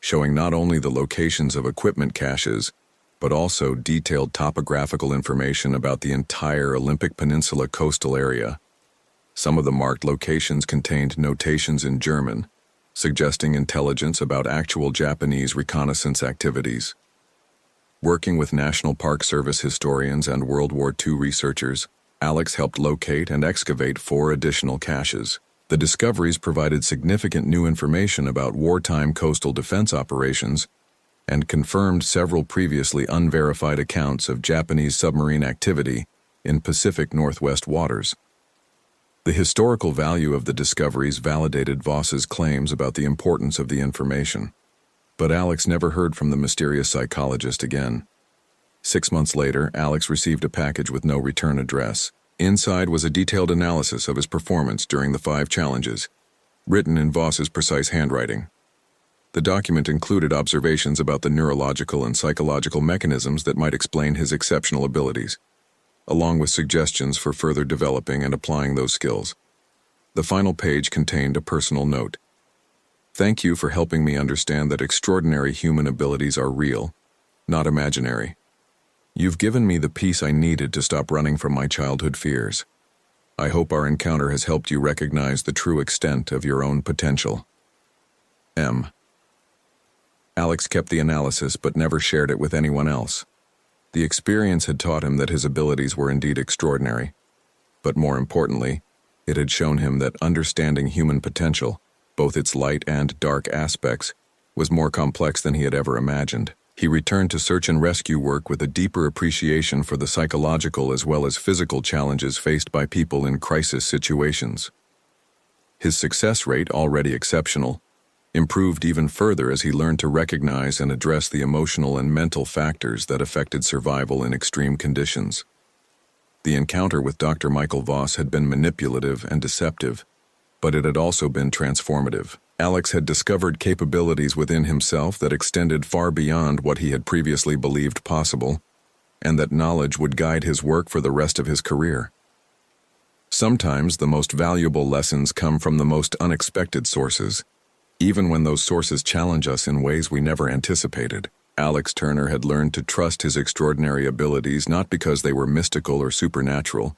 showing not only the locations of equipment caches, but also detailed topographical information about the entire Olympic Peninsula coastal area. Some of the marked locations contained notations in German, suggesting intelligence about actual Japanese reconnaissance activities. Working with National Park Service historians and World War II researchers, Alex helped locate and excavate 4 additional caches. The discoveries provided significant new information about wartime coastal defense operations and confirmed several previously unverified accounts of Japanese submarine activity in Pacific Northwest waters. The historical value of the discoveries validated Voss's claims about the importance of the information. But Alex never heard from the mysterious psychologist again. 6 months later, Alex received a package with no return address. Inside was a detailed analysis of his performance during the 5 challenges, written in Voss's precise handwriting. The document included observations about the neurological and psychological mechanisms that might explain his exceptional abilities, along with suggestions for further developing and applying those skills. The final page contained a personal note. "Thank you for helping me understand that extraordinary human abilities are real, not imaginary. You've given me the peace I needed to stop running from my childhood fears. I hope our encounter has helped you recognize the true extent of your own potential. M." Alex kept the analysis but never shared it with anyone else. The experience had taught him that his abilities were indeed extraordinary, but more importantly, it had shown him that understanding human potential, both its light and dark aspects, was more complex than he had ever imagined. He returned to search and rescue work with a deeper appreciation for the psychological as well as physical challenges faced by people in crisis situations. His success rate, already exceptional, improved even further as he learned to recognize and address the emotional and mental factors that affected survival in extreme conditions. The encounter with Dr. Michael Voss had been manipulative and deceptive, but it had also been transformative. Alex had discovered capabilities within himself that extended far beyond what he had previously believed possible, and that knowledge would guide his work for the rest of his career. Sometimes the most valuable lessons come from the most unexpected sources, even when those sources challenge us in ways we never anticipated. Alex Turner had learned to trust his extraordinary abilities not because they were mystical or supernatural,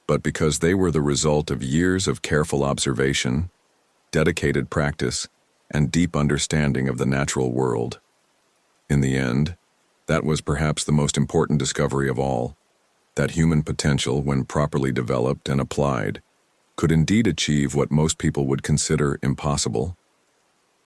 but because they were the result of years of careful observation, dedicated practice, and deep understanding of the natural world. In the end, that was perhaps the most important discovery of all, that human potential, when properly developed and applied, could indeed achieve what most people would consider impossible.